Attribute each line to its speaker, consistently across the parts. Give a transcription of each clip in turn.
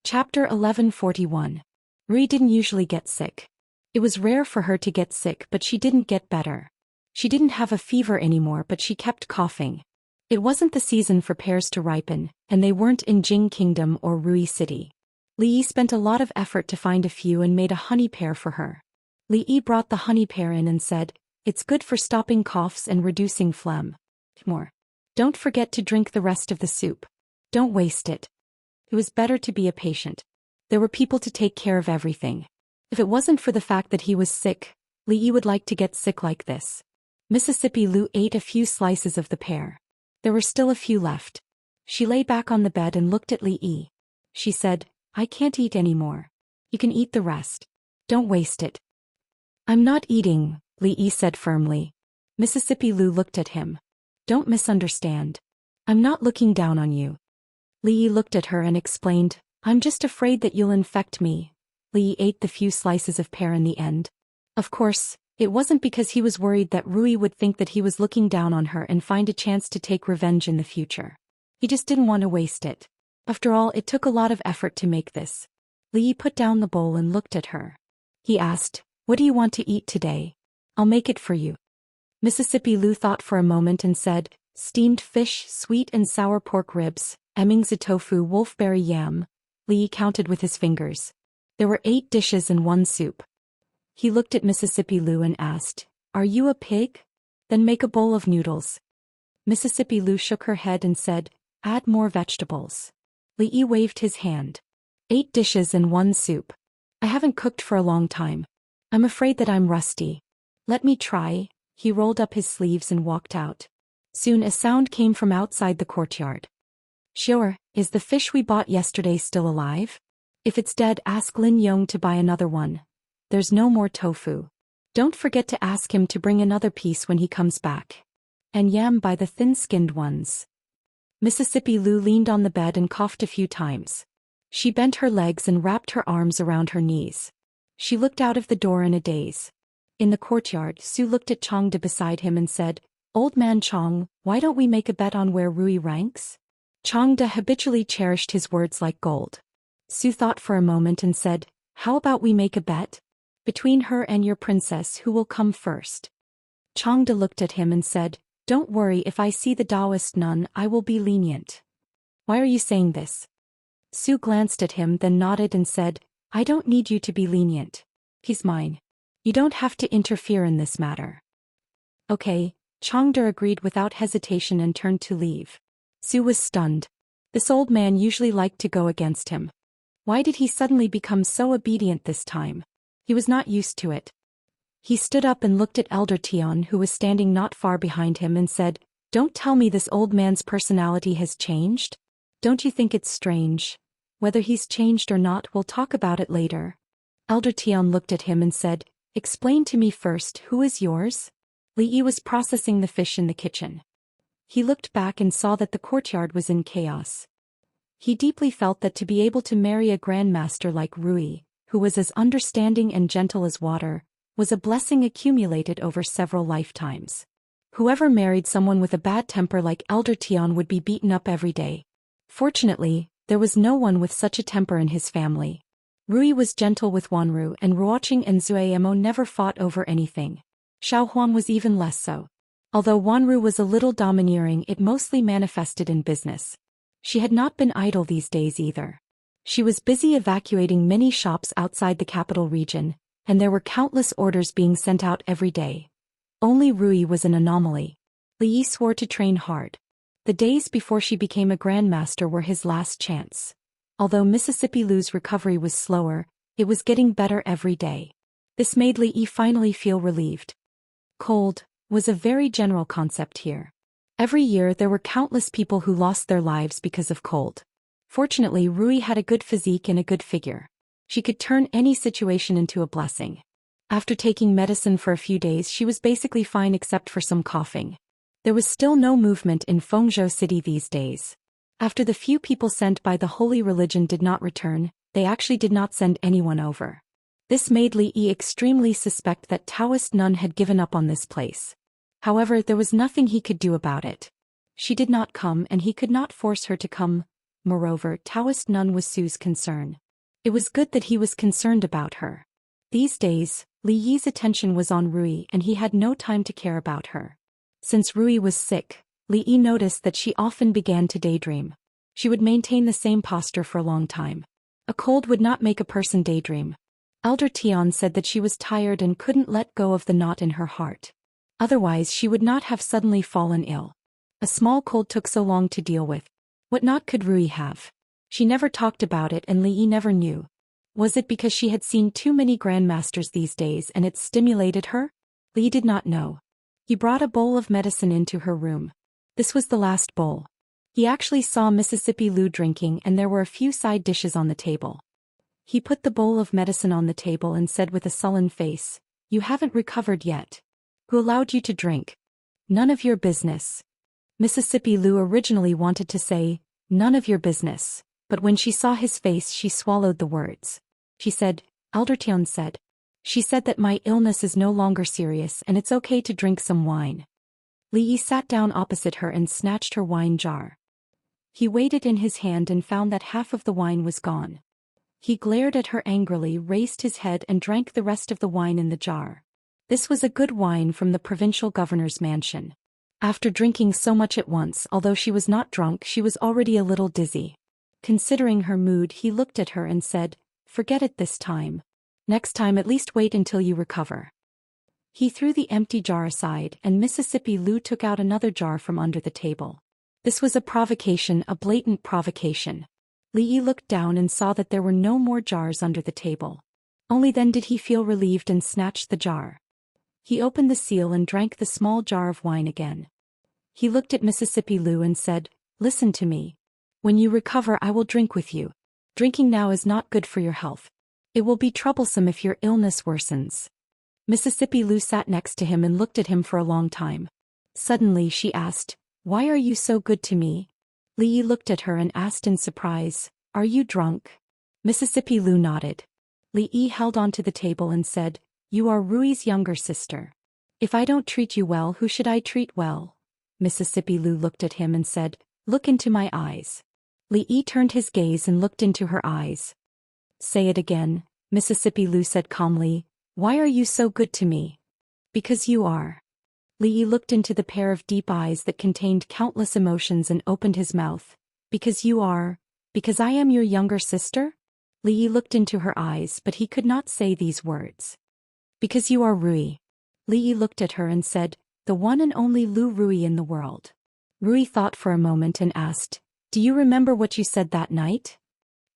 Speaker 1: Chapter 1141. Rui didn't usually get sick. It was rare for her to get sick, but she didn't get better. She didn't have a fever anymore, but she kept coughing. It wasn't the season for pears to ripen, and they weren't in Jing Kingdom or Rui City. Li Yi spent a lot of effort to find a few and made a honey pear for her. Li Yi brought the honey pear in and said, "It's good for stopping coughs and reducing phlegm. More. Don't forget to drink the rest of the soup. Don't waste it." It was better to be a patient. There were people to take care of everything. If it wasn't for the fact that he was sick, Li Yi would like to get sick like this. Mississippi Lu ate a few slices of the pear. There were still a few left. She lay back on the bed and looked at Li Yi. She said, "I can't eat anymore. You can eat the rest. Don't waste it." "I'm not eating," Li Yi said firmly. Mississippi Lu looked at him. "Don't misunderstand. I'm not looking down on you." Li Yi looked at her and explained, "I'm just afraid that you'll infect me." Li Yi ate the few slices of pear in the end. Of course, it wasn't because he was worried that Rui would think that he was looking down on her and find a chance to take revenge in the future. He just didn't want to waste it. After all, it took a lot of effort to make this. Li Yi put down the bowl and looked at her. He asked, "What do you want to eat today? I'll make it for you." Mississippi Lu thought for a moment and said, "Steamed fish, sweet and sour pork ribs, Emming's tofu, wolfberry yam." Li Yi counted with his fingers. There were 8 dishes and 1 soup. He looked at Mississippi Lu and asked, "Are you a pig? Then make a bowl of noodles." Mississippi Lu shook her head and said, "Add more vegetables." Li Yi waved his hand. 8 dishes and 1 soup. I haven't cooked for a long time. I'm afraid that I'm rusty. Let me try." He rolled up his sleeves and walked out. Soon a sound came from outside the courtyard. "Sure, is the fish we bought yesterday still alive? If it's dead, ask Lin Yong to buy another one. There's no more tofu. Don't forget to ask him to bring another piece when he comes back. And yam, buy the thin-skinned ones." Mississippi Lu leaned on the bed and coughed a few times. She bent her legs and wrapped her arms around her knees. She looked out of the door in a daze. In the courtyard, Su looked at Changde beside him and said, "Old man Chang, why don't we make a bet on where Rui ranks?" Changde habitually cherished his words like gold. Su thought for a moment and said, "How about we make a bet? Between her and your princess, who will come first?" Changde looked at him and said, "Don't worry, if I see the Daoist nun, I will be lenient." "Why are you saying this?" Su glanced at him, then nodded and said, "I don't need you to be lenient. He's mine. You don't have to interfere in this matter." "Okay," Changde agreed without hesitation and turned to leave. Su was stunned. This old man usually liked to go against him. Why did he suddenly become so obedient this time? He was not used to it. He stood up and looked at Elder Tian, who was standing not far behind him, and said, "Don't tell me this old man's personality has changed? Don't you think it's strange? Whether he's changed or not, we'll talk about it later." Elder Tian looked at him and said, "Explain to me first, who is yours?" Li Yi was processing the fish in the kitchen. He looked back and saw that the courtyard was in chaos. He deeply felt that to be able to marry a grandmaster like Rui, who was as understanding and gentle as water, was a blessing accumulated over several lifetimes. Whoever married someone with a bad temper like Elder Tian would be beaten up every day. Fortunately, there was no one with such a temper in his family. Rui was gentle with Wanru, and Ruoqing and Zuemo never fought over anything. Xiaohuan was even less so. Although Wanru was a little domineering, it mostly manifested in business. She had not been idle these days either. She was busy evacuating many shops outside the capital region, and there were countless orders being sent out every day. Only Rui was an anomaly. Li Yi swore to train hard. The days before she became a grandmaster were his last chance. Although Mississippi Lu's recovery was slower, it was getting better every day. This made Li Yi finally feel relieved. Cold was a very general concept here. Every year there were countless people who lost their lives because of cold. Fortunately, Rui had a good physique and a good figure. She could turn any situation into a blessing. After taking medicine for a few days, she was basically fine except for some coughing. There was still no movement in Fengzhou City these days. After the few people sent by the holy religion did not return, they actually did not send anyone over. This made Li Yi extremely suspect that Taoist nun had given up on this place. However, there was nothing he could do about it. She did not come and he could not force her to come. Moreover, Taoist nun was Su's concern. It was good that he was concerned about her. These days, Li Yi's attention was on Rui and he had no time to care about her. Since Rui was sick, Li Yi noticed that she often began to daydream. She would maintain the same posture for a long time. A cold would not make a person daydream. Elder Tian said that she was tired and couldn't let go of the knot in her heart. Otherwise she would not have suddenly fallen ill. A small cold took so long to deal with. What knot could Rui have? She never talked about it and Li Yi never knew. Was it because she had seen too many grandmasters these days and it stimulated her? Li did not know. He brought a bowl of medicine into her room. This was the last bowl. He actually saw Mississippi Lu drinking and there were a few side dishes on the table. He put the bowl of medicine on the table and said with a sullen face, "You haven't recovered yet. Who allowed you to drink?" "None of your business." Mississippi Lu originally wanted to say, "None of your business," but when she saw his face she swallowed the words. She said, "Elder Tian said. She said that my illness is no longer serious and it's okay to drink some wine." Li Yi sat down opposite her and snatched her wine jar. He weighed it in his hand and found that half of the wine was gone. He glared at her angrily, raised his head and drank the rest of the wine in the jar. This was a good wine from the provincial governor's mansion. After drinking so much at once, although she was not drunk, she was already a little dizzy. Considering her mood, he looked at her and said, "Forget it this time. Next time at least wait until you recover." He threw the empty jar aside and Mississippi Lu took out another jar from under the table. This was a provocation, a blatant provocation. Li Yi looked down and saw that there were no more jars under the table. Only then did he feel relieved and snatched the jar. He opened the seal and drank the small jar of wine again. He looked at Mississippi Lu and said, "Listen to me. When you recover I will drink with you. Drinking now is not good for your health. It will be troublesome if your illness worsens." Mississippi Lu sat next to him and looked at him for a long time. Suddenly she asked, "Why are you so good to me?" Li Yi looked at her and asked in surprise, "Are you drunk?" Mississippi Lu nodded. Li Yi held onto the table and said, "You are Rui's younger sister. If I don't treat you well, who should I treat well?" Mississippi Lu looked at him and said, "Look into my eyes." Li Yi turned his gaze and looked into her eyes. "Say it again," Mississippi Lu said calmly. "Why are you so good to me?" "Because you are." Li Yi looked into the pair of deep eyes that contained countless emotions and opened his mouth. "Because you are, because I am your younger sister?" Li Yi looked into her eyes but he could not say these words. "Because you are Rui." Li Yi looked at her and said, "The one and only Lu Rui in the world." Rui thought for a moment and asked, "Do you remember what you said that night?"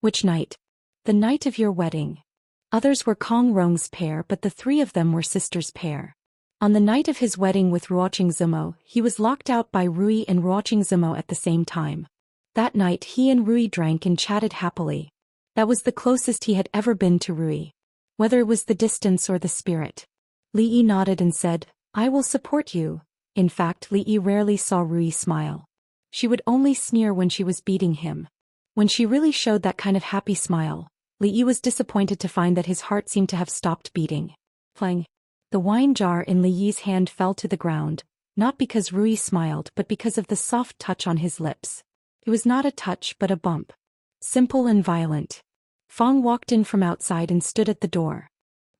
Speaker 1: "Which night?" "The night of your wedding. Others were Kong Rong's pair but the three of them were sisters' pair. On the night of his wedding with Ruoqing Zimo, he was locked out by Rui and Ruoqing Zimo at the same time. That night he and Rui drank and chatted happily. That was the closest he had ever been to Rui. Whether it was the distance or the spirit. Li Yi nodded and said, "I will support you." In fact, Li Yi rarely saw Rui smile. She would only sneer when she was beating him. When she really showed that kind of happy smile, Li Yi was disappointed to find that his heart seemed to have stopped beating. Clang. The wine jar in Li Yi's hand fell to the ground, not because Rui smiled but because of the soft touch on his lips. It was not a touch but a bump. Simple and violent. Fong walked in from outside and stood at the door.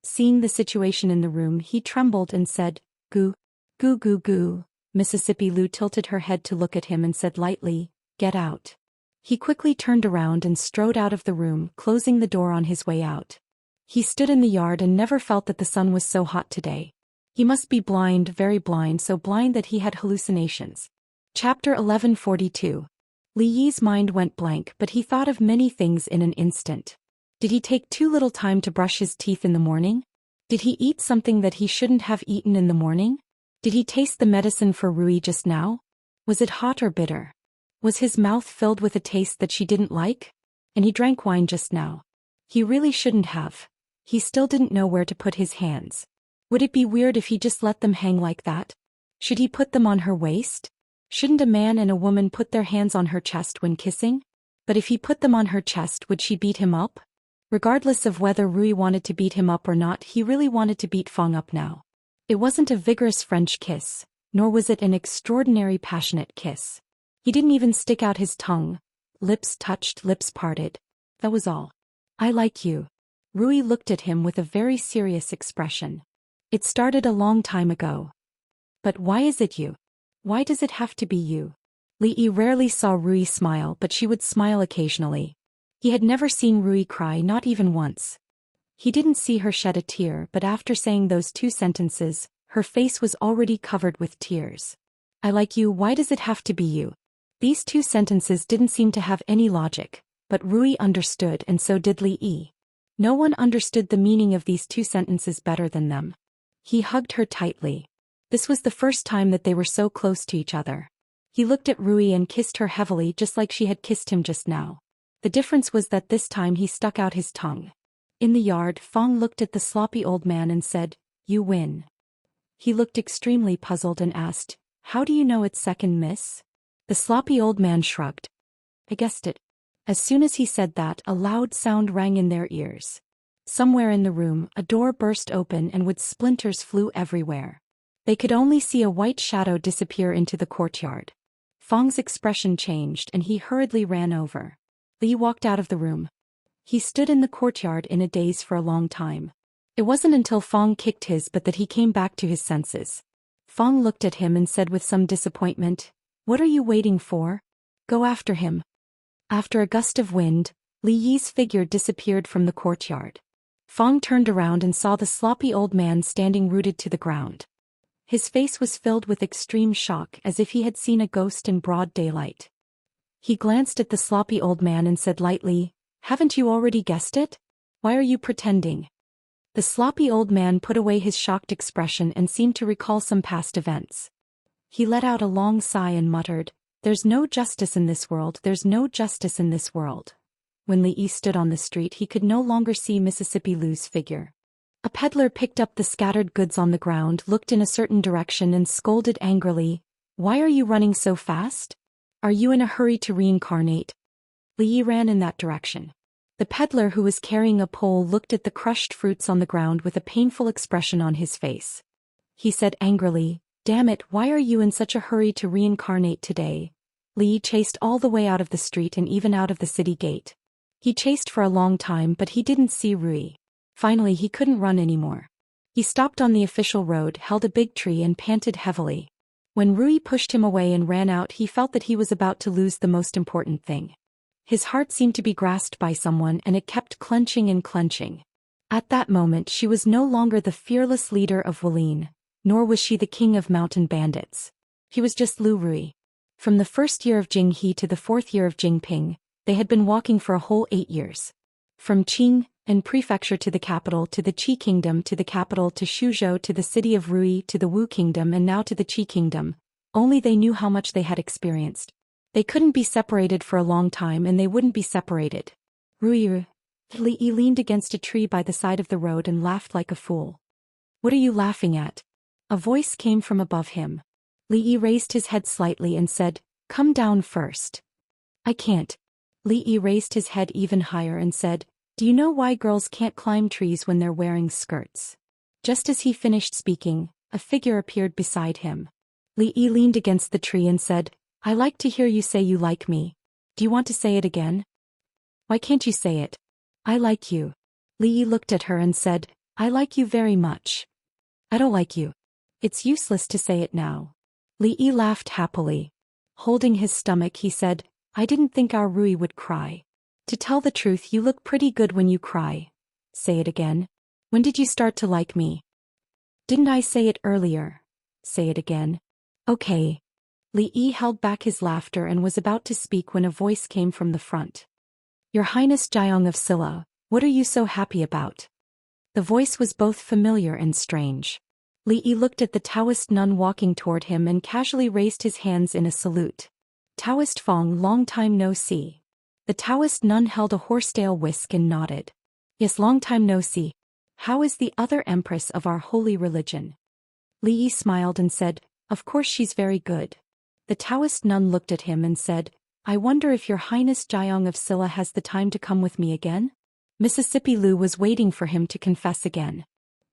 Speaker 1: Seeing the situation in the room, he trembled and said, "Goo, goo goo goo." Mississippi Lu tilted her head to look at him and said lightly, "Get out." He quickly turned around and strode out of the room, closing the door on his way out. He stood in the yard and never felt that the sun was so hot today. He must be blind, very blind, so blind that he had hallucinations. Chapter 1142. Li Yi's mind went blank but he thought of many things in an instant. Did he take too little time to brush his teeth in the morning? Did he eat something that he shouldn't have eaten in the morning? Did he taste the medicine for Rui just now? Was it hot or bitter? Was his mouth filled with a taste that she didn't like? And he drank wine just now. He really shouldn't have. He still didn't know where to put his hands. Would it be weird if he just let them hang like that? Should he put them on her waist? Shouldn't a man and a woman put their hands on her chest when kissing? But if he put them on her chest, would she beat him up? Regardless of whether Rui wanted to beat him up or not, he really wanted to beat Fong up now. It wasn't a vigorous French kiss, nor was it an extraordinary passionate kiss. He didn't even stick out his tongue. Lips touched, lips parted. That was all. I like you. Rui looked at him with a very serious expression. It started a long time ago. But why is it you? Why does it have to be you? Li rarely saw Rui smile, but she would smile occasionally. He had never seen Rui cry, not even once. He didn't see her shed a tear, but after saying those 2 sentences, her face was already covered with tears. I like you, why does it have to be you? These 2 sentences didn't seem to have any logic, but Rui understood, and so did Li. No one understood the meaning of these 2 sentences better than them. He hugged her tightly. This was the first time that they were so close to each other. He looked at Rui and kissed her heavily, just like she had kissed him just now. The difference was that this time he stuck out his tongue. In the yard, Fong looked at the sloppy old man and said, "You win." He looked extremely puzzled and asked, "How do you know it's second, miss?" The sloppy old man shrugged. "I guessed it." As soon as he said that, a loud sound rang in their ears. Somewhere in the room, a door burst open and wood splinters flew everywhere. They could only see a white shadow disappear into the courtyard. Fong's expression changed and he hurriedly ran over. Li walked out of the room. He stood in the courtyard in a daze for a long time. It wasn't until Fong kicked his butt that he came back to his senses. Fong looked at him and said with some disappointment, "What are you waiting for? Go after him." After a gust of wind, Li Yi's figure disappeared from the courtyard. Fong turned around and saw the sloppy old man standing rooted to the ground. His face was filled with extreme shock, as if he had seen a ghost in broad daylight. He glanced at the sloppy old man and said lightly, "Haven't you already guessed it? Why are you pretending?" The sloppy old man put away his shocked expression and seemed to recall some past events. He let out a long sigh and muttered, "There's no justice in this world, there's no justice in this world." When Li stood on the street, he could no longer see Mississippi Lu's figure. A peddler picked up the scattered goods on the ground, looked in a certain direction and scolded angrily, "Why are you running so fast? Are you in a hurry to reincarnate?" Li ran in that direction. The peddler, who was carrying a pole, looked at the crushed fruits on the ground with a painful expression on his face. He said angrily, "Damn it, why are you in such a hurry to reincarnate today?" Li chased all the way out of the street and even out of the city gate. He chased for a long time, but he didn't see Rui. Finally, he couldn't run anymore. He stopped on the official road, held a big tree and panted heavily. When Rui pushed him away and ran out, he felt that he was about to lose the most important thing. His heart seemed to be grasped by someone and it kept clenching and clenching. At that moment she was no longer the fearless leader of Wulin, nor was she the king of mountain bandits. He was just Lu Rui. From the first year of Jinghe to the 4th year of Jingping, they had been walking for a whole 8 years. From Qing and prefecture to the capital, to the Qi kingdom, to the capital, to Shuzhou, to the city of Rui, to the Wu kingdom, and now to the Qi kingdom. Only they knew how much they had experienced. They couldn't be separated for a long time, and they wouldn't be separated. Rui. Li leaned against a tree by the side of the road and laughed like a fool. "What are you laughing at?" A voice came from above him. Li raised his head slightly and said, "Come down first." "I can't." Li raised his head even higher and said, "Do you know why girls can't climb trees when they're wearing skirts?" Just as he finished speaking, a figure appeared beside him. Li leaned against the tree and said, "I like to hear you say you like me. Do you want to say it again?" "Why can't you say it?" "I like you." Li looked at her and said, "I like you very much." "I don't like you." "It's useless to say it now." Li laughed happily. Holding his stomach, he said, "I didn't think our Rui would cry. To tell the truth, you look pretty good when you cry." "Say it again." "When did you start to like me?" "Didn't I say it earlier?" "Say it again." "Okay." Li held back his laughter and was about to speak when a voice came from the front. "Your Highness Jiang of Silla, what are you so happy about?" The voice was both familiar and strange. Li looked at the Taoist nun walking toward him and casually raised his hands in a salute. "Taoist Fong, long time no see." The Taoist nun held a horsetail whisk and nodded. "Yes, long time no see. How is the other empress of our holy religion?" Li smiled and said, "Of course she's very good." The Taoist nun looked at him and said, "I wonder if your Highness Jiang of Silla has the time to come with me again?" Mississippi Lu was waiting for him to confess again.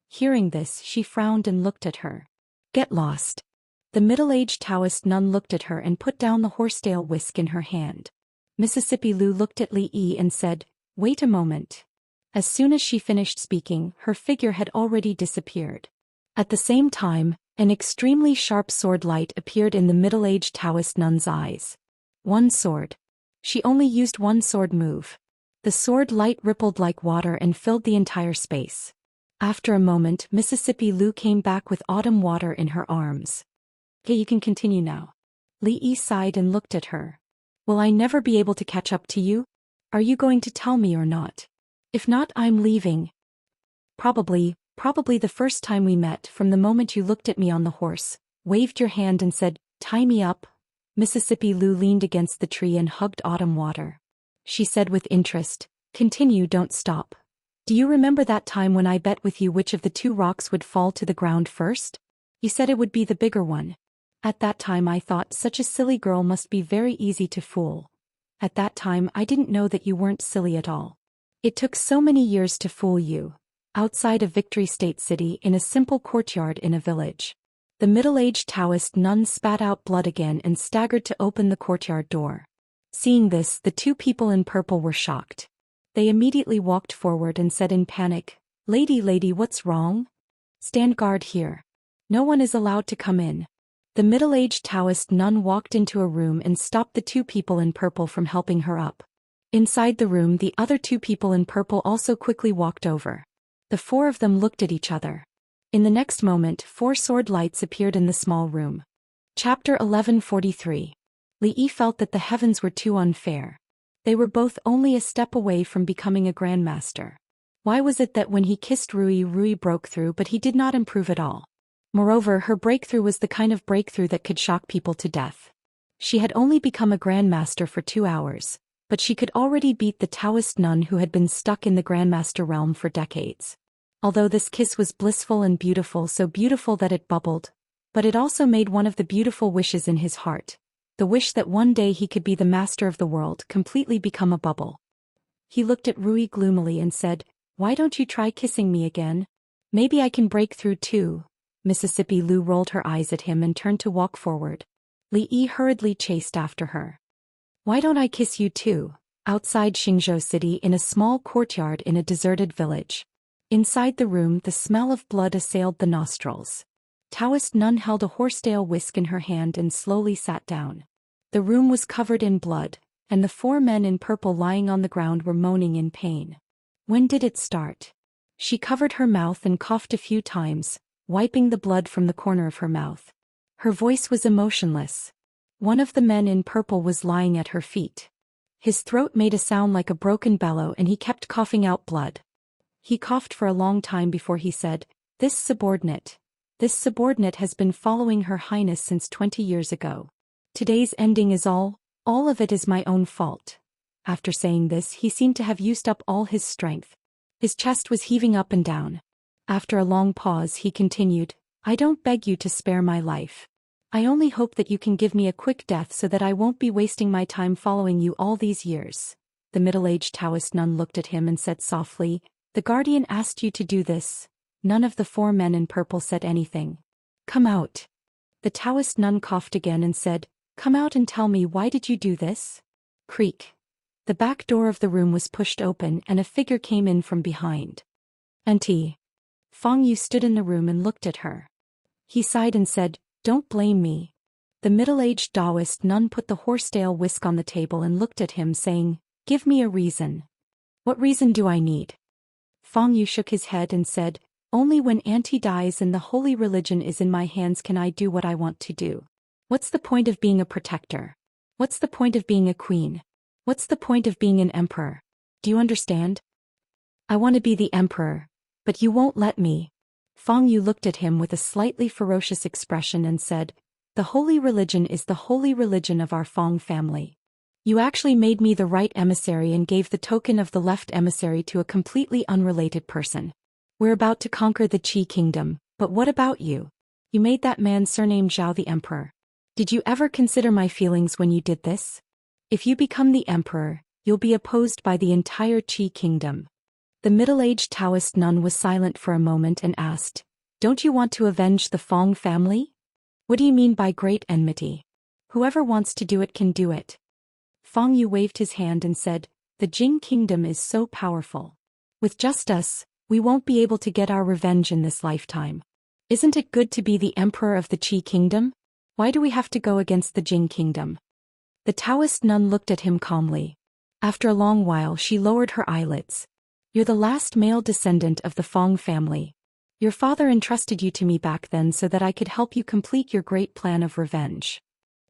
Speaker 1: Hearing this, she frowned and looked at her. "Get lost." The middle-aged Taoist nun looked at her and put down the horsetail whisk in her hand. Mississippi Lu looked at Li Yi and said, "Wait a moment." As soon as she finished speaking, her figure had already disappeared. At the same time, an extremely sharp sword light appeared in the middle-aged Taoist nun's eyes. One sword. She only used one sword move. The sword light rippled like water and filled the entire space. After a moment, Mississippi Lu came back with autumn water in her arms. "Okay, you can continue now." Li Yi sighed and looked at her. "Will I never be able to catch up to you? Are you going to tell me or not? If not, I'm leaving." Probably the first time we met, from the moment you looked at me on the horse, waved your hand and said, "Tie me up." Mississippi Lu leaned against the tree and hugged autumn water. She said with interest, "Continue, don't stop. Do you remember that time when I bet with you which of the two rocks would fall to the ground first? You said it would be the bigger one. At that time I thought such a silly girl must be very easy to fool. At that time I didn't know that you weren't silly at all. It took so many years to fool you. Outside of Victory State City, in a simple courtyard in a village." The middle-aged Taoist nun spat out blood again and staggered to open the courtyard door. Seeing this, the two people in purple were shocked. They immediately walked forward and said in panic, Lady, what's wrong? Stand guard here. No one is allowed to come in." The middle-aged Taoist nun walked into a room and stopped the two people in purple from helping her up. Inside the room, the other two people in purple also quickly walked over. The four of them looked at each other. In the next moment, 4 sword lights appeared in the small room. Chapter 1143. Li Yi felt that the heavens were too unfair. They were both only a step away from becoming a grandmaster. Why was it that when he kissed Rui broke through but he did not improve at all? Moreover, her breakthrough was the kind of breakthrough that could shock people to death. She had only become a grandmaster for 2 hours, but she could already beat the Taoist nun who had been stuck in the grandmaster realm for decades. Although this kiss was blissful and beautiful, so beautiful that it bubbled, but it also made one of the beautiful wishes in his heart, the wish that one day he could be the master of the world, completely become a bubble. He looked at Rui gloomily and said, "Why don't you try kissing me again? Maybe I can break through too." Mississippi Lu rolled her eyes at him and turned to walk forward. Li Yi hurriedly chased after her. "Why don't I kiss you too?" Outside Xingzhou City, in a small courtyard in a deserted village. Inside the room, the smell of blood assailed the nostrils. Taoist nun held a horsetail whisk in her hand and slowly sat down. The room was covered in blood, and the 4 men in purple lying on the ground were moaning in pain. When did it start? She covered her mouth and coughed a few times, wiping the blood from the corner of her mouth. Her voice was emotionless. One of the men in purple was lying at her feet. His throat made a sound like a broken bellow and he kept coughing out blood. He coughed for a long time before he said, This subordinate has been following Her Highness since 20 years ago. Today's ending is all of it is my own fault." After saying this, he seemed to have used up all his strength. His chest was heaving up and down. After a long pause, he continued, "I don't beg you to spare my life. I only hope that you can give me a quick death so that I won't be wasting my time following you all these years." The middle-aged Taoist nun looked at him and said softly, "The guardian asked you to do this." None of the 4 men in purple said anything. "Come out." The Taoist nun coughed again and said, "Come out and tell me, why did you do this?" Creak. The back door of the room was pushed open and a figure came in from behind. Auntie. Fang Yu stood in the room and looked at her. He sighed and said, "Don't blame me." The middle-aged Daoist nun put the horsetail whisk on the table and looked at him, saying, "Give me a reason." "What reason do I need?" Fang Yu shook his head and said, "Only when Auntie dies and the holy religion is in my hands can I do what I want to do. What's the point of being a protector? What's the point of being a queen? What's the point of being an emperor? Do you understand? I want to be the emperor, but you won't let me." Fang Yu looked at him with a slightly ferocious expression and said, "The holy religion is the holy religion of our Fang family. You actually made me the right emissary and gave the token of the left emissary to a completely unrelated person. We're about to conquer the Qi kingdom, but what about you? You made that man surnamed Zhao the emperor. Did you ever consider my feelings when you did this? If you become the emperor, you'll be opposed by the entire Qi kingdom." The middle-aged Taoist nun was silent for a moment and asked, "Don't you want to avenge the Fang family? What do you mean by great enmity? Whoever wants to do it can do it." Fang Yu waved his hand and said, "The Jing kingdom is so powerful. With just us, we won't be able to get our revenge in this lifetime. Isn't it good to be the emperor of the Qi kingdom? Why do we have to go against the Jing kingdom?" The Taoist nun looked at him calmly. After a long while she lowered her eyelids. "You're the last male descendant of the Fang family. Your father entrusted you to me back then so that I could help you complete your great plan of revenge."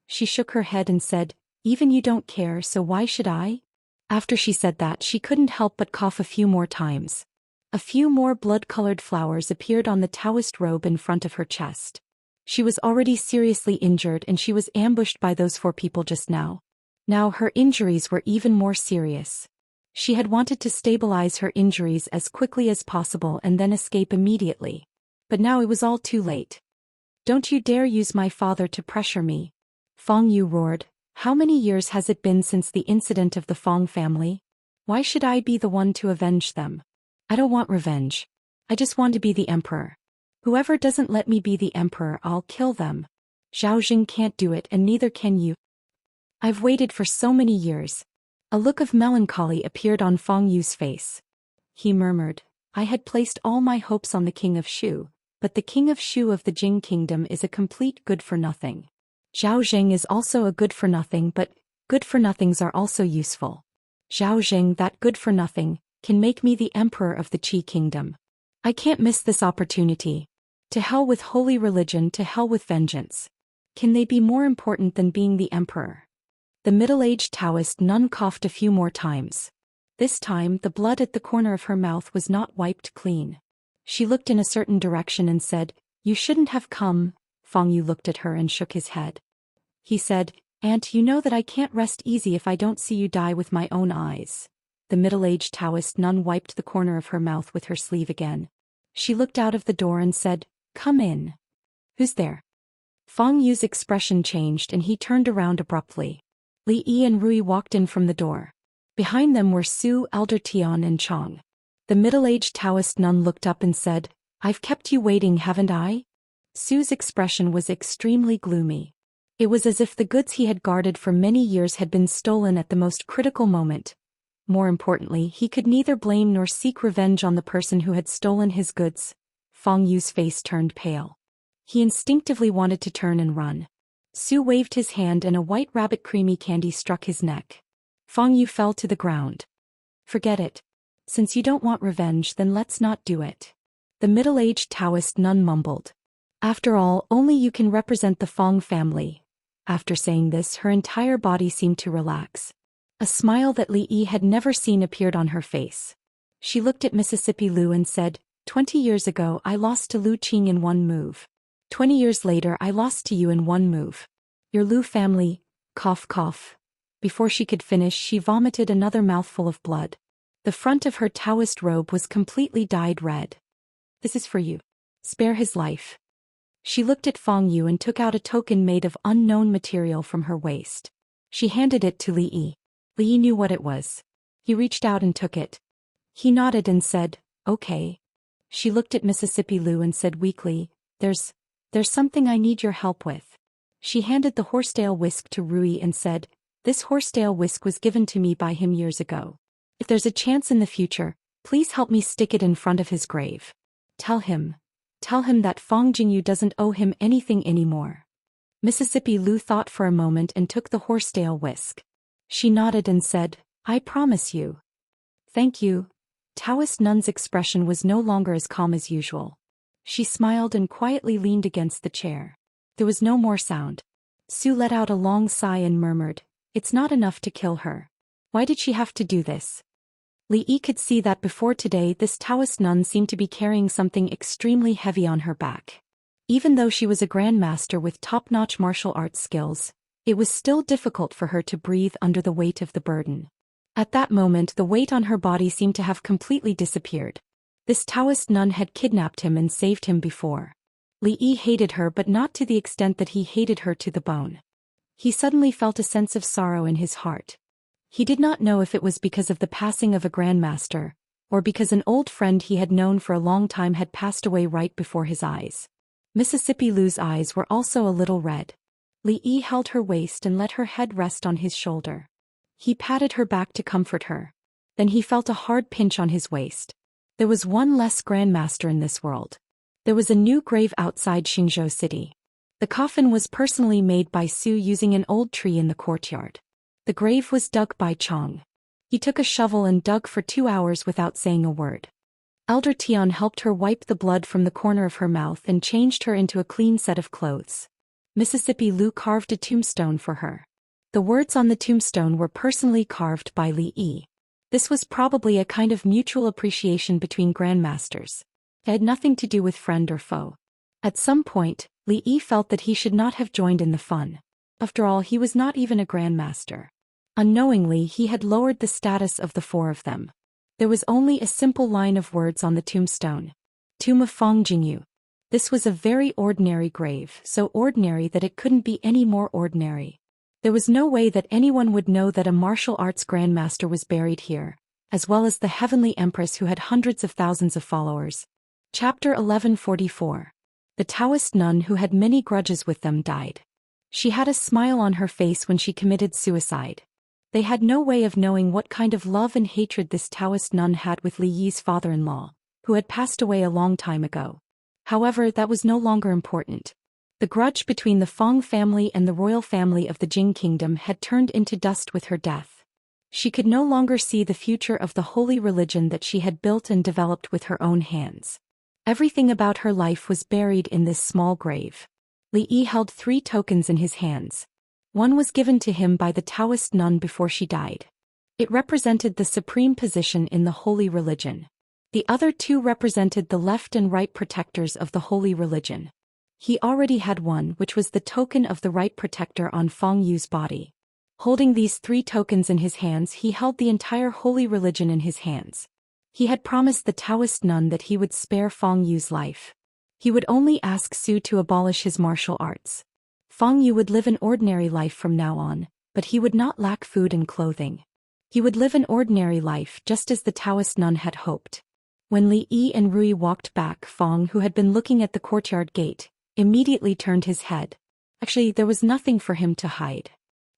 Speaker 1: She shook her head and said, "Even you don't care, so why should I?" After she said that, she couldn't help but cough a few more times. A few more blood-colored flowers appeared on the Taoist robe in front of her chest. She was already seriously injured and she was ambushed by those 4 people just now. Now her injuries were even more serious. She had wanted to stabilize her injuries as quickly as possible and then escape immediately. But now it was all too late. "Don't you dare use my father to pressure me," Fang Yu roared. "How many years has it been since the incident of the Fang family? Why should I be the one to avenge them? I don't want revenge. I just want to be the emperor. Whoever doesn't let me be the emperor, I'll kill them. Zhou Xian can't do it and neither can you. I've waited for so many years." A look of melancholy appeared on Fang Yu's face. He murmured, "I had placed all my hopes on the king of Shu, but the king of Shu of the Jing kingdom is a complete good-for-nothing. Zhao Zheng is also a good-for-nothing, but good-for-nothings are also useful. Zhao Zheng, that good-for-nothing, can make me the emperor of the Qi kingdom. I can't miss this opportunity. To hell with holy religion, to hell with vengeance. Can they be more important than being the emperor?" The middle-aged Taoist nun coughed a few more times. This time, the blood at the corner of her mouth was not wiped clean. She looked in a certain direction and said, "You shouldn't have come." Fang Yu looked at her and shook his head. He said, "Aunt, you know that I can't rest easy if I don't see you die with my own eyes." The middle-aged Taoist nun wiped the corner of her mouth with her sleeve again. She looked out of the door and said, "Come in." "Who's there?" Fang Yu's expression changed and he turned around abruptly. Li Yi and Rui walked in from the door. Behind them were Su, Elder Tian and Chang. The middle-aged Taoist nun looked up and said, "I've kept you waiting, haven't I?" Su's expression was extremely gloomy. It was as if the goods he had guarded for many years had been stolen at the most critical moment. More importantly, he could neither blame nor seek revenge on the person who had stolen his goods. Fang Yu's face turned pale. He instinctively wanted to turn and run. Su waved his hand and a white rabbit creamy candy struck his neck. Fang Yu fell to the ground. "Forget it. Since you don't want revenge, then let's not do it." The middle-aged Taoist nun mumbled. "After all, only you can represent the Fang family." After saying this, her entire body seemed to relax. A smile that Li Yi had never seen appeared on her face. She looked at Mississippi Lu and said, 20 years ago I lost to Lu Qing in one move. 20 years later I lost to you in one move. Your Lu family, cough cough." Before she could finish, she vomited another mouthful of blood. The front of her Taoist robe was completely dyed red. "This is for you. Spare his life." She looked at Fang Yu and took out a token made of unknown material from her waist. She handed it to Li Yi. Li Yi knew what it was. He reached out and took it. He nodded and said, "Okay." She looked at Mississippi Lu and said weakly, There's something I need your help with." She handed the horsetail whisk to Rui and said, "This horsetail whisk was given to me by him years ago. If there's a chance in the future, please help me stick it in front of his grave. Tell him that Fang Jingyu doesn't owe him anything anymore." Mississippi Lu thought for a moment and took the horsetail whisk. She nodded and said, "I promise you." "Thank you." Taoist nun's expression was no longer as calm as usual. She smiled and quietly leaned against the chair. There was no more sound. Su let out a long sigh and murmured, "It's not enough to kill her. Why did she have to do this?" Li Yi could see that before today this Taoist nun seemed to be carrying something extremely heavy on her back. Even though she was a grandmaster with top-notch martial arts skills, it was still difficult for her to breathe under the weight of the burden. At that moment the weight on her body seemed to have completely disappeared. This Taoist nun had kidnapped him and saved him before. Li Yi hated her, but not to the extent that he hated her to the bone. He suddenly felt a sense of sorrow in his heart. He did not know if it was because of the passing of a grandmaster, or because an old friend he had known for a long time had passed away right before his eyes. Mississippi Lu's eyes were also a little red. Li Yi held her waist and let her head rest on his shoulder. He patted her back to comfort her. Then he felt a hard pinch on his waist. There was one less grandmaster in this world. There was a new grave outside Xingzhou City. The coffin was personally made by Su using an old tree in the courtyard. The grave was dug by Chong. He took a shovel and dug for 2 hours without saying a word. Elder Tian helped her wipe the blood from the corner of her mouth and changed her into a clean set of clothes. Mississippi Lu carved a tombstone for her. The words on the tombstone were personally carved by Li Yi. This was probably a kind of mutual appreciation between grandmasters. It had nothing to do with friend or foe. At some point, Li Yi felt that he should not have joined in the fun. After all, he was not even a grandmaster. Unknowingly, he had lowered the status of the 4 of them. There was only a simple line of words on the tombstone. Tomb of Fong Jingyu. This was a very ordinary grave, so ordinary that it couldn't be any more ordinary. There was no way that anyone would know that a martial arts grandmaster was buried here, as well as the heavenly empress who had hundreds of thousands of followers. Chapter 1144. The Taoist nun who had many grudges with them died. She had a smile on her face when she committed suicide. They had no way of knowing what kind of love and hatred this Taoist nun had with Li Yi's father-in-law, who had passed away a long time ago. However, that was no longer important. The grudge between the Fong family and the royal family of the Jing kingdom had turned into dust with her death. She could no longer see the future of the holy religion that she had built and developed with her own hands. Everything about her life was buried in this small grave. Li Yi held 3 tokens in his hands. One was given to him by the Taoist nun before she died. It represented the supreme position in the holy religion. The other 2 represented the left and right protectors of the holy religion. He already had one, which was the token of the right protector on Fong Yu's body. Holding these 3 tokens in his hands, he held the entire holy religion in his hands. He had promised the Taoist nun that he would spare Fong Yu's life. He would only ask Su to abolish his martial arts. Fong Yu would live an ordinary life from now on, but he would not lack food and clothing. He would live an ordinary life just as the Taoist nun had hoped. When Li Yi and Rui walked back, Fong, who had been looking at the courtyard gate, immediately turned his head. Actually, there was nothing for him to hide.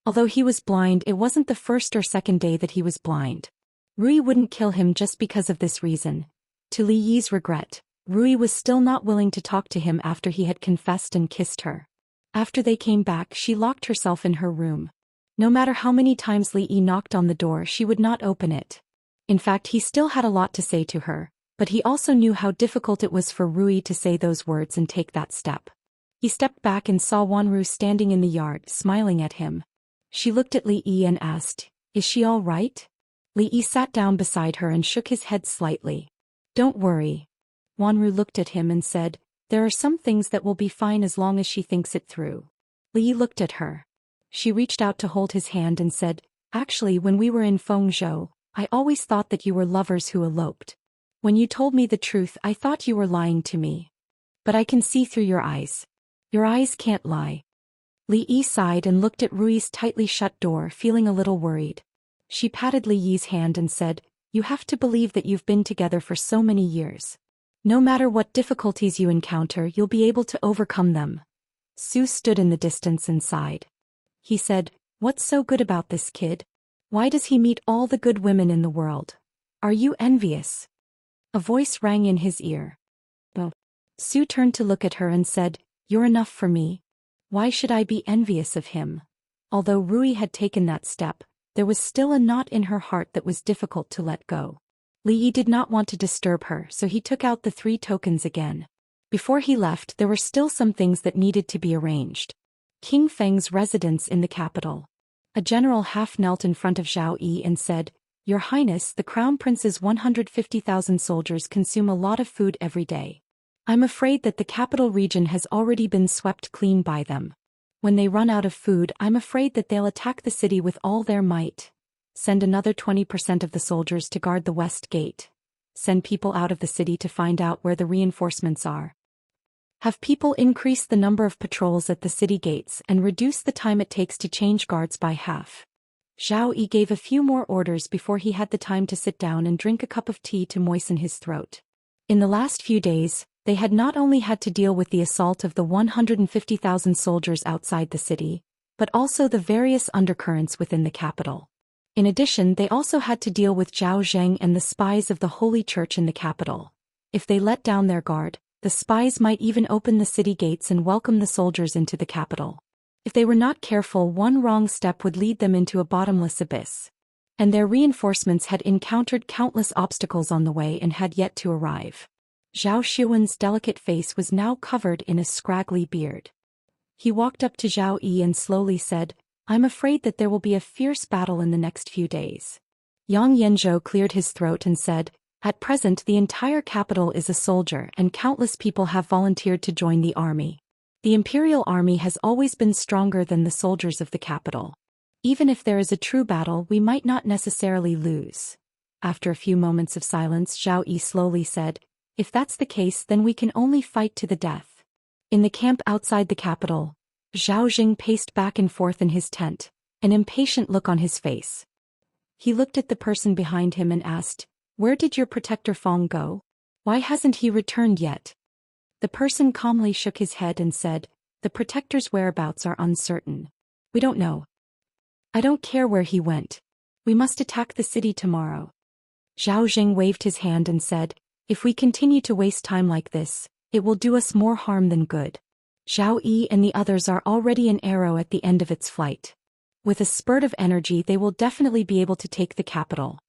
Speaker 1: Although he was blind, it wasn't the first or second day that he was blind. Rui wouldn't kill him just because of this reason. To Li Yi's regret, Rui was still not willing to talk to him after he had confessed and kissed her. After they came back, she locked herself in her room. No matter how many times Li Yi knocked on the door, she would not open it. In fact, he still had a lot to say to her, but he also knew how difficult it was for Rui to say those words and take that step. He stepped back and saw Wanru standing in the yard, smiling at him. She looked at Li Yi and asked, "Is she all right?" Li Yi sat down beside her and shook his head slightly. "Don't worry." Wanru looked at him and said, "There are some things that will be fine as long as she thinks it through." Li Yi looked at her. She reached out to hold his hand and said, "Actually, when we were in Fengzhou, I always thought that you were lovers who eloped. When you told me the truth, I thought you were lying to me. But I can see through your eyes. Your eyes can't lie." Li Yi sighed and looked at Rui's tightly shut door, feeling a little worried. She patted Li Yi's hand and said, "You have to believe that you've been together for so many years. No matter what difficulties you encounter, you'll be able to overcome them." Su stood in the distance and sighed. He said, "What's so good about this kid? Why does he meet all the good women in the world? Are you envious?" A voice rang in his ear. "Oh." Su turned to look at her and said, "You're enough for me. Why should I be envious of him?" Although Rui had taken that step, there was still a knot in her heart that was difficult to let go. Li Yi did not want to disturb her, so he took out the 3 tokens again. Before he left, there were still some things that needed to be arranged. King Feng's residence in the capital. A general half knelt in front of Zhao Yi and said, "Your Highness, the Crown Prince's 150,000 soldiers consume a lot of food every day. I'm afraid that the capital region has already been swept clean by them. When they run out of food, I'm afraid that they'll attack the city with all their might. Send another 20% of the soldiers to guard the west gate. Send people out of the city to find out where the reinforcements are. Have people increase the number of patrols at the city gates and reduce the time it takes to change guards by half." Zhao Yi gave a few more orders before he had the time to sit down and drink a cup of tea to moisten his throat. In the last few days, they had not only had to deal with the assault of the 150,000 soldiers outside the city, but also the various undercurrents within the capital. In addition, they also had to deal with Zhao Zheng and the spies of the Holy Church in the capital. If they let down their guard, the spies might even open the city gates and welcome the soldiers into the capital. If they were not careful, one wrong step would lead them into a bottomless abyss. And their reinforcements had encountered countless obstacles on the way and had yet to arrive. Zhao Xian's delicate face was now covered in a scraggly beard. He walked up to Zhao Yi and slowly said, "I'm afraid that there will be a fierce battle in the next few days." Yang Yanzhou cleared his throat and said, "At present the entire capital is a soldier and countless people have volunteered to join the army. The imperial army has always been stronger than the soldiers of the capital. Even if there is a true battle, we might not necessarily lose." After a few moments of silence, Zhao Yi slowly said, "If that's the case, then we can only fight to the death." In the camp outside the capital, Zhao Jing paced back and forth in his tent, an impatient look on his face. He looked at the person behind him and asked, "Where did your protector Fong go? Why hasn't he returned yet?" The person calmly shook his head and said, "The protector's whereabouts are uncertain. We don't know. I don't care where he went. We must attack the city tomorrow." Zhao Jing waved his hand and said, "If we continue to waste time like this, it will do us more harm than good. Zhao Yi and the others are already an arrow at the end of its flight. With a spurt of energy, they will definitely be able to take the capital."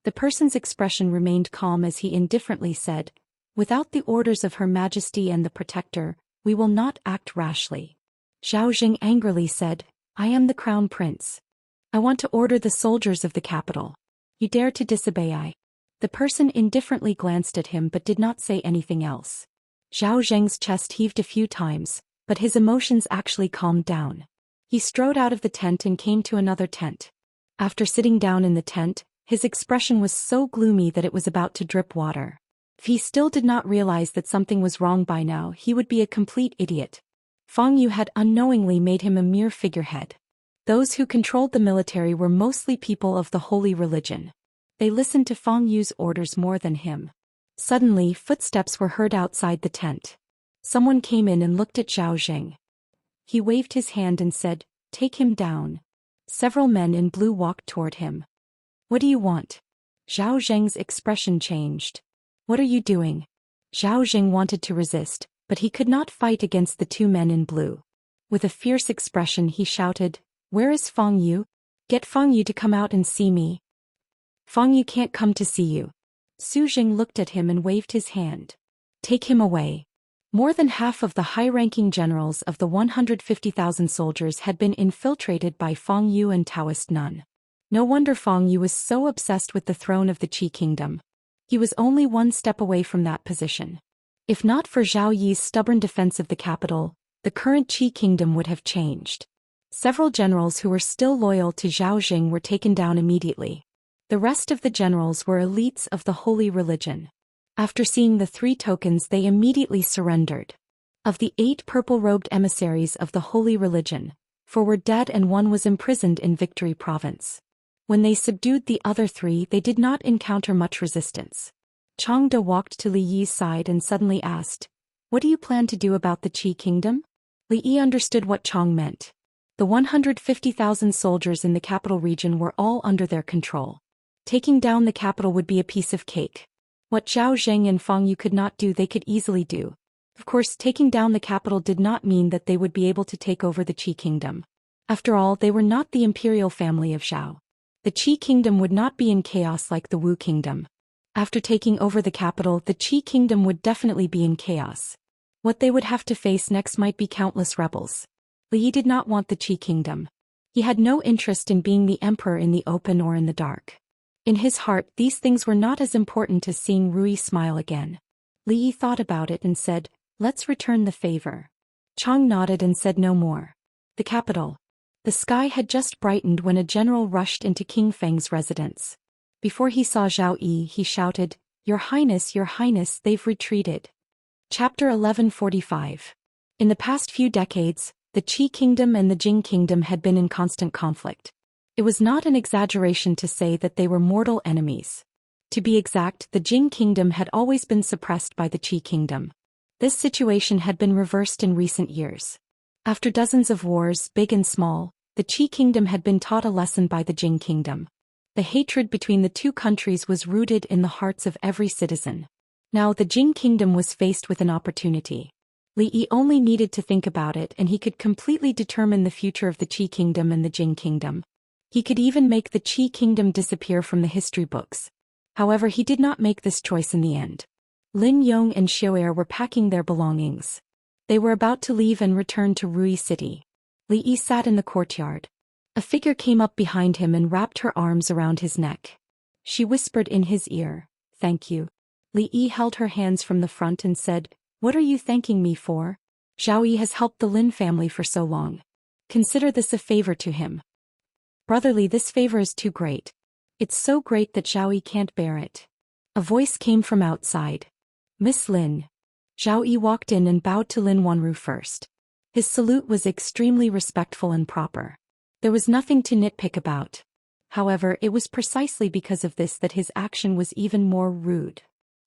Speaker 1: The person's expression remained calm as he indifferently said, "Without the orders of Her Majesty and the Protector, we will not act rashly." Zhao Jing angrily said, "I am the Crown Prince. I want to order the soldiers of the capital. You dare to disobey I?" The person indifferently glanced at him but did not say anything else. Zhao Zheng's chest heaved a few times, but his emotions actually calmed down. He strode out of the tent and came to another tent. After sitting down in the tent, his expression was so gloomy that it was about to drip water. If he still did not realize that something was wrong by now, he would be a complete idiot. Feng Yu had unknowingly made him a mere figurehead. Those who controlled the military were mostly people of the holy religion. They listened to Feng Yu's orders more than him. Suddenly, footsteps were heard outside the tent. Someone came in and looked at Zhao Jing. He waved his hand and said, "Take him down." Several men in blue walked toward him. "What do you want?" Zhao Zheng's expression changed. "What are you doing?" Zhao Jing wanted to resist, but he could not fight against the two men in blue. With a fierce expression he shouted, "Where is Feng Yu? Get Feng Yu to come out and see me." "Feng Yu can't come to see you." Su Jing looked at him and waved his hand. "Take him away." More than half of the high-ranking generals of the 150,000 soldiers had been infiltrated by Feng Yu and Daoist nun. No wonder Feng Yu was so obsessed with the throne of the Qi kingdom. He was only one step away from that position. If not for Zhao Yi's stubborn defense of the capital, the current Qi kingdom would have changed. Several generals who were still loyal to Zhao Jing were taken down immediately. The rest of the generals were elites of the holy religion. After seeing the three tokens, they immediately surrendered. Of the 8 purple-robed emissaries of the holy religion, 4 were dead and 1 was imprisoned in Victory Province. When they subdued the other 3, they did not encounter much resistance. Changde walked to Li Yi's side and suddenly asked, "What do you plan to do about the Qi kingdom?" Li Yi understood what Chang meant. The 150,000 soldiers in the capital region were all under their control. Taking down the capital would be a piece of cake. What Zhao Zheng and Feng Yu could not do, they could easily do. Of course, taking down the capital did not mean that they would be able to take over the Qi kingdom. After all, they were not the imperial family of Zhao. The Qi kingdom would not be in chaos like the Wu kingdom. After taking over the capital, the Qi kingdom would definitely be in chaos. What they would have to face next might be countless rebels. Li Yi did not want the Qi kingdom. He had no interest in being the emperor in the open or in the dark. In his heart, these things were not as important as seeing Rui smile again. Li Yi thought about it and said, "Let's return the favor." Chang nodded and said no more. The capital. The sky had just brightened when a general rushed into King Feng's residence. Before he saw Zhao Yi, he shouted, Your Highness, they've retreated." Chapter 1145. In the past few decades, the Qi kingdom and the Jing kingdom had been in constant conflict. It was not an exaggeration to say that they were mortal enemies. To be exact, the Jing kingdom had always been suppressed by the Qi kingdom. This situation had been reversed in recent years. After dozens of wars, big and small, the Qi kingdom had been taught a lesson by the Jing kingdom. The hatred between the two countries was rooted in the hearts of every citizen. Now the Jing kingdom was faced with an opportunity. Li Yi only needed to think about it and he could completely determine the future of the Qi kingdom and the Jing kingdom. He could even make the Qi kingdom disappear from the history books. However, he did not make this choice in the end. Lin Yong and Xiao'er were packing their belongings. They were about to leave and return to Rui City. Li Yi sat in the courtyard. A figure came up behind him and wrapped her arms around his neck. She whispered in his ear, "Thank you." Li Yi held her hands from the front and said, "What are you thanking me for? Zhao Yi has helped the Lin family for so long. Consider this a favor to him." "Brotherly, this favor is too great. It's so great that Zhao Yi can't bear it." A voice came from outside. "Miss Lin." Zhao Yi walked in and bowed to Lin Wanru first. His salute was extremely respectful and proper. There was nothing to nitpick about. However, it was precisely because of this that his action was even more rude.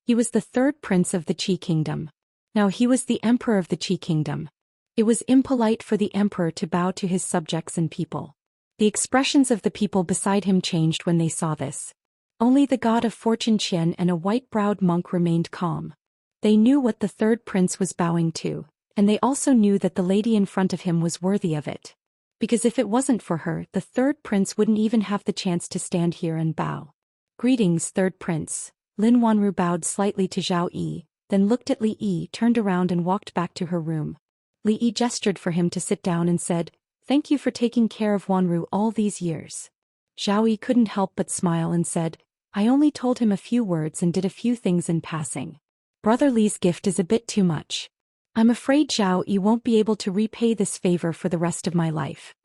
Speaker 1: He was the third prince of the Qi kingdom. Now he was the emperor of the Qi kingdom. It was impolite for the emperor to bow to his subjects and people. The expressions of the people beside him changed when they saw this. Only the god of fortune Qian and a white-browed monk remained calm. They knew what the third prince was bowing to, and they also knew that the lady in front of him was worthy of it. Because if it wasn't for her, the third prince wouldn't even have the chance to stand here and bow. "Greetings, third prince." Lin Wanru bowed slightly to Zhao Yi, then looked at Li Yi, turned around and walked back to her room. Li Yi gestured for him to sit down and said, "Thank you for taking care of Wanru all these years." Zhao Yi couldn't help but smile and said, "I only told him a few words and did a few things in passing. Brother Li's gift is a bit too much. I'm afraid Zhao Yi won't be able to repay this favor for the rest of my life."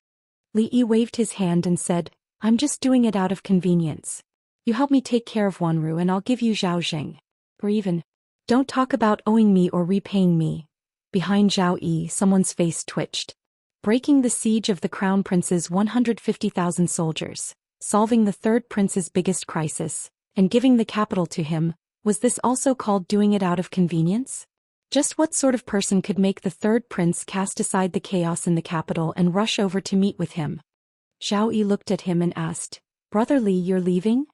Speaker 1: Li Yi waved his hand and said, "I'm just doing it out of convenience. You help me take care of Wanru and I'll give you Zhao Zheng. Or even, don't talk about owing me or repaying me." Behind Zhao Yi, someone's face twitched. Breaking the siege of the crown prince's 150,000 soldiers, solving the third prince's biggest crisis, and giving the capital to him, was this also called doing it out of convenience? Just what sort of person could make the third prince cast aside the chaos in the capital and rush over to meet with him? Zhao Yi looked at him and asked, "Brother Li, you're leaving?"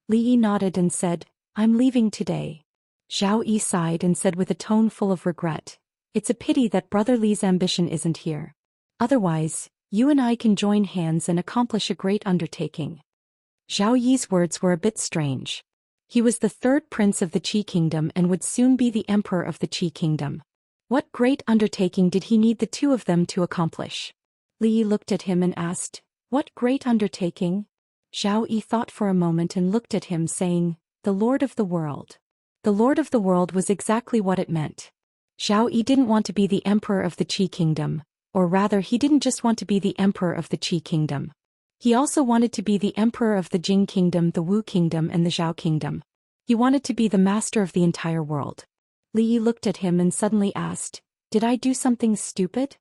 Speaker 1: Li Yi nodded and said, "I'm leaving today." Zhao Yi sighed and said with a tone full of regret, "It's a pity that Brother Li's ambition isn't here. Otherwise, you and I can join hands and accomplish a great undertaking." Zhao Yi's words were a bit strange. He was the third prince of the Qi kingdom and would soon be the emperor of the Qi kingdom. What great undertaking did he need the two of them to accomplish? Li Yi looked at him and asked, "What great undertaking?" Zhao Yi thought for a moment and looked at him saying, "The Lord of the World." The Lord of the World was exactly what it meant. Zhao Yi didn't want to be the emperor of the Qi kingdom, or rather he didn't just want to be the emperor of the Qi kingdom. He also wanted to be the emperor of the Jing kingdom, the Wu kingdom and the Zhao kingdom. He wanted to be the master of the entire world. Li Yi looked at him and suddenly asked, "Did I do something stupid?"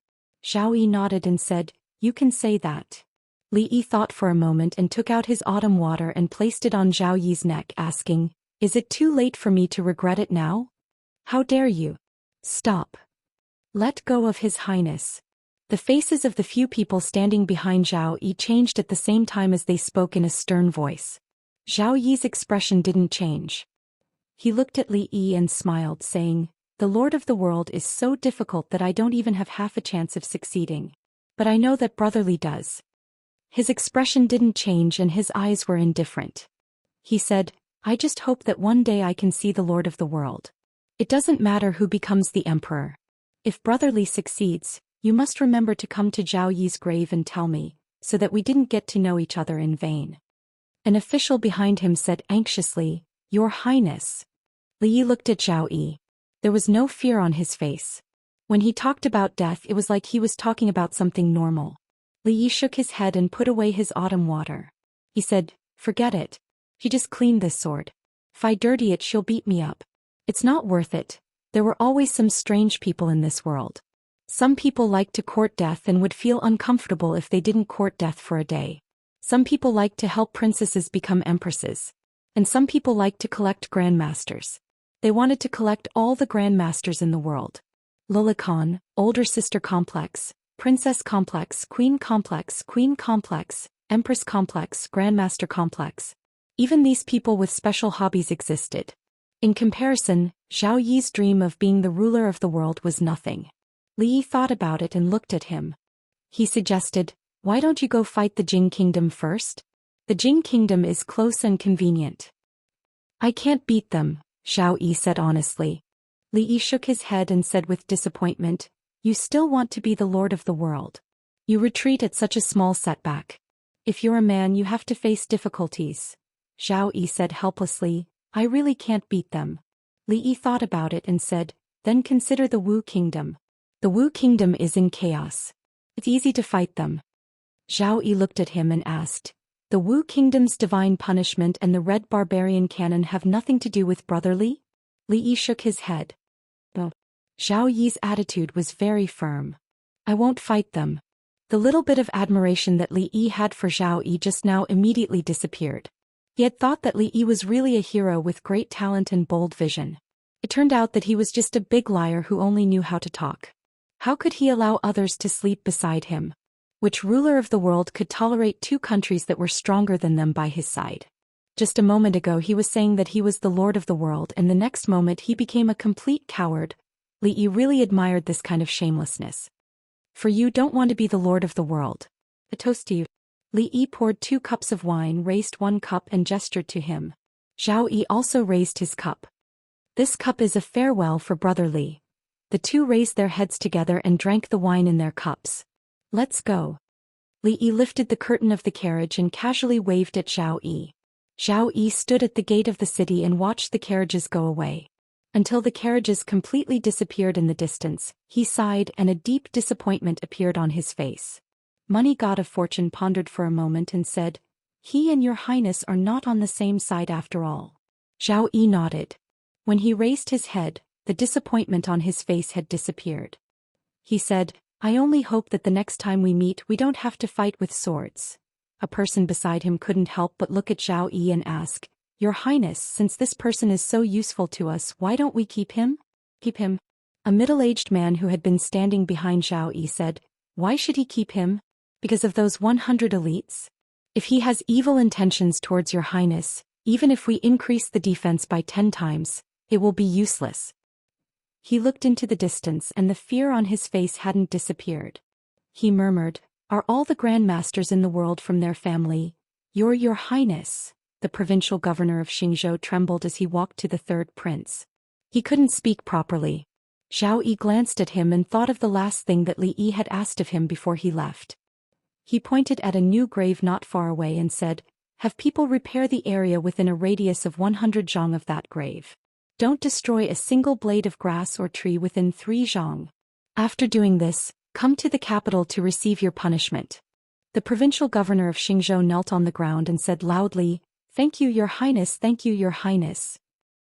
Speaker 1: Zhao Yi nodded and said, "You can say that." Li Yi thought for a moment and took out his autumn water and placed it on Zhao Yi's neck, asking, "Is it too late for me to regret it now? How dare you? Stop. Let go of His Highness." The faces of the few people standing behind Zhao Yi changed at the same time as they spoke in a stern voice. Zhao Yi's expression didn't change. He looked at Li Yi and smiled, saying, "The Lord of the World is so difficult that I don't even have half a chance of succeeding. But I know that Brother Li does." His expression didn't change and his eyes were indifferent. He said, "I just hope that one day I can see the Lord of the World. It doesn't matter who becomes the emperor. If Brother Li succeeds, you must remember to come to Zhao Yi's grave and tell me, so that we didn't get to know each other in vain." An official behind him said anxiously, "Your Highness." Li Yi looked at Zhao Yi. There was no fear on his face. When he talked about death, it was like he was talking about something normal. Li Yi shook his head and put away his autumn water. He said, "Forget it. She just cleaned this sword. If I dirty it, she'll beat me up. It's not worth it. There were always some strange people in this world. Some people liked to court death and would feel uncomfortable if they didn't court death for a day. Some people liked to help princesses become empresses. And some people liked to collect grandmasters. They wanted to collect all the grandmasters in the world. Lilican, older sister complex, princess complex, queen complex, empress complex, grandmaster complex. Even these people with special hobbies existed. In comparison, Zhao Yi's dream of being the ruler of the world was nothing. Li Yi thought about it and looked at him. He suggested, "Why don't you go fight the Jing Kingdom first? The Jing Kingdom is close and convenient." "I can't beat them," Zhao Yi said honestly. Li Yi shook his head and said with disappointment, "You still want to be the lord of the world. You retreat at such a small setback. If you're a man you have to face difficulties." Zhao Yi said helplessly, "I really can't beat them." Li Yi thought about it and said, "Then consider the Wu Kingdom. The Wu Kingdom is in chaos. It's easy to fight them." Zhao Yi looked at him and asked, "The Wu Kingdom's divine punishment and the Red Barbarian Canon have nothing to do with brotherly?" Li Yi shook his head. "No." Zhao Yi's attitude was very firm. "I won't fight them." The little bit of admiration that Li Yi had for Zhao Yi just now immediately disappeared. He had thought that Li Yi was really a hero with great talent and bold vision. It turned out that he was just a big liar who only knew how to talk. How could he allow others to sleep beside him? Which ruler of the world could tolerate two countries that were stronger than them by his side? Just a moment ago he was saying that he was the lord of the world, and the next moment he became a complete coward. Li Yi really admired this kind of shamelessness. "For you don't want to be the lord of the world. A toast to you." Li Yi poured 2 cups of wine, raised 1 cup and gestured to him. Zhao Yi also raised his cup. "This cup is a farewell for brother Li." The two raised their heads together and drank the wine in their cups. "Let's go." Li Yi lifted the curtain of the carriage and casually waved at Zhao Yi. Zhao Yi stood at the gate of the city and watched the carriages go away. Until the carriages completely disappeared in the distance, he sighed and a deep disappointment appeared on his face. Money God of Fortune pondered for a moment and said, "He and your highness are not on the same side after all." Zhao Yi nodded. When he raised his head, the disappointment on his face had disappeared. He said, "I only hope that the next time we meet we don't have to fight with swords." A person beside him couldn't help but look at Zhao Yi and ask, "Your Highness, since this person is so useful to us, why don't we keep him?" "Keep him?" A middle-aged man who had been standing behind Zhao Yi said, "Why should he keep him? Because of those 100 elites? If he has evil intentions towards your Highness, even if we increase the defense by 10 times, it will be useless." He looked into the distance and the fear on his face hadn't disappeared. He murmured, "Are all the grandmasters in the world from their family? Your Highness." The provincial governor of Xingzhou trembled as he walked to the third prince. He couldn't speak properly. Zhao Yi glanced at him and thought of the last thing that Li Yi had asked of him before he left. He pointed at a new grave not far away and said, "Have people repair the area within a radius of 100 zhang of that grave. Don't destroy a single blade of grass or tree within 3 zhang. After doing this, come to the capital to receive your punishment." The provincial governor of Xingzhou knelt on the ground and said loudly, "Thank you, Your Highness, thank you, Your Highness."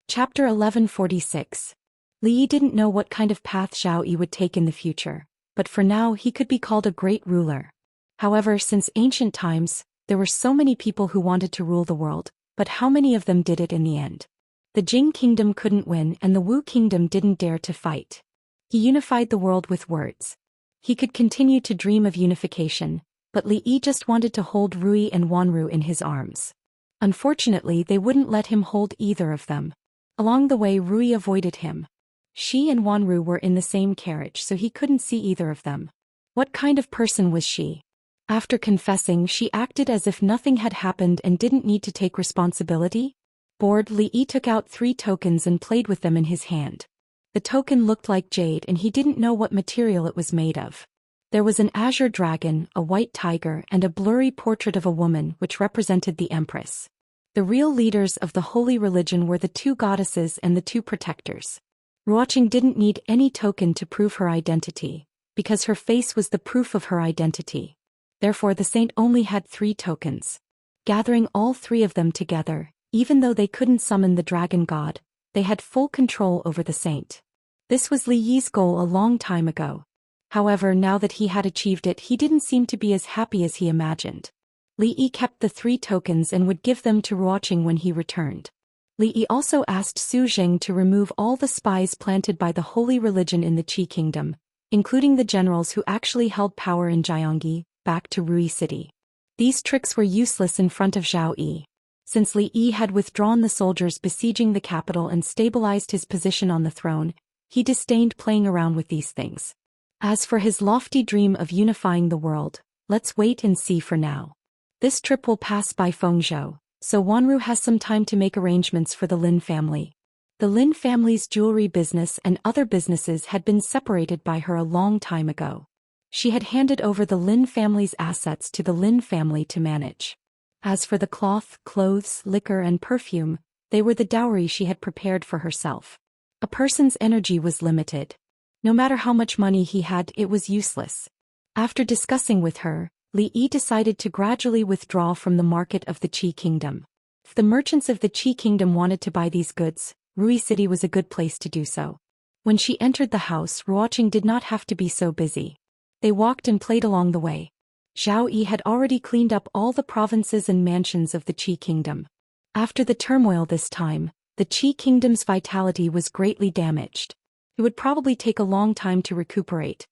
Speaker 1: Chapter 1146. Li Yi didn't know what kind of path Zhao Yi would take in the future, but for now he could be called a great ruler. However, since ancient times, there were so many people who wanted to rule the world, but how many of them did it in the end? The Jing Kingdom couldn't win and the Wu Kingdom didn't dare to fight. He unified the world with words. He could continue to dream of unification, but Li Yi just wanted to hold Rui and Wanru in his arms. Unfortunately, they wouldn't let him hold either of them. Along the way, Rui avoided him. She and Wanru were in the same carriage, so he couldn't see either of them. What kind of person was she? After confessing, she acted as if nothing had happened and didn't need to take responsibility. Bored, Li Yi took out 3 tokens and played with them in his hand. The token looked like jade and he didn't know what material it was made of. There was an azure dragon, a white tiger, and a blurry portrait of a woman which represented the Empress. The real leaders of the holy religion were the 2 goddesses and the 2 protectors. Ruoqing didn't need any token to prove her identity, because her face was the proof of her identity. Therefore the saint only had 3 tokens. Gathering all 3 of them together, even though they couldn't summon the dragon god, they had full control over the saint. This was Li Yi's goal a long time ago. However, now that he had achieved it, he didn't seem to be as happy as he imagined. Li Yi kept the 3 tokens and would give them to Ruoqing when he returned. Li Yi also asked Su Jing to remove all the spies planted by the holy religion in the Qi kingdom, including the generals who actually held power in Jiangyi, back to Rui City. These tricks were useless in front of Zhao Yi. Since Li Yi had withdrawn the soldiers besieging the capital and stabilized his position on the throne, he disdained playing around with these things. As for his lofty dream of unifying the world, let's wait and see for now. This trip will pass by Fengzhou, so Wanru has some time to make arrangements for the Lin family. The Lin family's jewelry business and other businesses had been separated by her a long time ago. She had handed over the Lin family's assets to the Lin family to manage. As for the cloth, clothes, liquor and perfume, they were the dowry she had prepared for herself. A person's energy was limited. No matter how much money he had, it was useless. After discussing with her, Li Yi decided to gradually withdraw from the market of the Qi Kingdom. If the merchants of the Qi Kingdom wanted to buy these goods, Rui City was a good place to do so. When she entered the house, Ruoqing did not have to be so busy. They walked and played along the way. Zhao Yi had already cleaned up all the provinces and mansions of the Qi Kingdom. After the turmoil this time, the Qi Kingdom's vitality was greatly damaged. It would probably take a long time to recuperate.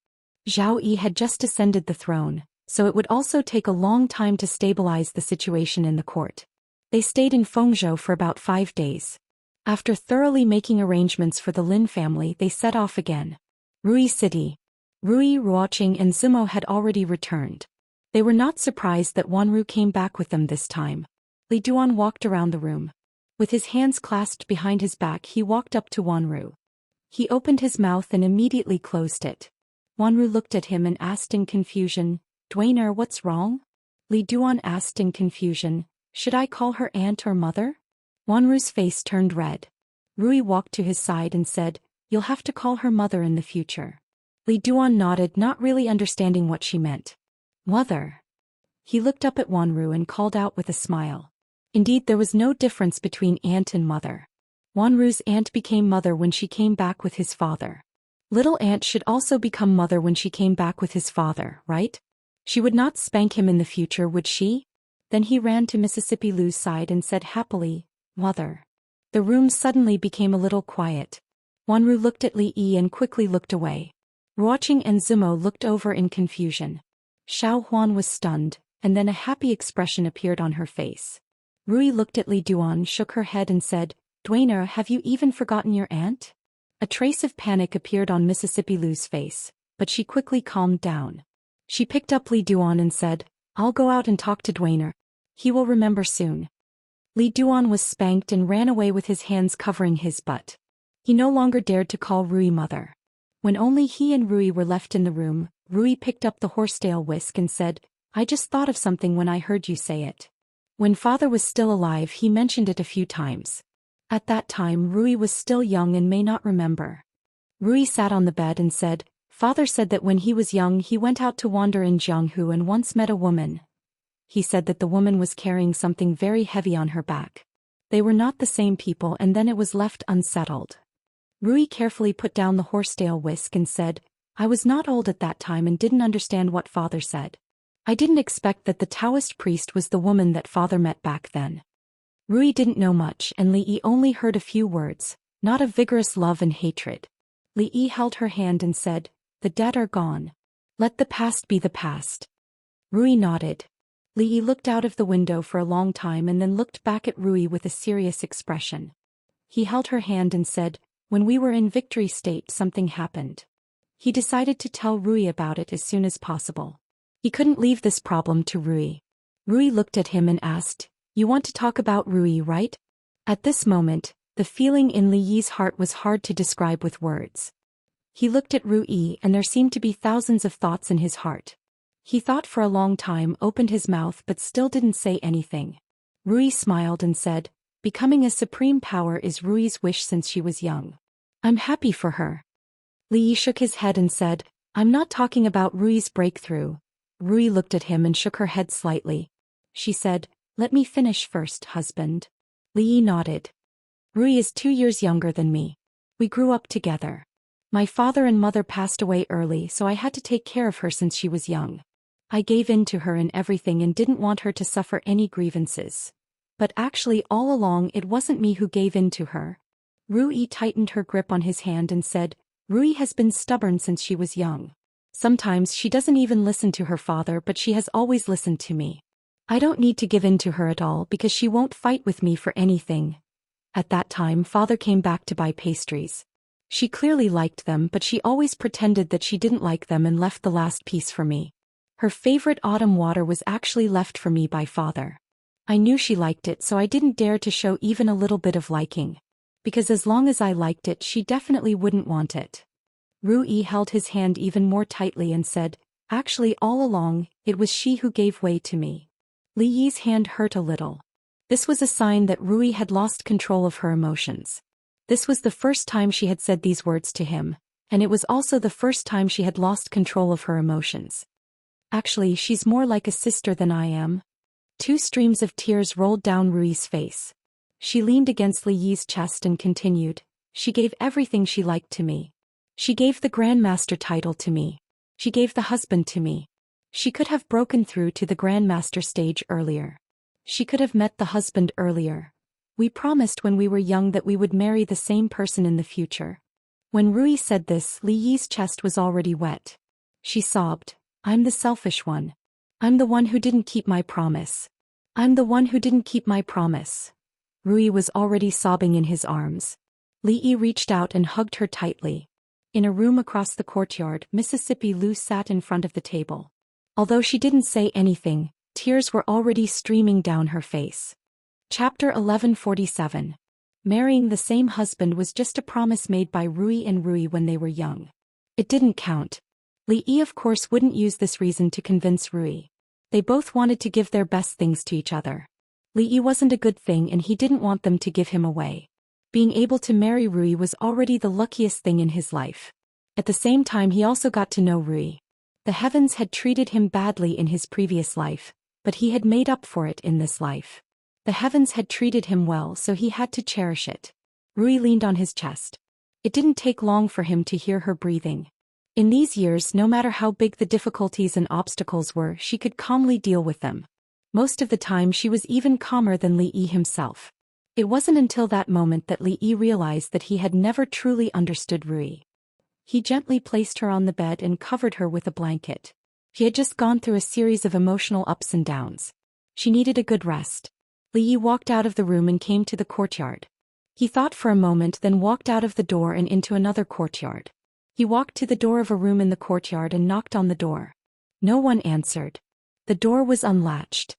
Speaker 1: Zhao Yi had just ascended the throne, so it would also take a long time to stabilize the situation in the court. They stayed in Fengzhou for about 5 days. After thoroughly making arrangements for the Lin family, they set off again. Rui City. Rui, Ruoqing and Zumo had already returned. They were not surprised that Wanru came back with them this time. Li Duan walked around the room. With his hands clasped behind his back, he walked up to Wanru. He opened his mouth and immediately closed it. Wanru looked at him and asked in confusion, "Duaner, what's wrong?" Li Duan asked in confusion, "Should I call her aunt or mother?" Wanru's face turned red. Rui walked to his side and said, "You'll have to call her mother in the future." Li Duan nodded, not really understanding what she meant. "Mother." He looked up at Wanru and called out with a smile. Indeed, there was no difference between aunt and mother. Wanru's aunt became mother when she came back with his father. Little aunt should also become mother when she came back with his father, right? She would not spank him in the future, would she? Then he ran to Mississippi Lu's side and said happily, "Mother." The room suddenly became a little quiet. Wanru looked at Li Yi and quickly looked away. Ruoqing and Zumo looked over in confusion. Xiao Huan was stunned, and then a happy expression appeared on her face. Rui looked at Li Duan, shook her head and said, "Duaner, have you even forgotten your aunt?" A trace of panic appeared on Mississippi Lu's face, but she quickly calmed down. She picked up Li Duan and said, "I'll go out and talk to Duaner. He will remember soon." Li Duan was spanked and ran away with his hands covering his butt. He no longer dared to call Rui mother. When only he and Rui were left in the room, Rui picked up the horsetail whisk and said, "I just thought of something when I heard you say it." When father was still alive, he mentioned it a few times. At that time, Rui was still young and may not remember. Rui sat on the bed and said, "Father said that when he was young he went out to wander in Jianghu and once met a woman. He said that the woman was carrying something very heavy on her back. They were not the same people, and then it was left unsettled." Rui carefully put down the horsetail whisk and said, "I was not old at that time and didn't understand what father said. I didn't expect that the Daoist priest was the woman that father met back then." Rui didn't know much, and Li Yi only heard a few words, not of vigorous love and hatred. Li Yi held her hand and said, "The dead are gone. Let the past be the past." Rui nodded. Li Yi looked out of the window for a long time and then looked back at Rui with a serious expression. He held her hand and said, "When we were in Victory State, something happened." He decided to tell Rui about it as soon as possible. He couldn't leave this problem to Rui. Rui looked at him and asked, "You want to talk about Rui, right?" At this moment, the feeling in Li Yi's heart was hard to describe with words. He looked at Rui and there seemed to be thousands of thoughts in his heart. He thought for a long time, opened his mouth but still didn't say anything. Rui smiled and said, "Becoming a supreme power is Rui's wish since she was young. I'm happy for her." Li Yi shook his head and said, "I'm not talking about Rui's breakthrough." Rui looked at him and shook her head slightly. She said, "Let me finish first, husband." Li Yi nodded. "Rui is 2 years younger than me. We grew up together. My father and mother passed away early, so I had to take care of her since she was young. I gave in to her in everything and didn't want her to suffer any grievances. But actually all along it wasn't me who gave in to her." Rui tightened her grip on his hand and said, "Rui has been stubborn since she was young. Sometimes she doesn't even listen to her father, but she has always listened to me. I don't need to give in to her at all because she won't fight with me for anything. At that time, father came back to buy pastries. She clearly liked them, but she always pretended that she didn't like them and left the last piece for me. Her favorite autumn water was actually left for me by father. I knew she liked it, so I didn't dare to show even a little bit of liking. Because as long as I liked it, she definitely wouldn't want it. Rui held his hand even more tightly and said, actually all along, it was she who gave way to me. Li Yi's hand hurt a little. This was a sign that Rui had lost control of her emotions. This was the first time she had said these words to him, and it was also the first time she had lost control of her emotions. Actually, she's more like a sister than I am. 2 streams of tears rolled down Rui's face. She leaned against Li Yi's chest and continued, she gave everything she liked to me. She gave the Grandmaster title to me. She gave the husband to me. She could have broken through to the Grandmaster stage earlier. She could have met the husband earlier. We promised when we were young that we would marry the same person in the future. When Rui said this, Li Yi's chest was already wet. She sobbed, I'm the selfish one. I'm the one who didn't keep my promise. I'm the one who didn't keep my promise. Rui was already sobbing in his arms. Li Yi reached out and hugged her tightly. In a room across the courtyard, Mississippi Lu sat in front of the table. Although she didn't say anything, tears were already streaming down her face. Chapter 1147. Marrying the same husband was just a promise made by Rui and Rui when they were young. It didn't count. Li Yi of course wouldn't use this reason to convince Rui. They both wanted to give their best things to each other. Li Yi wasn't a good thing and he didn't want them to give him away. Being able to marry Rui was already the luckiest thing in his life. At the same time, he also got to know Rui. The heavens had treated him badly in his previous life, but he had made up for it in this life. The heavens had treated him well, so he had to cherish it. Rui leaned on his chest. It didn't take long for him to hear her breathing. In these years, no matter how big the difficulties and obstacles were, she could calmly deal with them. Most of the time she was even calmer than Li Yi himself. It wasn't until that moment that Li Yi realized that he had never truly understood Rui. He gently placed her on the bed and covered her with a blanket. She had just gone through a series of emotional ups and downs. She needed a good rest. Li Yi walked out of the room and came to the courtyard. He thought for a moment, then walked out of the door and into another courtyard. He walked to the door of a room in the courtyard and knocked on the door. No one answered. The door was unlatched.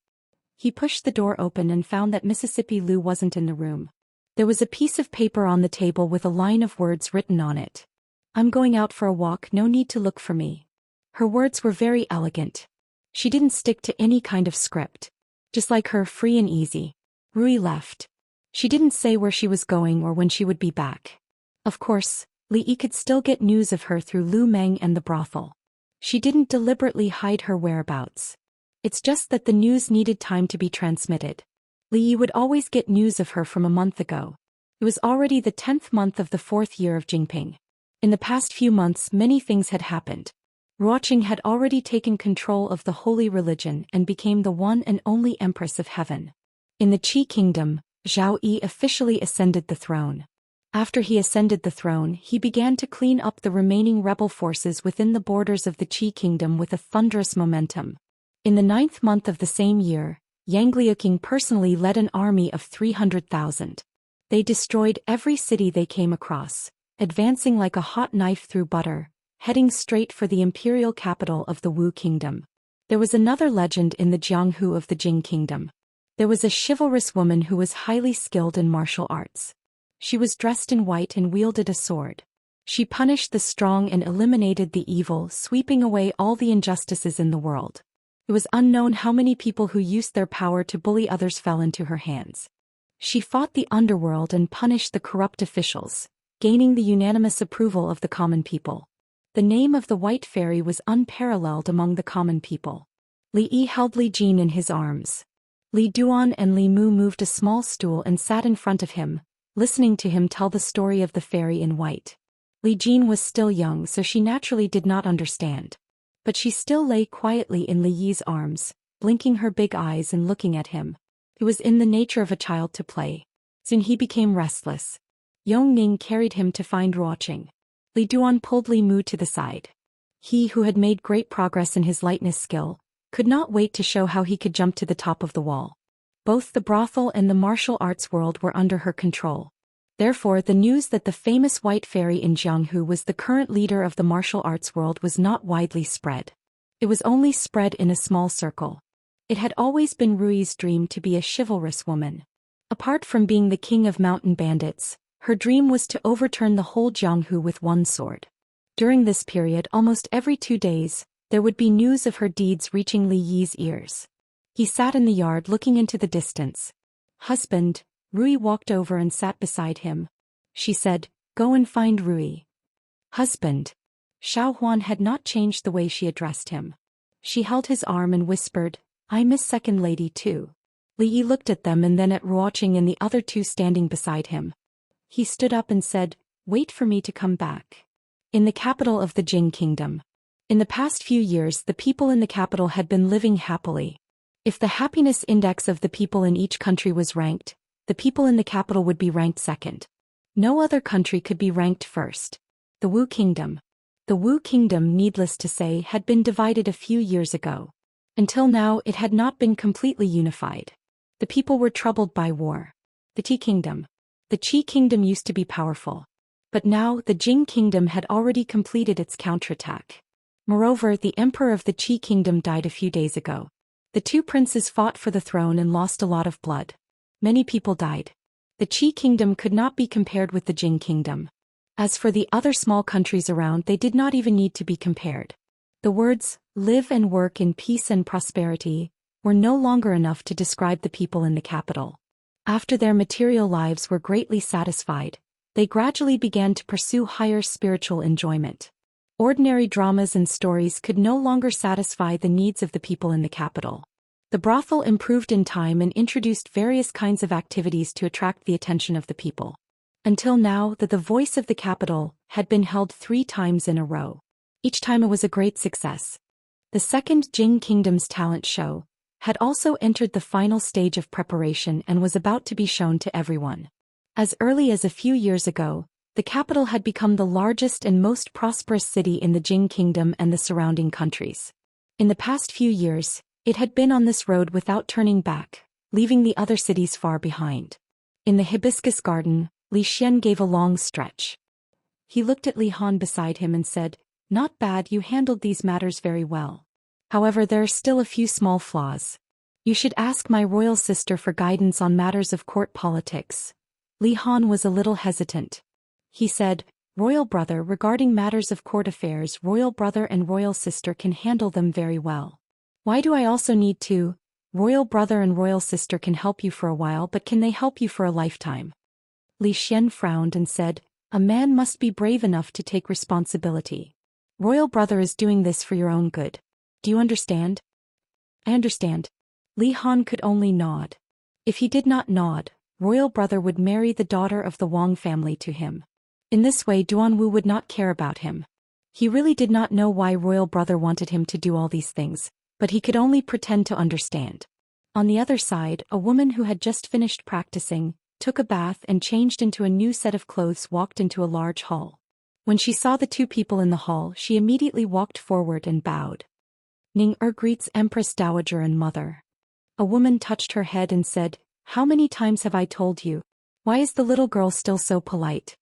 Speaker 1: He pushed the door open and found that Mississippi Lu wasn't in the room. There was a piece of paper on the table with a line of words written on it. I'm going out for a walk, no need to look for me. Her words were very elegant. She didn't stick to any kind of script. Just like her, free and easy. Rui left. She didn't say where she was going or when she would be back. Of course, Li Yi could still get news of her through Lu Meng and the brothel. She didn't deliberately hide her whereabouts. It's just that the news needed time to be transmitted. Li Yi would always get news of her from a month ago. It was already the 10th month of the 4th year of Jingping. In the past few months, many things had happened. Ruoqing had already taken control of the holy religion and became the one and only Empress of Heaven. In the Qi Kingdom, Zhao Yi officially ascended the throne. After he ascended the throne, he began to clean up the remaining rebel forces within the borders of the Qi Kingdom with a thunderous momentum. In the 9th month of the same year, Yang Liuqing personally led an army of 300,000. They destroyed every city they came across, advancing like a hot knife through butter, heading straight for the imperial capital of the Wu Kingdom. There was another legend in the Jianghu of the Jing Kingdom. There was a chivalrous woman who was highly skilled in martial arts. She was dressed in white and wielded a sword. She punished the strong and eliminated the evil, sweeping away all the injustices in the world. It was unknown how many people who used their power to bully others fell into her hands. She fought the underworld and punished the corrupt officials, gaining the unanimous approval of the common people. The name of the White Fairy was unparalleled among the common people. Li Yi held Li Jin in his arms. Li Duan and Li Mu moved a small stool and sat in front of him, listening to him tell the story of the fairy in white. Li Jin was still young, so she naturally did not understand. But she still lay quietly in Li Yi's arms, blinking her big eyes and looking at him. It was in the nature of a child to play. Soon he became restless. Yong Ning carried him to find Ruoqing. Li Duan pulled Li Mu to the side. He who had made great progress in his lightness skill, could not wait to show how he could jump to the top of the wall. Both the brothel and the martial arts world were under her control. Therefore, the news that the famous white fairy in Jianghu was the current leader of the martial arts world was not widely spread. It was only spread in a small circle. It had always been Rui's dream to be a chivalrous woman. Apart from being the king of mountain bandits, her dream was to overturn the whole Jianghu with one sword. During this period, almost every 2 days, there would be news of her deeds reaching Li Yi's ears. He sat in the yard looking into the distance. "Husband," Rui walked over and sat beside him. She said, "Go and find Rui." "Husband." Xiao Huan had not changed the way she addressed him. She held his arm and whispered, "I miss second lady too." Li Yi looked at them and then at Ruoqing and the other two standing beside him. He stood up and said, "Wait for me to come back." In the capital of the Jing kingdom. In the past few years, the people in the capital had been living happily. If the happiness index of the people in each country was ranked, the people in the capital would be ranked second. No other country could be ranked first. The Wu Kingdom. The Wu Kingdom, needless to say, had been divided a few years ago. Until now, it had not been completely unified. The people were troubled by war. The Qi Kingdom. The Qi Kingdom used to be powerful. But now, the Jing Kingdom had already completed its counterattack. Moreover, the emperor of the Qi Kingdom died a few days ago. The two princes fought for the throne and lost a lot of blood. Many people died. The Qi Kingdom could not be compared with the Jing Kingdom. As for the other small countries around, they did not even need to be compared. The words, "live and work in peace and prosperity," were no longer enough to describe the people in the capital. After their material lives were greatly satisfied, they gradually began to pursue higher spiritual enjoyment. Ordinary dramas and stories could no longer satisfy the needs of the people in the capital. The brothel improved in time and introduced various kinds of activities to attract the attention of the people. Until now, the voice of the capital had been held 3 times in a row. Each time it was a great success. The second Jing Kingdom's talent show had also entered the final stage of preparation and was about to be shown to everyone. As early as a few years ago, the capital had become the largest and most prosperous city in the Jing Kingdom and the surrounding countries. In the past few years, it had been on this road without turning back, leaving the other cities far behind. In the hibiscus garden, Li Xian gave a long stretch. He looked at Li Han beside him and said, "Not bad, you handled these matters very well. However, there are still a few small flaws. You should ask my royal sister for guidance on matters of court politics." Li Han was a little hesitant. He said, "Royal brother, regarding matters of court affairs, royal brother and royal sister can handle them very well. Why do I also need to? Royal brother and royal sister can help you for a while, but can they help you for a lifetime?" Li Xian frowned and said, "A man must be brave enough to take responsibility. Royal brother is doing this for your own good. Do you understand?" "I understand." Li Han could only nod. If he did not nod, royal brother would marry the daughter of the Wang family to him. In this way, Duanwu would not care about him. He really did not know why royal brother wanted him to do all these things, but he could only pretend to understand. On the other side, a woman who had just finished practicing, took a bath and changed into a new set of clothes, walked into a large hall. When she saw the 2 people in the hall, she immediately walked forward and bowed. "Ning greets Empress Dowager and Mother." A woman touched her head and said, "How many times have I told you? Why is the little girl still so polite?"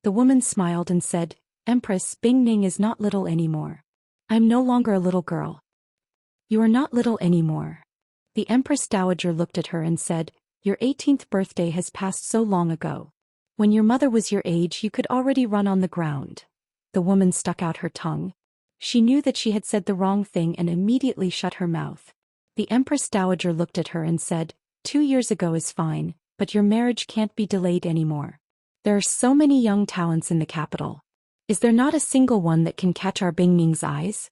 Speaker 1: The woman smiled and said, "Empress, Bing Ning is not little anymore. I'm no longer a little girl." "You are not little anymore." The Empress Dowager looked at her and said, "Your 18th birthday has passed so long ago. When your mother was your age, you could already run on the ground." The woman stuck out her tongue. She knew that she had said the wrong thing and immediately shut her mouth. The Empress Dowager looked at her and said, 2 years ago is fine, but your marriage can't be delayed anymore. There are so many young talents in the capital. Is there not a single one that can catch our Bing Ming's eyes?"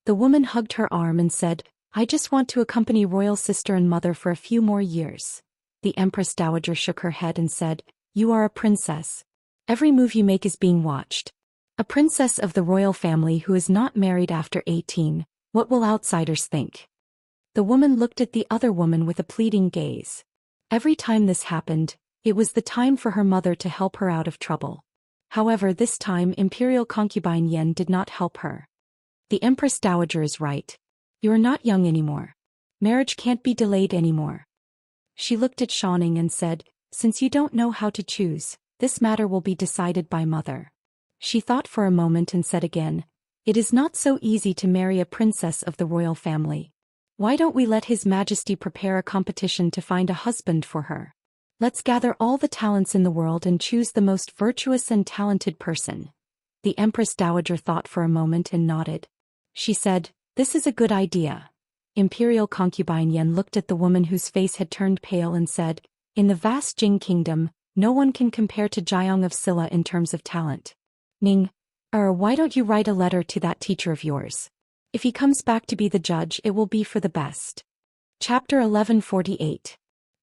Speaker 1: The woman hugged her arm and said, "I just want to accompany royal sister and mother for a few more years." The Empress Dowager shook her head and said, "You are a princess. Every move you make is being watched. A princess of the royal family who is not married after 18, what will outsiders think?" The woman looked at the other woman with a pleading gaze. Every time this happened, it was the time for her mother to help her out of trouble. However, this time imperial concubine Yen did not help her. The Empress Dowager is right. You are not young anymore. Marriage can't be delayed anymore. She looked at Xianxia and said, since you don't know how to choose, this matter will be decided by mother. She thought for a moment and said again, it is not so easy to marry a princess of the royal family. Why don't we let His Majesty prepare a competition to find a husband for her? Let's gather all the talents in the world and choose the most virtuous and talented person. The Empress Dowager thought for a moment and nodded. She said, this is a good idea. Imperial concubine Yan looked at the woman whose face had turned pale and said, in the vast Jing kingdom, no one can compare to Jiang of Silla in terms of talent. Ning, why don't you write a letter to that teacher of yours? If he comes back to be the judge, it will be for the best. Chapter 1148.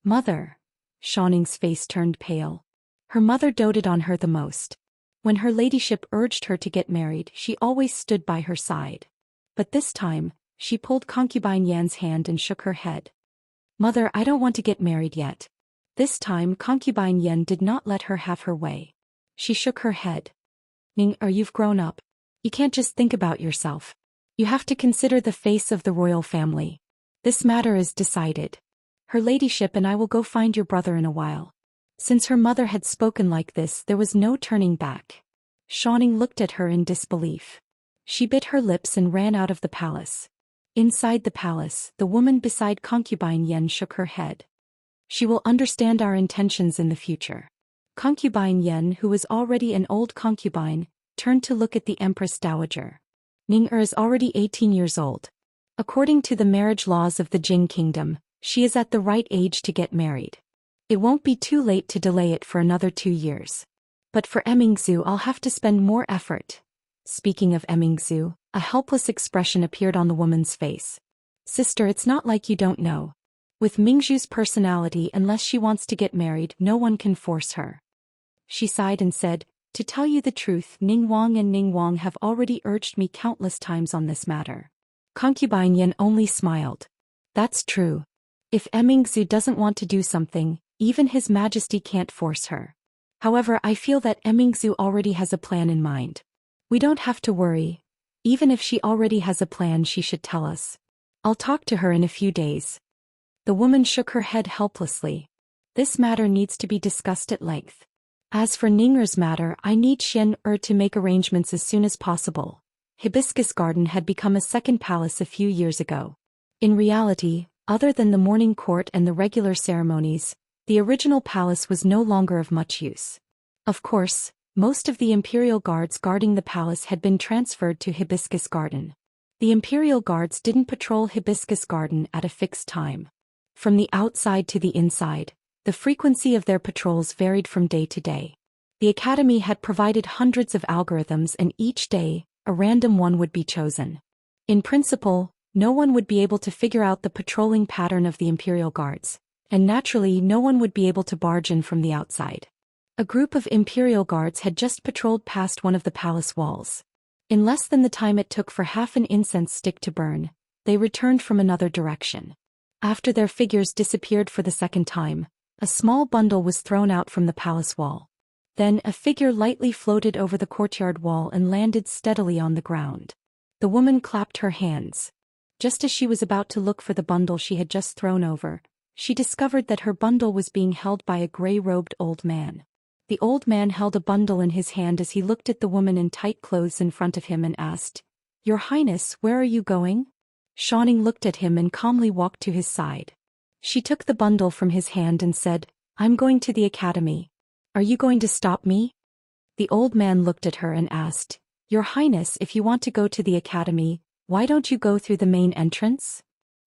Speaker 1: Mother. Xianxia's face turned pale. Her mother doted on her the most. When her ladyship urged her to get married, she always stood by her side. But this time, she pulled concubine Yan's hand and shook her head. Mother, I don't want to get married yet. This time concubine Yan did not let her have her way. She shook her head. Ning, you've grown up. You can't just think about yourself. You have to consider the face of the royal family. This matter is decided. Her ladyship and I will go find your brother in a while. Since her mother had spoken like this, there was no turning back. Xianxia looked at her in disbelief. She bit her lips and ran out of the palace. Inside the palace, the woman beside concubine Yan shook her head. She will understand our intentions in the future. Concubine Yan, who was already an old concubine, turned to look at the Empress Dowager. Ning is already 18 years old. According to the marriage laws of the Jing kingdom, she is at the right age to get married. It won't be too late to delay it for another 2 years. But for Emmingzu, I'll have to spend more effort. Speaking of Emmingzu, a helpless expression appeared on the woman's face. Sister, it's not like you don't know. With Mingzhu's personality, unless she wants to get married, no one can force her. She sighed and said, to tell you the truth, Ning Wang and Ning Wang have already urged me countless times on this matter. Concubine Yan only smiled. That's true. If Emmingzu doesn't want to do something, even His Majesty can't force her. However, I feel that Emmingzu already has a plan in mind. We don't have to worry. Even if she already has a plan, she should tell us. I'll talk to her in a few days. The woman shook her head helplessly. This matter needs to be discussed at length. As for Ning'er's matter, I need Xian to make arrangements as soon as possible. Hibiscus Garden had become a second palace a few years ago. In reality, other than the morning court and the regular ceremonies, the original palace was no longer of much use. Of course, most of the imperial guards guarding the palace had been transferred to Hibiscus Garden. The imperial guards didn't patrol Hibiscus Garden at a fixed time. From the outside to the inside, the frequency of their patrols varied from day to day. The academy had provided hundreds of algorithms, and each day, a random one would be chosen. In principle, no one would be able to figure out the patrolling pattern of the imperial guards, and naturally no one would be able to barge in from the outside. A group of imperial guards had just patrolled past one of the palace walls. In less than the time it took for half an incense stick to burn, they returned from another direction. After their figures disappeared for the second time, a small bundle was thrown out from the palace wall. Then a figure lightly floated over the courtyard wall and landed steadily on the ground. The woman clapped her hands. Just as she was about to look for the bundle she had just thrown over, she discovered that her bundle was being held by a gray-robed old man. The old man held a bundle in his hand as he looked at the woman in tight clothes in front of him and asked, "Your Highness, where are you going?" Xianxia looked at him and calmly walked to his side. She took the bundle from his hand and said, "I'm going to the academy. Are you going to stop me?" The old man looked at her and asked, "Your Highness, if you want to go to the academy, why don't you go through the main entrance?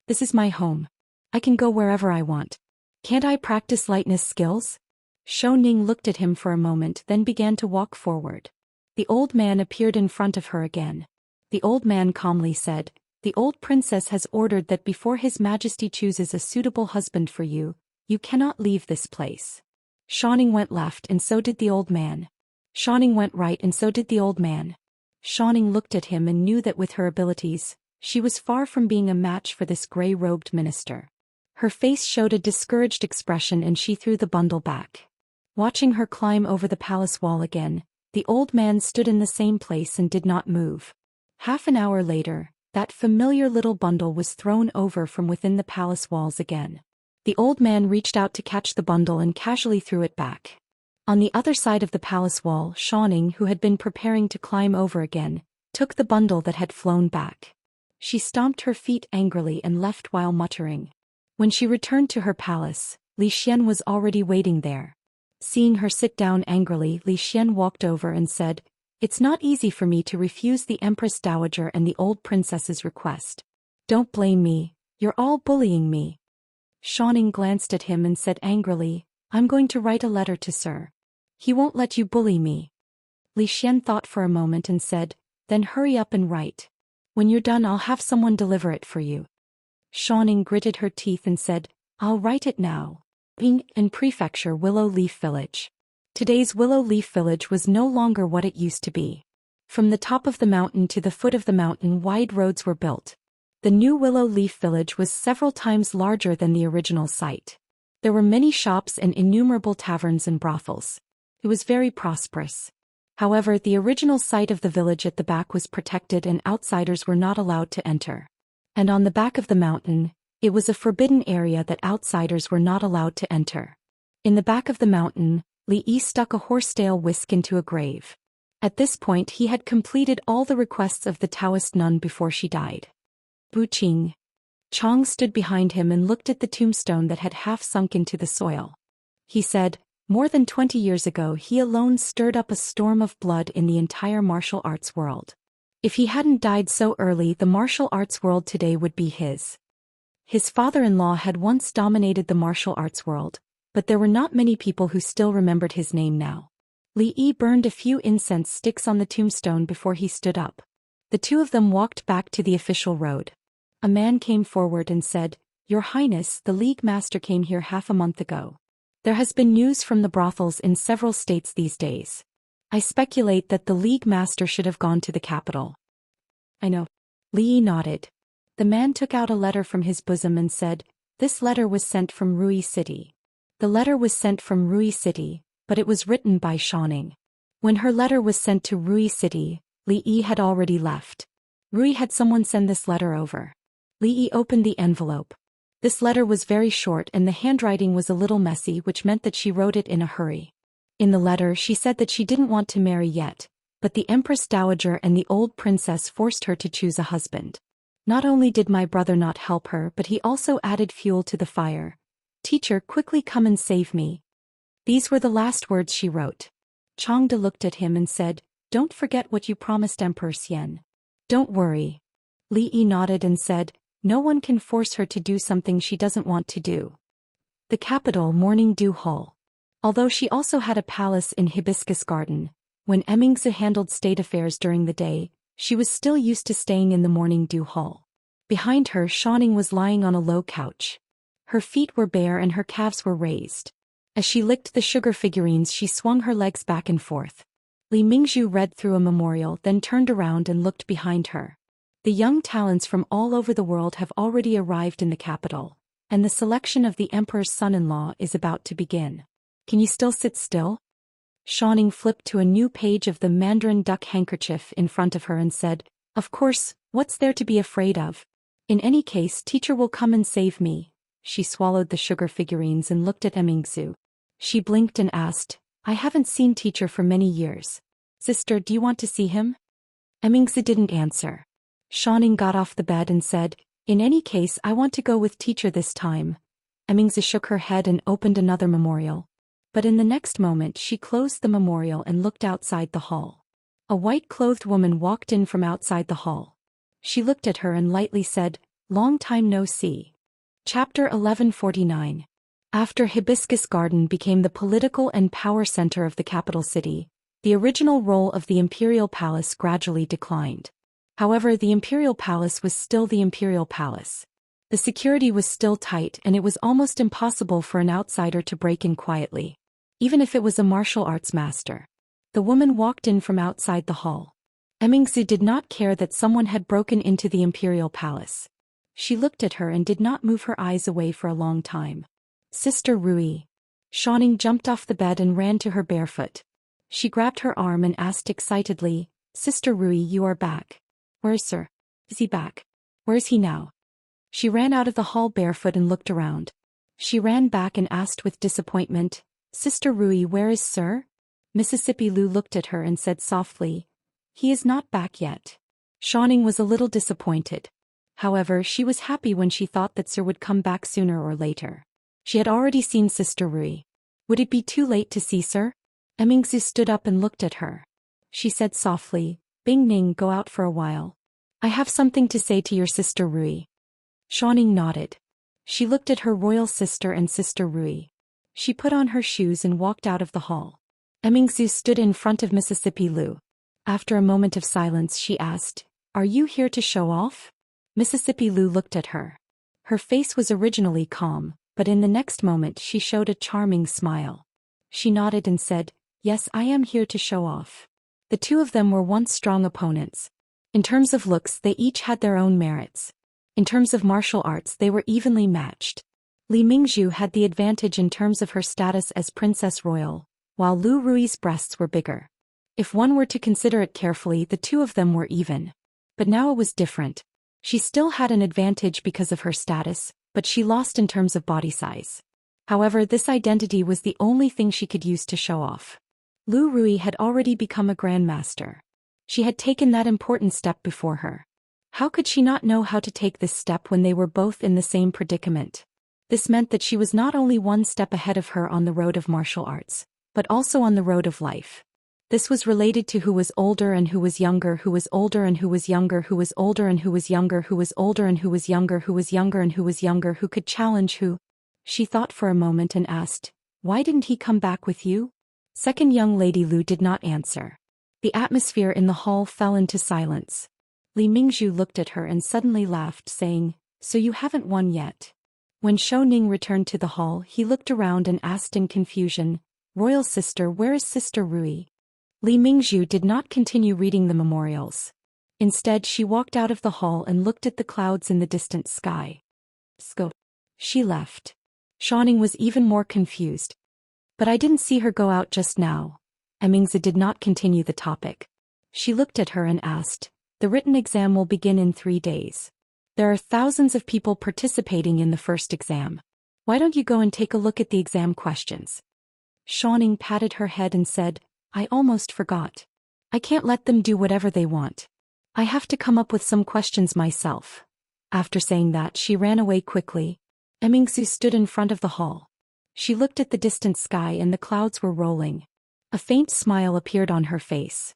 Speaker 1: This is my home. I can go wherever I want. Can't I practice lightness skills?" Xianxia looked at him for a moment, then began to walk forward. The old man appeared in front of her again. The old man calmly said, "The old princess has ordered that before His Majesty chooses a suitable husband for you, you cannot leave this place." Xianxia went left and so did the old man. Xianxia went right and so did the old man. Xianxia looked at him and knew that with her abilities, she was far from being a match for this gray-robed minister. Her face showed a discouraged expression and she threw the bundle back. Watching her climb over the palace wall again, the old man stood in the same place and did not move. Half an hour later, that familiar little bundle was thrown over from within the palace walls again. The old man reached out to catch the bundle and casually threw it back. On the other side of the palace wall, Xianxia, who had been preparing to climb over again, took the bundle that had flown back. She stomped her feet angrily and left while muttering. When she returned to her palace, Zhou Xian was already waiting there. Seeing her sit down angrily, Zhou Xian walked over and said, "It's not easy for me to refuse the Empress Dowager and the old princess's request. Don't blame me, you're all bullying me." Xianxia glanced at him and said angrily, "I'm going to write a letter to Sir. He won't let you bully me." Zhou Xian thought for a moment and said, "Then hurry up and write. When you're done I'll have someone deliver it for you." Xianxia gritted her teeth and said, "I'll write it now." In Prefecture Willow Leaf Village. Today's Willow Leaf Village was no longer what it used to be. From the top of the mountain to the foot of the mountain wide roads were built. The new Willow Leaf Village was several times larger than the original site. There were many shops and innumerable taverns and brothels. It was very prosperous. However, the original site of the village at the back was protected and outsiders were not allowed to enter. And on the back of the mountain, it was a forbidden area that outsiders were not allowed to enter. In the back of the mountain, Li Yi stuck a horsetail whisk into a grave. At this point he had completed all the requests of the Daoist nun before she died. Wuxia. Chang stood behind him and looked at the tombstone that had half sunk into the soil. He said, "More than 20 years ago he alone stirred up a storm of blood in the entire martial arts world. If he hadn't died so early, the martial arts world today would be his." His father-in-law had once dominated the martial arts world, but there were not many people who still remembered his name now. Li Yi burned a few incense sticks on the tombstone before he stood up. The two of them walked back to the official road. A man came forward and said, "Your Highness, the League Master came here half a month ago. There has been news from the brothels in several states these days. I speculate that the League Master should have gone to the capital." "I know." Li Yi nodded. The man took out a letter from his bosom and said, "This letter was sent from Rui City." The letter was sent from Rui City, but it was written by Xianxia. When her letter was sent to Rui City, Li Yi had already left. Rui had someone send this letter over. Li Yi opened the envelope. This letter was very short and the handwriting was a little messy, which meant that she wrote it in a hurry. In the letter she said that she didn't want to marry yet, but the Empress Dowager and the old princess forced her to choose a husband. "Not only did my brother not help her, but he also added fuel to the fire. Teacher, quickly come and save me." These were the last words she wrote. Changde looked at him and said, "Don't forget what you promised Emperor Xian." "Don't worry." Li Yi nodded and said, "No one can force her to do something she doesn't want to do." The capital, Morning Dew Hall. Although she also had a palace in Hibiscus Garden, when Immorse handled state affairs during the day, she was still used to staying in the Morning Dew Hall. Behind her, Xianxia was lying on a low couch. Her feet were bare and her calves were raised. As she licked the sugar figurines, she swung her legs back and forth. Li Mingzhu read through a memorial, then turned around and looked behind her. The young talents from all over the world have already arrived in the capital, and the selection of the emperor's son-in-law is about to begin. "Can you still sit still?" Xianxia flipped to a new page of the Mandarin duck handkerchief in front of her and said, "Of course, what's there to be afraid of? In any case, teacher will come and save me." She swallowed the sugar figurines and looked at Immingsu. She blinked and asked, "I haven't seen teacher for many years. Sister, do you want to see him?" Immingsu didn't answer. Xianxia got off the bed and said, "In any case, I want to go with teacher this time." Immingsu shook her head and opened another memorial. But in the next moment she closed the memorial and looked outside the hall. A white-clothed woman walked in from outside the hall. She looked at her and lightly said, "Long time no see." Chapter 1149. After Hibiscus Garden became the political and power center of the capital city, the original role of the Imperial Palace gradually declined. However, the Imperial Palace was still the Imperial Palace. The security was still tight and it was almost impossible for an outsider to break in quietly, even if it was a martial arts master. The woman walked in from outside the hall. Immingsu did not care that someone had broken into the Imperial Palace. She looked at her and did not move her eyes away for a long time. "Sister Rui." Xianxia jumped off the bed and ran to her barefoot. She grabbed her arm and asked excitedly, "Sister Rui, you are back." "Where is Sir? Is he back?" Where's he now? She ran out of the hall barefoot and looked around. She ran back and asked with disappointment, Sister Rui, where is Sir? Mississippi Lu looked at her and said softly, he is not back yet. Xianxia was a little disappointed. However, she was happy when she thought that Sir would come back sooner or later. She had already seen Sister Rui. Would it be too late to see Sir? Immorse stood up and looked at her. She said softly, Bing Ning, go out for a while. I have something to say to your Sister Rui. Xianxia nodded. She looked at her royal sister and Sister Rui. She put on her shoes and walked out of the hall. Immorse stood in front of Mississippi Lu. After a moment of silence she asked, are you here to show off? Mississippi Lu looked at her. Her face was originally calm, but in the next moment she showed a charming smile. She nodded and said, yes, I am here to show off. The two of them were once strong opponents. In terms of looks they each had their own merits. In terms of martial arts they were evenly matched. Li Mingzhu had the advantage in terms of her status as Princess Royal, while Lu Rui's breasts were bigger. If one were to consider it carefully, the two of them were even. But now it was different. She still had an advantage because of her status, but she lost in terms of body size. However, this identity was the only thing she could use to show off. Lu Rui had already become a grandmaster. She had taken that important step before her. How could she not know how to take this step when they were both in the same predicament? This meant that she was not only one step ahead of her on the road of martial arts, but also on the road of life. This was related to who was older and who was younger, who was older and who was younger, who was older and who was younger, who was older and who was younger, who was younger and who was younger, who could challenge who. She thought for a moment and asked, why didn't he come back with you? Second young lady Lu did not answer. The atmosphere in the hall fell into silence. Li Mingzhu looked at her and suddenly laughed, saying, so you haven't won yet. When Shou Ning returned to the hall, he looked around and asked in confusion, Royal sister, where is Sister Rui? Li Mingzhu did not continue reading the memorials. Instead, she walked out of the hall and looked at the clouds in the distant sky. She left. Xianxia was even more confused. But I didn't see her go out just now. Immorse did not continue the topic. She looked at her and asked, the written exam will begin in 3 days. There are thousands of people participating in the first exam. Why don't you go and take a look at the exam questions? Xianxia patted her head and said, I almost forgot. I can't let them do whatever they want. I have to come up with some questions myself. After saying that, she ran away quickly. Immorse stood in front of the hall. She looked at the distant sky and the clouds were rolling. A faint smile appeared on her face.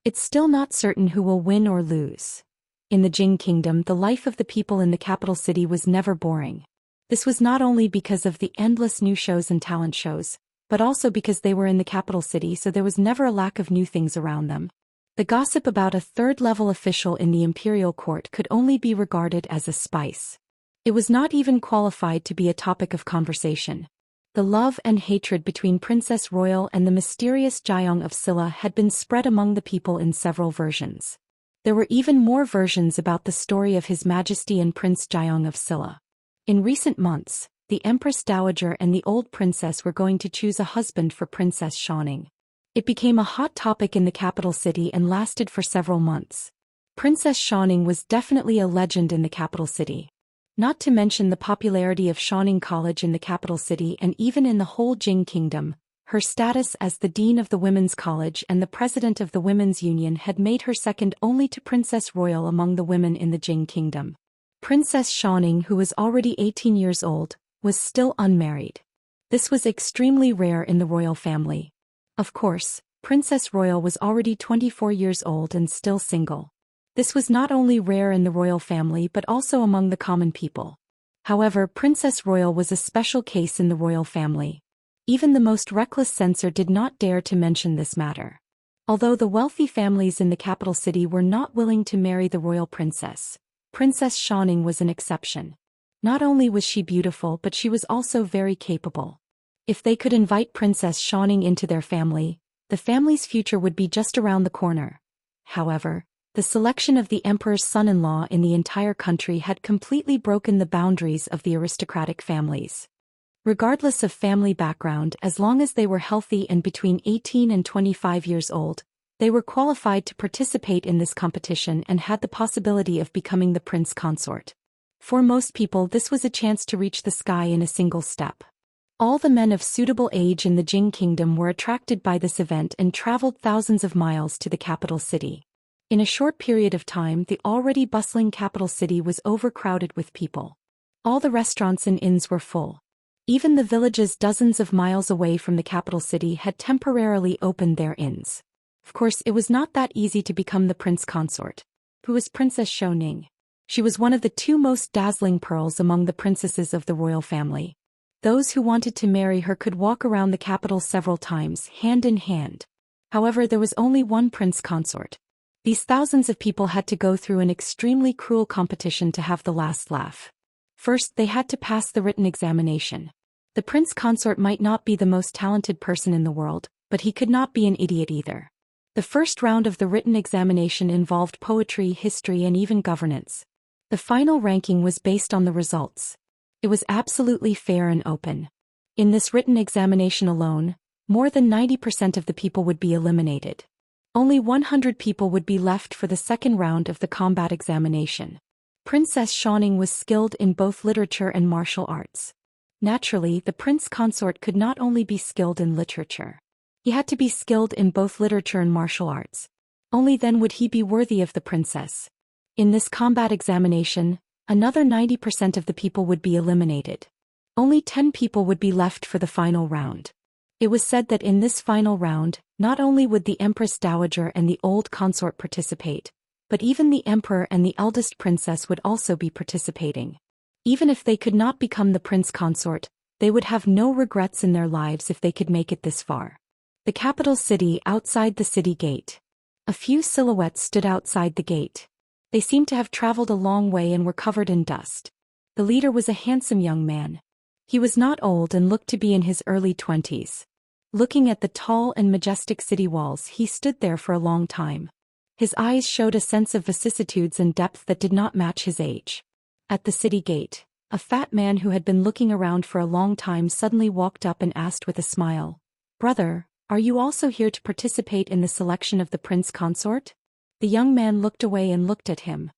Speaker 1: It's still not certain who will win or lose. In the Jing Kingdom, the life of the people in the capital city was never boring. This was not only because of the endless new shows and talent shows, but also because they were in the capital city, so there was never a lack of new things around them. The gossip about a third-level official in the imperial court could only be regarded as a spice. It was not even qualified to be a topic of conversation. The love and hatred between Princess Royal and the mysterious Jiang of Silla had been spread among the people in several versions. There were even more versions about the story of His Majesty and Prince Jiang of Silla. In recent months, the Empress Dowager and the old princess were going to choose a husband for Princess Xianxia. It became a hot topic in the capital city and lasted for several months. Princess Xianxia was definitely a legend in the capital city. Not to mention the popularity of Xianxia College in the capital city and even in the whole Jing Kingdom. Her status as the Dean of the Women's College and the President of the Women's Union had made her second only to Princess Royal among the women in the Jing Kingdom. Princess Xianxia, who was already 18 years old, was still unmarried. This was extremely rare in the royal family. Of course, Princess Royal was already 24 years old and still single. This was not only rare in the royal family but also among the common people. However, Princess Royal was a special case in the royal family. Even the most reckless censor did not dare to mention this matter. Although the wealthy families in the capital city were not willing to marry the royal princess, Princess Xianxia was an exception. Not only was she beautiful but she was also very capable. If they could invite Princess Xianxia into their family, the family's future would be just around the corner. However, the selection of the emperor's son-in-law in the entire country had completely broken the boundaries of the aristocratic families. Regardless of family background, as long as they were healthy and between 18 and 25 years old, They were qualified to participate in this competition and had the possibility of becoming the prince consort. For most people, this was a chance to reach the sky in a single step. All the men of suitable age in the Jing kingdom were attracted by this event and traveled thousands of miles to the capital city. In a short period of time, the already bustling capital city was overcrowded with people. All the restaurants and inns were full. Even the villages dozens of miles away from the capital city had temporarily opened their inns. Of course, it was not that easy to become the prince consort. Who was Princess Xiao Ning? She was one of the two most dazzling pearls among the princesses of the royal family. Those who wanted to marry her could walk around the capital several times, hand in hand. However, there was only one prince consort. These thousands of people had to go through an extremely cruel competition to have the last laugh. First, they had to pass the written examination. The prince consort might not be the most talented person in the world, but he could not be an idiot either. The first round of the written examination involved poetry, history, and even governance. The final ranking was based on the results. It was absolutely fair and open. In this written examination alone, more than 90% of the people would be eliminated. Only 100 people would be left for the second round of the combat examination. Princess Xiao Ning was skilled in both literature and martial arts. Naturally, the prince consort could not only be skilled in literature. He had to be skilled in both literature and martial arts. Only then would he be worthy of the princess. In this combat examination, another 90% of the people would be eliminated. Only 10 people would be left for the final round. It was said that in this final round, not only would the Empress Dowager and the old consort participate, but even the Emperor and the eldest princess would also be participating. Even if they could not become the prince consort, they would have no regrets in their lives if they could make it this far. The capital city outside the city gate. A few silhouettes stood outside the gate. They seemed to have traveled a long way and were covered in dust. The leader was a handsome young man. He was not old and looked to be in his early 20s. Looking at the tall and majestic city walls, he stood there for a long time. His eyes showed a sense of vicissitudes and depth that did not match his age. At the city gate, a fat man who had been looking around for a long time suddenly walked up and asked with a smile, "Brother, are you also here to participate in the selection of the prince consort?" The young man looked away and looked at him.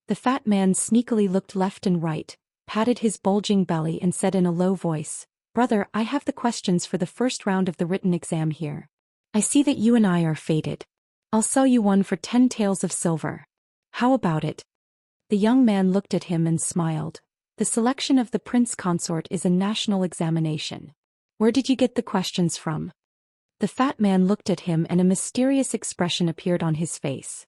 Speaker 1: The fat man sneakily looked left and right, patted his bulging belly and said in a low voice, "Brother, I have the questions for the first round of the written exam here. I see that you and I are fated. I'll sell you one for 10 taels of silver. How about it?" The young man looked at him and smiled. "The selection of the prince consort is a national examination. Where did you get the questions from?" The fat man looked at him and a mysterious expression appeared on his face.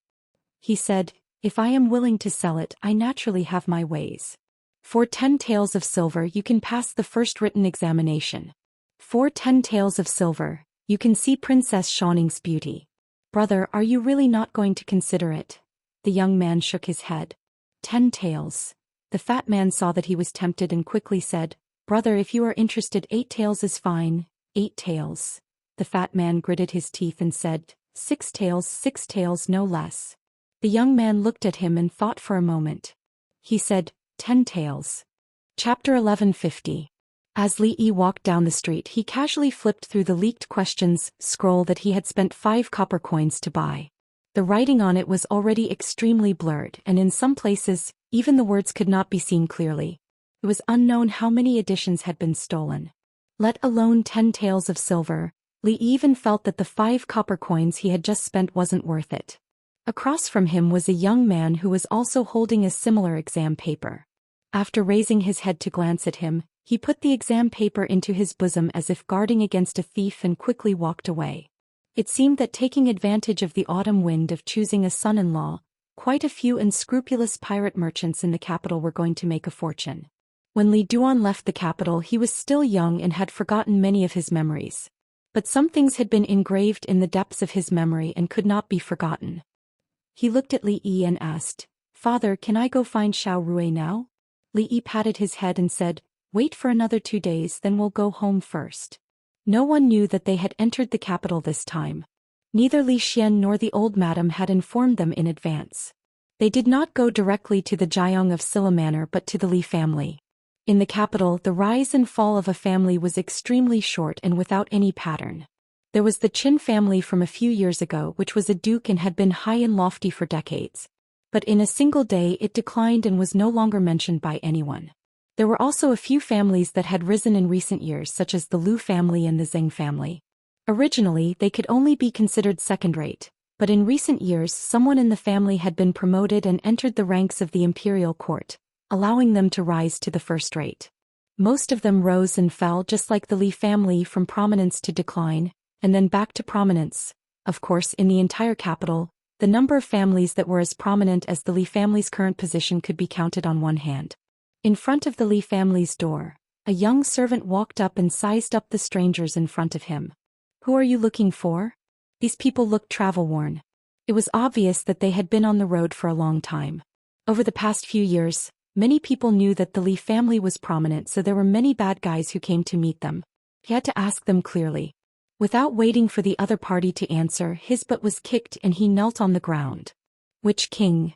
Speaker 1: He said, "If I am willing to sell it, I naturally have my ways. For 10 taels of silver you can pass the first written examination. For 10 taels of silver, you can see Princess Xiao Ning's beauty. Brother, are you really not going to consider it?" The young man shook his head. 10 taels. The fat man saw that he was tempted and quickly said, "Brother, if you are interested, 8 taels is fine." 8 taels. The fat man gritted his teeth and said, 6 taels, no less." The young man looked at him and thought for a moment. He said, 10 taels. Chapter 1150. As Li Yi walked down the street, he casually flipped through the leaked questions scroll that he had spent 5 copper coins to buy. The writing on it was already extremely blurred, and in some places, even the words could not be seen clearly. It was unknown how many editions had been stolen. Let alone 10 taels of silver, Li even felt that the 5 copper coins he had just spent wasn't worth it. Across from him was a young man who was also holding a similar exam paper. After raising his head to glance at him, he put the exam paper into his bosom as if guarding against a thief and quickly walked away. It seemed that taking advantage of the autumn wind of choosing a son-in-law, quite a few unscrupulous pirate merchants in the capital were going to make a fortune. When Li Duan left the capital, he was still young and had forgotten many of his memories. But some things had been engraved in the depths of his memory and could not be forgotten. He looked at Li Yi and asked, "Father, can I go find Xiao Rui now?" Li Yi patted his head and said, "Wait for another 2 days, then we'll go home first." No one knew that they had entered the capital this time. Neither Li Xian nor the old madam had informed them in advance. They did not go directly to the Jiang of Silla Manor but to the Li family. In the capital, the rise and fall of a family was extremely short and without any pattern. There was the Qin family from a few years ago, which was a duke and had been high and lofty for decades. But in a single day it declined and was no longer mentioned by anyone. There were also a few families that had risen in recent years, such as the Liu family and the Zheng family. Originally, they could only be considered second-rate, but in recent years someone in the family had been promoted and entered the ranks of the imperial court, allowing them to rise to the first-rate. Most of them rose and fell just like the Li family, from prominence to decline, and then back to prominence. Of course, in the entire capital, the number of families that were as prominent as the Li family's current position could be counted on one hand. In front of the Li family's door, a young servant walked up and sized up the strangers in front of him. "Who are you looking for?" These people looked travel-worn. It was obvious that they had been on the road for a long time. Over the past few years, many people knew that the Li family was prominent, so there were many bad guys who came to meet them. He had to ask them clearly. Without waiting for the other party to answer, his butt was kicked and he knelt on the ground. "Which king?"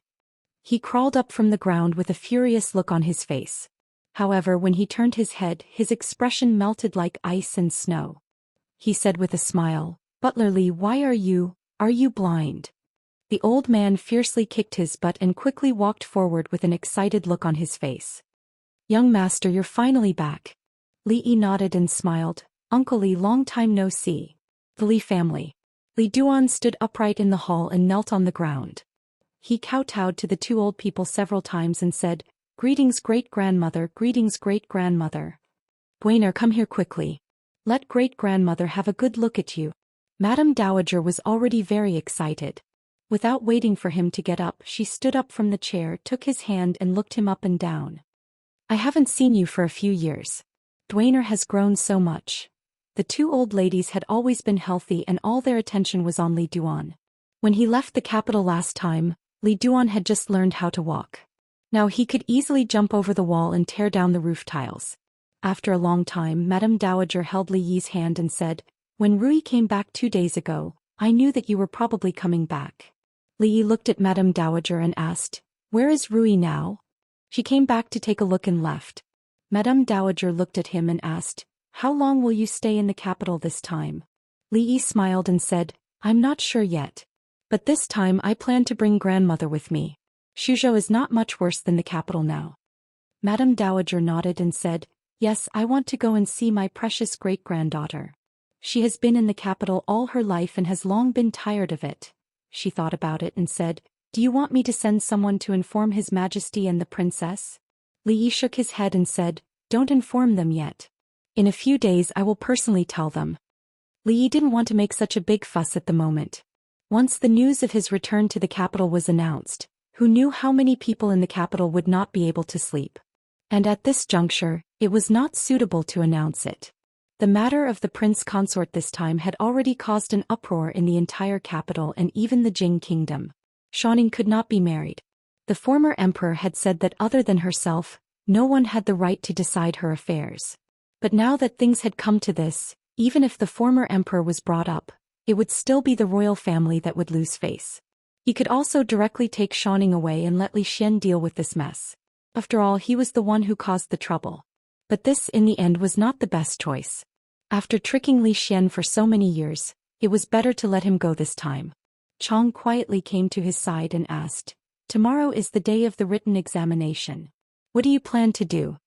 Speaker 1: He crawled up from the ground with a furious look on his face. However, when he turned his head, his expression melted like ice and snow. He said with a smile, "Butler Li, why are you blind?" The old man fiercely kicked his butt and quickly walked forward with an excited look on his face. "Young master, you're finally back." Li Yi nodded and smiled. "Uncle Li, long time no see." The Li family. Li Duan stood upright in the hall and knelt on the ground. He kowtowed to the two old people several times and said, "Greetings, great-grandmother, greetings, great-grandmother. Buener, come here quickly. Let great-grandmother have a good look at you." Madame Dowager was already very excited. Without waiting for him to get up, she stood up from the chair, took his hand and looked him up and down. "I haven't seen you for a few years. Dwainer has grown so much." The two old ladies had always been healthy and all their attention was on Li Duan. When he left the capital last time, Li Duan had just learned how to walk. Now he could easily jump over the wall and tear down the roof tiles. After a long time, Madame Dowager held Li Yi's hand and said, "When Rui came back 2 days ago, I knew that you were probably coming back." Li Yi looked at Madame Dowager and asked, "Where is Rui now?" She came back to take a look and left. Madame Dowager looked at him and asked, "How long will you stay in the capital this time?" Li Yi smiled and said, "I'm not sure yet. But this time I plan to bring grandmother with me. Xuzhou is not much worse than the capital now." Madame Dowager nodded and said, "Yes, I want to go and see my precious great-granddaughter. She has been in the capital all her life and has long been tired of it." She thought about it and said, "Do you want me to send someone to inform His Majesty and the princess?" Li Yi shook his head and said, "Don't inform them yet. In a few days I will personally tell them." Li Yi didn't want to make such a big fuss at the moment. Once the news of his return to the capital was announced, who knew how many people in the capital would not be able to sleep? And at this juncture, it was not suitable to announce it. The matter of the prince consort this time had already caused an uproar in the entire capital and even the Jing kingdom. Xianxia could not be married. The former emperor had said that other than herself, no one had the right to decide her affairs. But now that things had come to this, even if the former emperor was brought up, it would still be the royal family that would lose face. He could also directly take Xianxia away and let Li Xian deal with this mess. After all, he was the one who caused the trouble. But this in the end was not the best choice. After tricking Li Xian for so many years, it was better to let him go this time. Chang quietly came to his side and asked, "Tomorrow is the day of the written examination. What do you plan to do?"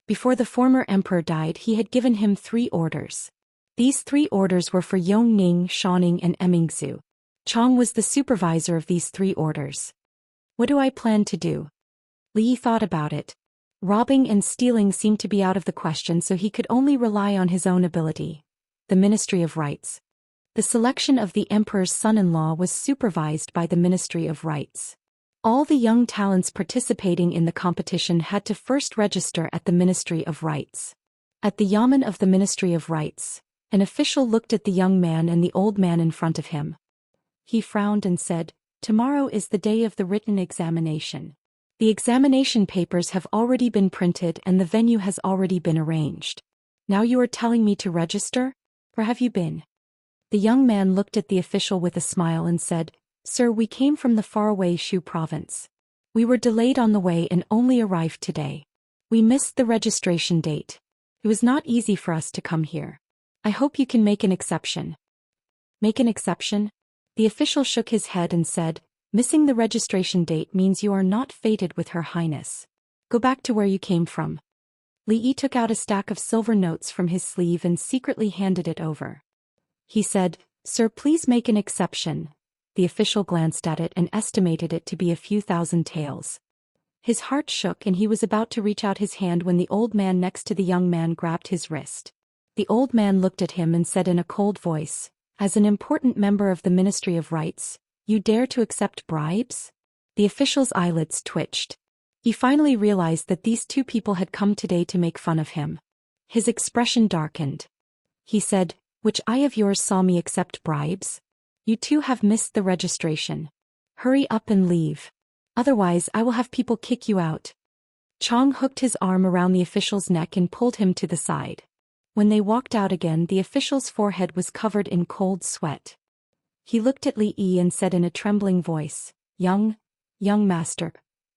Speaker 1: Before the former emperor died, he had given him 3 orders. These 3 orders were for Yongning, Xianxia and Emmingzu. Chang was the supervisor of these 3 orders. "What do I plan to do?" Li Yi thought about it. Robbing and stealing seemed to be out of the question, so he could only rely on his own ability. The Ministry of Rights. The selection of the emperor's son-in-law was supervised by the Ministry of Rights. All the young talents participating in the competition had to first register at the Ministry of Rights. At the yamen of the Ministry of Rights, an official looked at the young man and the old man in front of him. He frowned and said, "Tomorrow is the day of the written examination. The examination papers have already been printed and the venue has already been arranged. Now you are telling me to register? Where have you been?" The young man looked at the official with a smile and said, "Sir, we came from the faraway Shu province. We were delayed on the way and only arrived today. We missed the registration date. It was not easy for us to come here. I hope you can make an exception." Make an exception? The official shook his head and said, missing the registration date means you are not fated with Her Highness. Go back to where you came from. Li Yi took out a stack of silver notes from his sleeve and secretly handed it over. He said, Sir, please make an exception. The official glanced at it and estimated it to be a few thousand taels. His heart shook and he was about to reach out his hand when the old man next to the young man grabbed his wrist. The old man looked at him and said in a cold voice, as an important member of the Ministry of Rights, you dare to accept bribes? The official's eyelids twitched. He finally realized that these two people had come today to make fun of him. His expression darkened. He said, which eye of yours saw me accept bribes? You two have missed the registration. Hurry up and leave. Otherwise I will have people kick you out. Chong hooked his arm around the official's neck and pulled him to the side. When they walked out again, the official's forehead was covered in cold sweat. He looked at Li Yi and said in a trembling voice, young master,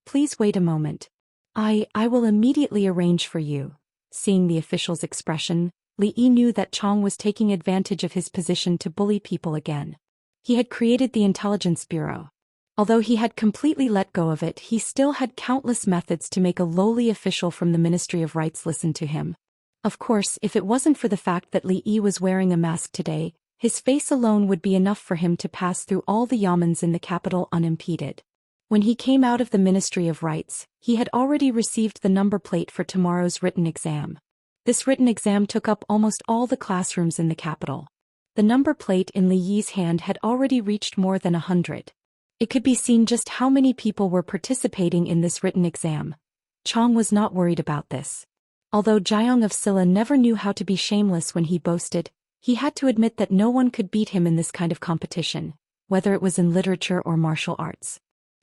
Speaker 1: please wait a moment. I will immediately arrange for you. Seeing the official's expression, Li Yi knew that Chong was taking advantage of his position to bully people again. He had created the Intelligence Bureau. Although he had completely let go of it, he still had countless methods to make a lowly official from the Ministry of Rights listen to him. Of course, if it wasn't for the fact that Li Yi was wearing a mask today, his face alone would be enough for him to pass through all the yamens in the capital unimpeded. When he came out of the Ministry of Rights, he had already received the number plate for tomorrow's written exam. This written exam took up almost all the classrooms in the capital. The number plate in Li Yi's hand had already reached more than 100. It could be seen just how many people were participating in this written exam. Chong was not worried about this. Although Jiang of Silla never knew how to be shameless when he boasted, he had to admit that no one could beat him in this kind of competition, whether it was in literature or martial arts.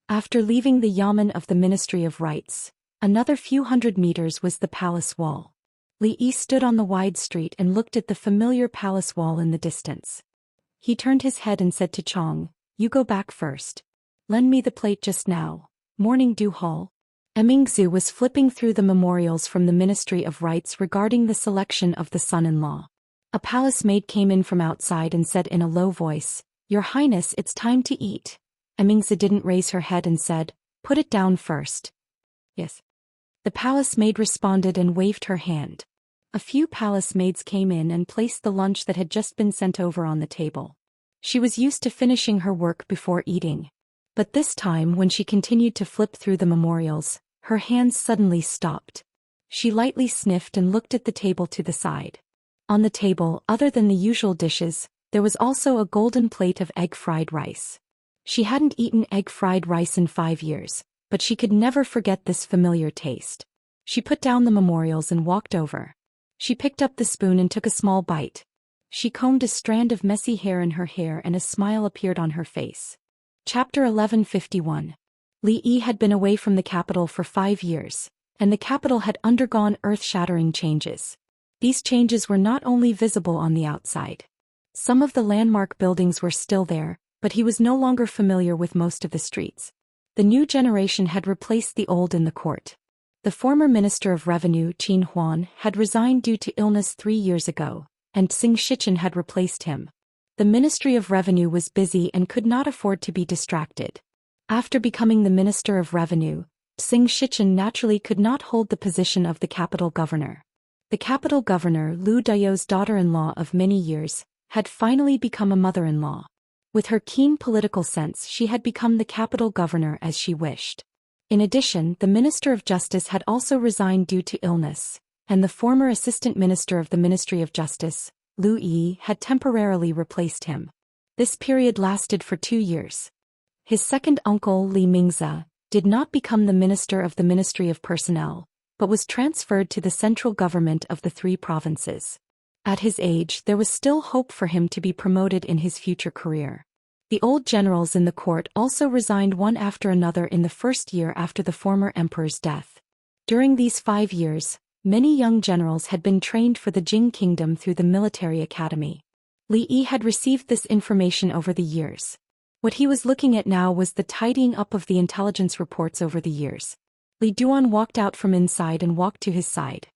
Speaker 1: After leaving the yamen of the Ministry of Rights, another few hundred meters was the palace wall. Li Yi stood on the wide street and looked at the familiar palace wall in the distance. He turned his head and said to Chong, you go back first. Lend me the plate just now. Morning Dew Hall. Emingzu was flipping through the memorials from the Ministry of Rights regarding the selection of the son-in-law. A palace maid came in from outside and said in a low voice, Your Highness, it's time to eat. Emingzu didn't raise her head and said, Put it down first. Yes. The palace maid responded and waved her hand. A few palace maids came in and placed the lunch that had just been sent over on the table. She was used to finishing her work before eating. But this time when she continued to flip through the memorials, her hands suddenly stopped. She lightly sniffed and looked at the table to the side. On the table, other than the usual dishes, there was also a golden plate of egg-fried rice. She hadn't eaten egg-fried rice in 5 years, but she could never forget this familiar taste. She put down the memorials and walked over. She picked up the spoon and took a small bite. She combed a strand of messy hair in her hair and a smile appeared on her face. Chapter 1151. Li Yi had been away from the capital for 5 years, and the capital had undergone earth-shattering changes. These changes were not only visible on the outside. Some of the landmark buildings were still there, but he was no longer familiar with most of the streets. The new generation had replaced the old in the court. The former Minister of Revenue, Qin Huan, had resigned due to illness 3 years ago, and Xing Shichen had replaced him. The Ministry of Revenue was busy and could not afford to be distracted. After becoming the Minister of Revenue, Xing Shichen naturally could not hold the position of the capital governor. The capital governor, Lu Dao's daughter-in-law of many years, had finally become a mother-in-law. With her keen political sense, she had become the capital governor as she wished. In addition, the Minister of Justice had also resigned due to illness, and the former Assistant Minister of the Ministry of Justice, Lu Yi, had temporarily replaced him. This period lasted for 2 years. His second uncle, Li Mingze, did not become the Minister of the Ministry of Personnel, but was transferred to the central government of the 3 provinces. At his age, there was still hope for him to be promoted in his future career. The old generals in the court also resigned one after another in the first year after the former emperor's death. During these 5 years, many young generals had been trained for the Jing kingdom through the military academy. Li Yi had received this information over the years. What he was looking at now was the tidying up of the intelligence reports over the years. Li Duan walked out from inside and walked to his side.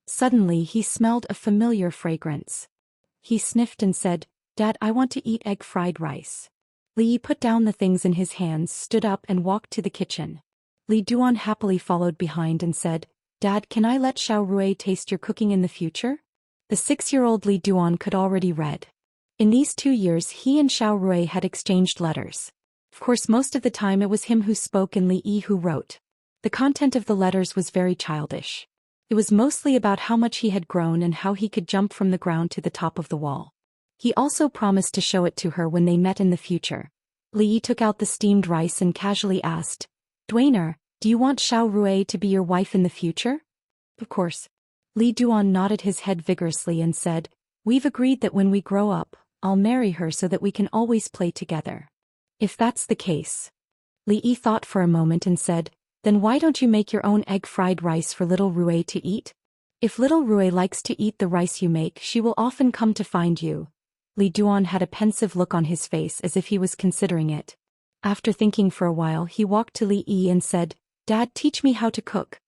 Speaker 1: Suddenly he smelled a familiar fragrance. He sniffed and said, Dad, I want to eat egg fried rice. Li Yi put down the things in his hands, stood up and walked to the kitchen. Li Duan happily followed behind and said, Dad, can I let Xiao Rui taste your cooking in the future? The 6-year-old Li Duan could already read. In these 2 years he and Xiao Rui had exchanged letters. Of course most of the time it was him who spoke and Li Yi who wrote. The content of the letters was very childish. It was mostly about how much he had grown and how he could jump from the ground to the top of the wall. He also promised to show it to her when they met in the future. Li Yi took out the steamed rice and casually asked, Duaner, do you want Xiao Rui to be your wife in the future? Of course. Li Duan nodded his head vigorously and said, We've agreed that when we grow up, I'll marry her so that we can always play together. If that's the case. Li Yi thought for a moment and said, Then why don't you make your own egg fried rice for little Rui to eat? If little Rui likes to eat the rice you make, she will often come to find you. Li Duan had a pensive look on his face as if he was considering it. After thinking for a while he walked to Li Yi and said, Dad, teach me how to cook.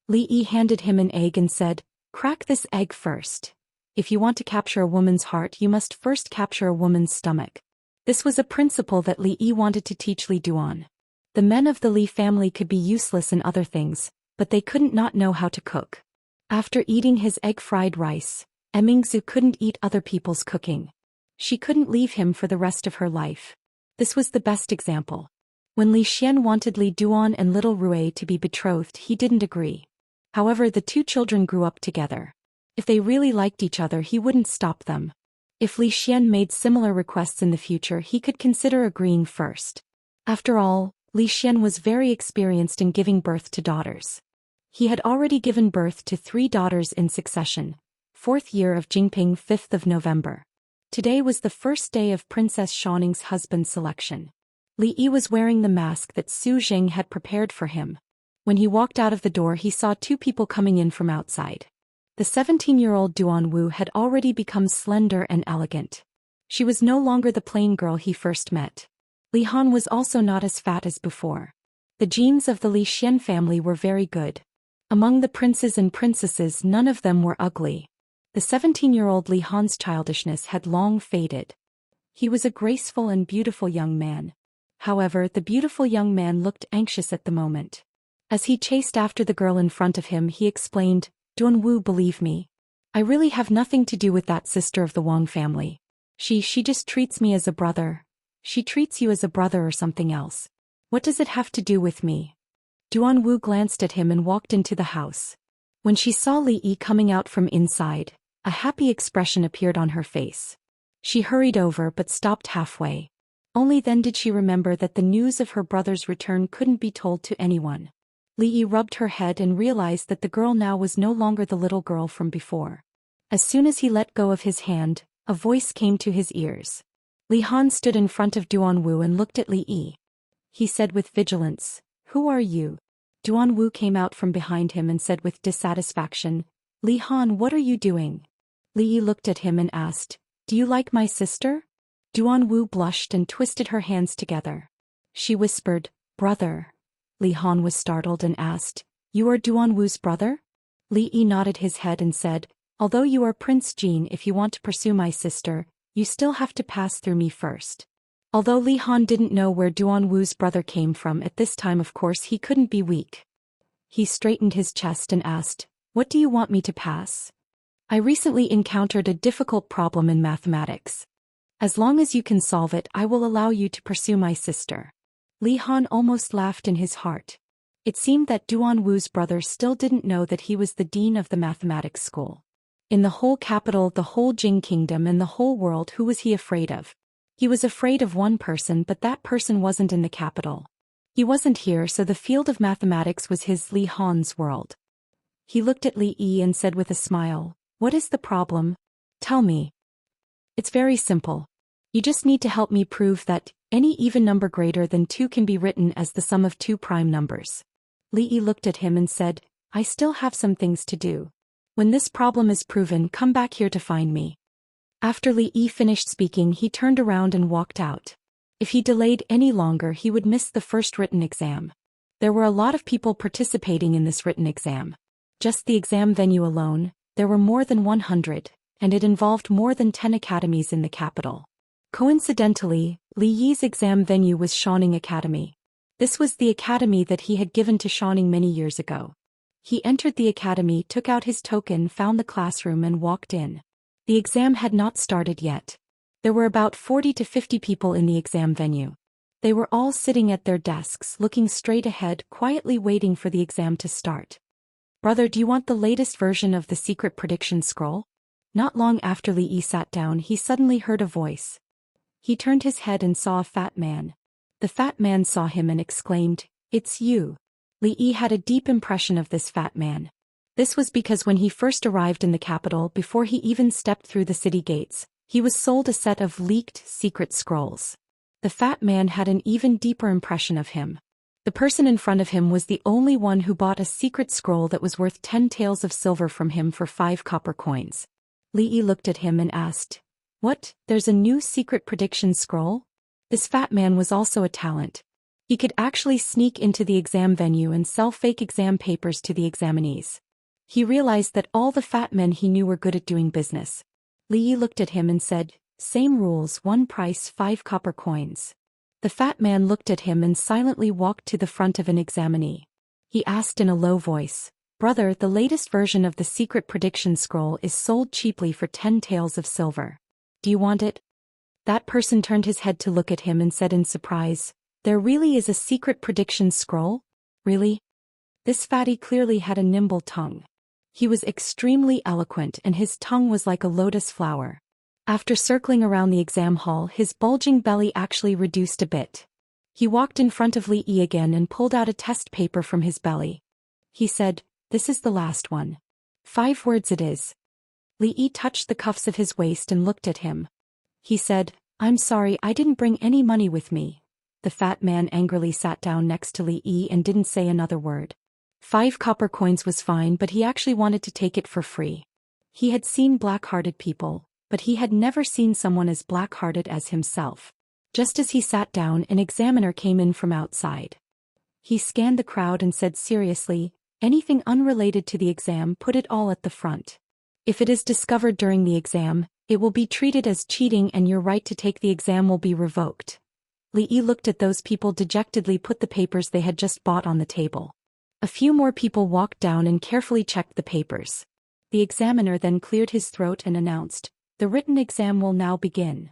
Speaker 1: Li Yi handed him an egg and said, Crack this egg first. If you want to capture a woman's heart you must first capture a woman's stomach. This was a principle that Li Yi wanted to teach Li Duan. The men of the Li family could be useless in other things, but they couldn't not know how to cook. After eating his egg fried rice, Emingzu couldn't eat other people's cooking. She couldn't leave him for the rest of her life. This was the best example. When Li Xian wanted Li Duan and little Rui to be betrothed he didn't agree. However, the 2 children grew up together. If they really liked each other he wouldn't stop them. If Li Xian made similar requests in the future he could consider agreeing first. After all, Li Xian was very experienced in giving birth to daughters. He had already given birth to 3 daughters in succession. 4th year of Jingping, 5th of November. Today was the first day of Princess Xianing's husband selection. Li Yi was wearing the mask that Su Jing had prepared for him. When he walked out of the door he saw 2 people coming in from outside. The 17-year-old Duan Wu had already become slender and elegant. She was no longer the plain girl he first met. Li Han was also not as fat as before. The genes of the Li Xian family were very good. Among the princes and princesses none of them were ugly. The 17-year-old Li Han's childishness had long faded. He was a graceful and beautiful young man. However, the beautiful young man looked anxious at the moment. As he chased after the girl in front of him he explained, Duan Wu, believe me. I really have nothing to do with that sister of the Wang family. She just treats me as a brother. She treats you as a brother or something else. What does it have to do with me? Duan Wu glanced at him and walked into the house. When she saw Li Yi coming out from inside, a happy expression appeared on her face. She hurried over but stopped halfway. Only then did she remember that the news of her brother's return couldn't be told to anyone. Li Yi rubbed her head and realized that the girl now was no longer the little girl from before. As soon as he let go of his hand, a voice came to his ears. Li Han stood in front of Duan Wu and looked at Li Yi. He said with vigilance, Who are you? Duan Wu came out from behind him and said with dissatisfaction, Li Han, what are you doing? Li Yi looked at him and asked, Do you like my sister? Duan Wu blushed and twisted her hands together. She whispered, Brother. Li Han was startled and asked, You are Duan Wu's brother? Li Yi nodded his head and said, Although you are Prince Jin, if you want to pursue my sister, you still have to pass through me first. Although Li Han didn't know where Duan Wu's brother came from at this time, of course he couldn't be weak. He straightened his chest and asked, What do you want me to pass? I recently encountered a difficult problem in mathematics. As long as you can solve it, I will allow you to pursue my sister. Li Han almost laughed in his heart. It seemed that Duan Wu's brother still didn't know that he was the dean of the mathematics school. In the whole capital, the whole Jing kingdom and the whole world, who was he afraid of? He was afraid of one person, but that person wasn't in the capital. He wasn't here, so the field of mathematics was his, Li Han's world. He looked at Li Yi and said with a smile, What is the problem? Tell me. It's very simple. You just need to help me prove that any even number greater than 2 can be written as the sum of 2 prime numbers. Li Yi looked at him and said, I still have some things to do. When this problem is proven, come back here to find me. After Li Yi finished speaking, he turned around and walked out. If he delayed any longer, he would miss the first written exam. There were a lot of people participating in this written exam. Just the exam venue alone, there were more than 100, and it involved more than 10 academies in the capital. Coincidentally, Li Yi's exam venue was Xianing Academy. This was the academy that he had given to Xianing many years ago. He entered the academy, took out his token, found the classroom and walked in. The exam had not started yet. There were about 40 to 50 people in the exam venue. They were all sitting at their desks, looking straight ahead, quietly waiting for the exam to start. "Brother, do you want the latest version of the secret prediction scroll?" Not long after Li Yi sat down, he suddenly heard a voice. He turned his head and saw a fat man. The fat man saw him and exclaimed, "It's you." Li Yi had a deep impression of this fat man. This was because when he first arrived in the capital, before he even stepped through the city gates, he was sold a set of leaked secret scrolls. The fat man had an even deeper impression of him. The person in front of him was the only one who bought a secret scroll that was worth 10 taels of silver from him for 5 copper coins. Li Yi looked at him and asked, "What, there's a new secret prediction scroll?" This fat man was also a talent. He could actually sneak into the exam venue and sell fake exam papers to the examinees. He realized that all the fat men he knew were good at doing business. Li Yi looked at him and said, "Same rules, one price, 5 copper coins." The fat man looked at him and silently walked to the front of an examinee. He asked in a low voice, "Brother, the latest version of the secret prediction scroll is sold cheaply for 10 taels of silver. Do you want it?" That person turned his head to look at him and said in surprise, "There really is a secret prediction scroll? Really?" This fatty clearly had a nimble tongue. He was extremely eloquent and his tongue was like a lotus flower. After circling around the exam hall, his bulging belly actually reduced a bit. He walked in front of Li Yi again and pulled out a test paper from his belly. He said, "This is the last one. 5 words it is." Li Yi touched the cuffs of his waist and looked at him. He said, "I'm sorry, I didn't bring any money with me." The fat man angrily sat down next to Li Yi and didn't say another word. 5 copper coins was fine, but he actually wanted to take it for free. He had seen black-hearted people, but he had never seen someone as black-hearted as himself. Just as he sat down, an examiner came in from outside. He scanned the crowd and said seriously, "Anything unrelated to the exam, put it all at the front. If it is discovered during the exam, it will be treated as cheating and your right to take the exam will be revoked." Li Yi looked at those people dejectedly, put the papers they had just bought on the table. A few more people walked down and carefully checked the papers. The examiner then cleared his throat and announced, "The written exam will now begin."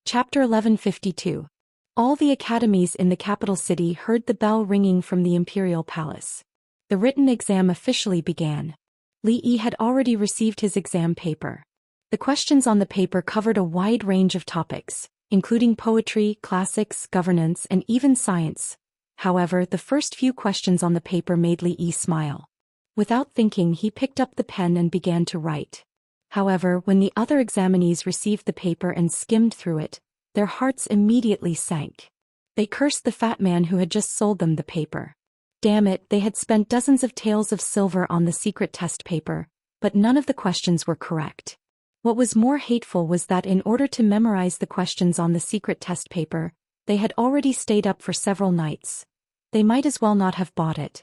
Speaker 1: Chapter 1152. All the academies in the capital city heard the bell ringing from the imperial palace. The written exam officially began. Li Yi had already received his exam paper. The questions on the paper covered a wide range of topics, including poetry, classics, governance, and even science. However, the first few questions on the paper made Li Yi smile. Without thinking, he picked up the pen and began to write. However, when the other examinees received the paper and skimmed through it, their hearts immediately sank. They cursed the fat man who had just sold them the paper. Damn it, they had spent dozens of taels of silver on the secret test paper, but none of the questions were correct. What was more hateful was that in order to memorize the questions on the secret test paper, they had already stayed up for several nights. They might as well not have bought it.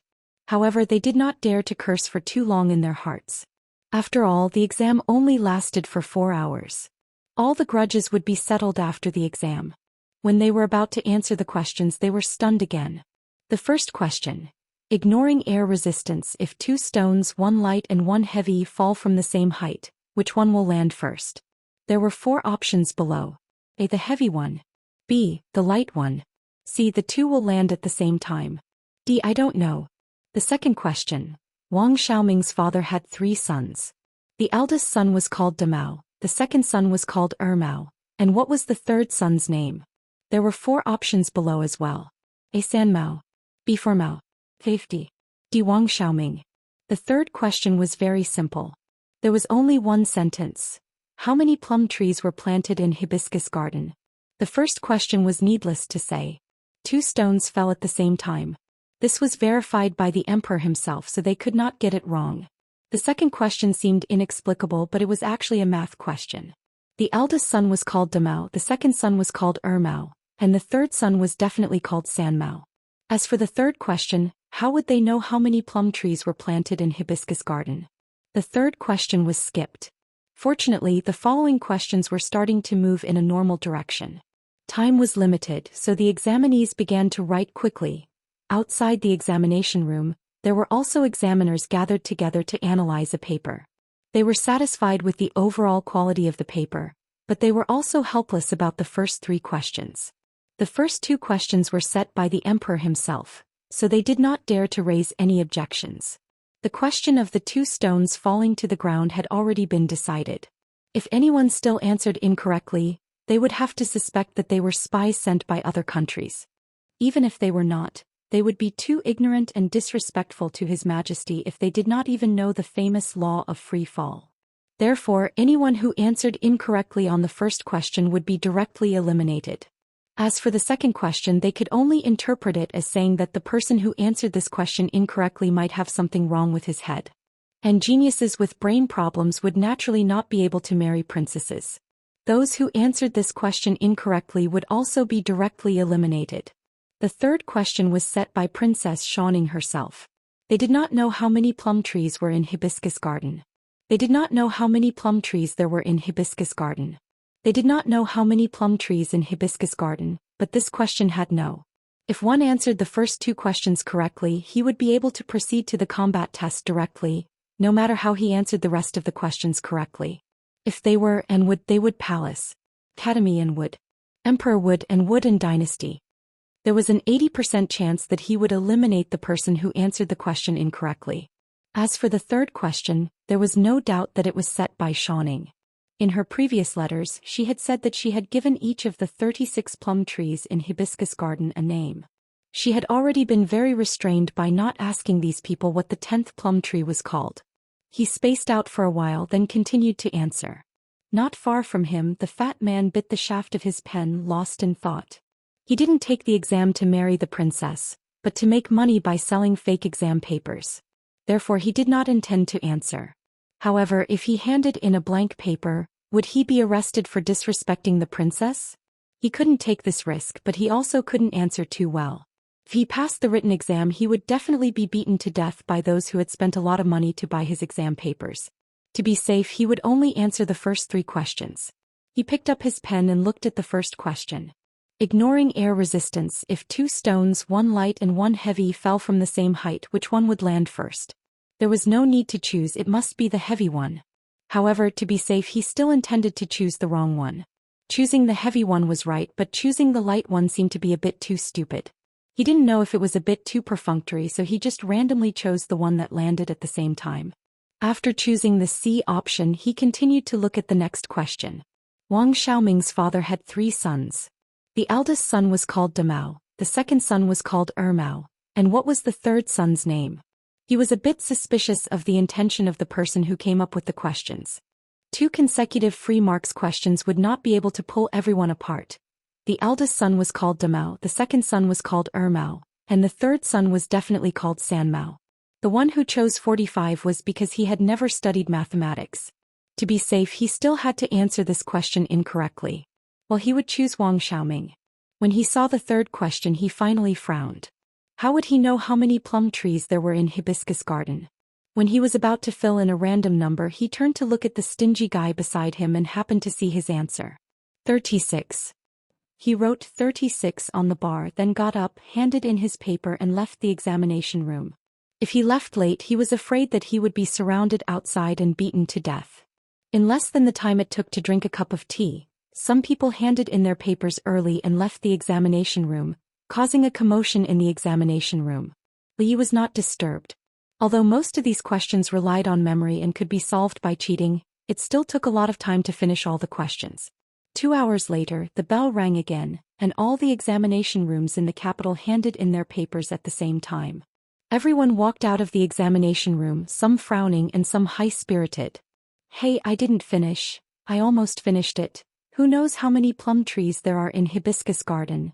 Speaker 1: However, they did not dare to curse for too long in their hearts. After all, the exam only lasted for 4 hours. All the grudges would be settled after the exam. When they were about to answer the questions, they were stunned again. The first question. Ignoring air resistance, if 2 stones, 1 light and 1 heavy, fall from the same height, which one will land first? There were 4 options below. A. The heavy one. B. The light one. C. The 2 will land at the same time. D. I don't know. The second question. Wang Xiaoming's father had 3 sons. The eldest son was called Damao, the second son was called Ermao, and what was the third son's name? There were 4 options below as well. A. Sanmao. B. Formao. 50. D. Wang Xiaoming. The third question was very simple. There was only one sentence. How many plum trees were planted in hibiscus garden? The first question was needless to say. 2 stones fell at the same time. This was verified by the emperor himself, so they could not get it wrong. The second question seemed inexplicable, but it was actually a math question. The eldest son was called Damao, the second son was called Ermao, and the third son was definitely called Sanmao. As for the third question, how would they know how many plum trees were planted in hibiscus garden? The third question was skipped. Fortunately, the following questions were starting to move in a normal direction. Time was limited, so the examinees began to write quickly. Outside the examination room, there were also examiners gathered together to analyze a paper. They were satisfied with the overall quality of the paper, but they were also helpless about the first 3 questions. The first 2 questions were set by the emperor himself, so they did not dare to raise any objections. The question of the 2 stones falling to the ground had already been decided. If anyone still answered incorrectly, they would have to suspect that they were spies sent by other countries. Even if they were not, they would be too ignorant and disrespectful to His Majesty if they did not even know the famous law of free fall. Therefore, anyone who answered incorrectly on the first question would be directly eliminated. As for the second question, they could only interpret it as saying that the person who answered this question incorrectly might have something wrong with his head. And geniuses with brain problems would naturally not be able to marry princesses. Those who answered this question incorrectly would also be directly eliminated. The third question was set by Princess Xianxia herself. They did not know how many plum trees were in Hibiscus Garden. They did not know how many plum trees there were in Hibiscus Garden. They did not know how many plum trees in Hibiscus Garden, but this question had no. If one answered the first 2 questions correctly, he would be able to proceed to the combat test directly, no matter how he answered the rest of the questions correctly. If they were and would, they would palace, academy and would, emperor would and would and dynasty. There was an 80% chance that he would eliminate the person who answered the question incorrectly. As for the third question, there was no doubt that it was set by Xianxia. In her previous letters, she had said that she had given each of the 36 plum trees in Hibiscus Garden a name. She had already been very restrained by not asking these people what the 10th plum tree was called. He spaced out for a while, then continued to answer. Not far from him, the fat man bit the shaft of his pen, lost in thought. He didn't take the exam to marry the princess, but to make money by selling fake exam papers. Therefore he did not intend to answer. However, if he handed in a blank paper, would he be arrested for disrespecting the princess? He couldn't take this risk, but he also couldn't answer too well. If he passed the written exam, he would definitely be beaten to death by those who had spent a lot of money to buy his exam papers. To be safe, he would only answer the first 3 questions. He picked up his pen and looked at the first question. Ignoring air resistance, if 2 stones, one light and one heavy, fell from the same height, which one would land first? There was no need to choose, it must be the heavy one. However, to be safe, he still intended to choose the wrong one. Choosing the heavy one was right, but choosing the light one seemed to be a bit too stupid. He didn't know if it was a bit too perfunctory, so he just randomly chose the one that landed at the same time. After choosing the C option, he continued to look at the next question. Wang Xiaoming's father had 3 sons. The eldest son was called Damao, the second son was called Ermao, and what was the third son's name? He was a bit suspicious of the intention of the person who came up with the questions. 2 consecutive free marks questions would not be able to pull everyone apart. The eldest son was called Damao, the second son was called Ermao, and the third son was definitely called Sanmao. The one who chose 45 was because he had never studied mathematics. To be safe, he still had to answer this question incorrectly. Well, he would choose Wang Xiaoming. When he saw the third question, he finally frowned. How would he know how many plum trees there were in Hibiscus Garden? When he was about to fill in a random number, he turned to look at the stingy guy beside him and happened to see his answer. 36. He wrote 36 on the bar, then got up, handed in his paper and left the examination room. If he left late, he was afraid that he would be surrounded outside and beaten to death. In less than the time it took to drink a cup of tea, some people handed in their papers early and left the examination room, causing a commotion in the examination room. Li was not disturbed. Although most of these questions relied on memory and could be solved by cheating, it still took a lot of time to finish all the questions. 2 hours later, the bell rang again, and all the examination rooms in the capital handed in their papers at the same time. Everyone walked out of the examination room, some frowning and some high-spirited. Hey, I didn't finish. I almost finished it. Who knows how many plum trees there are in Hibiscus Garden?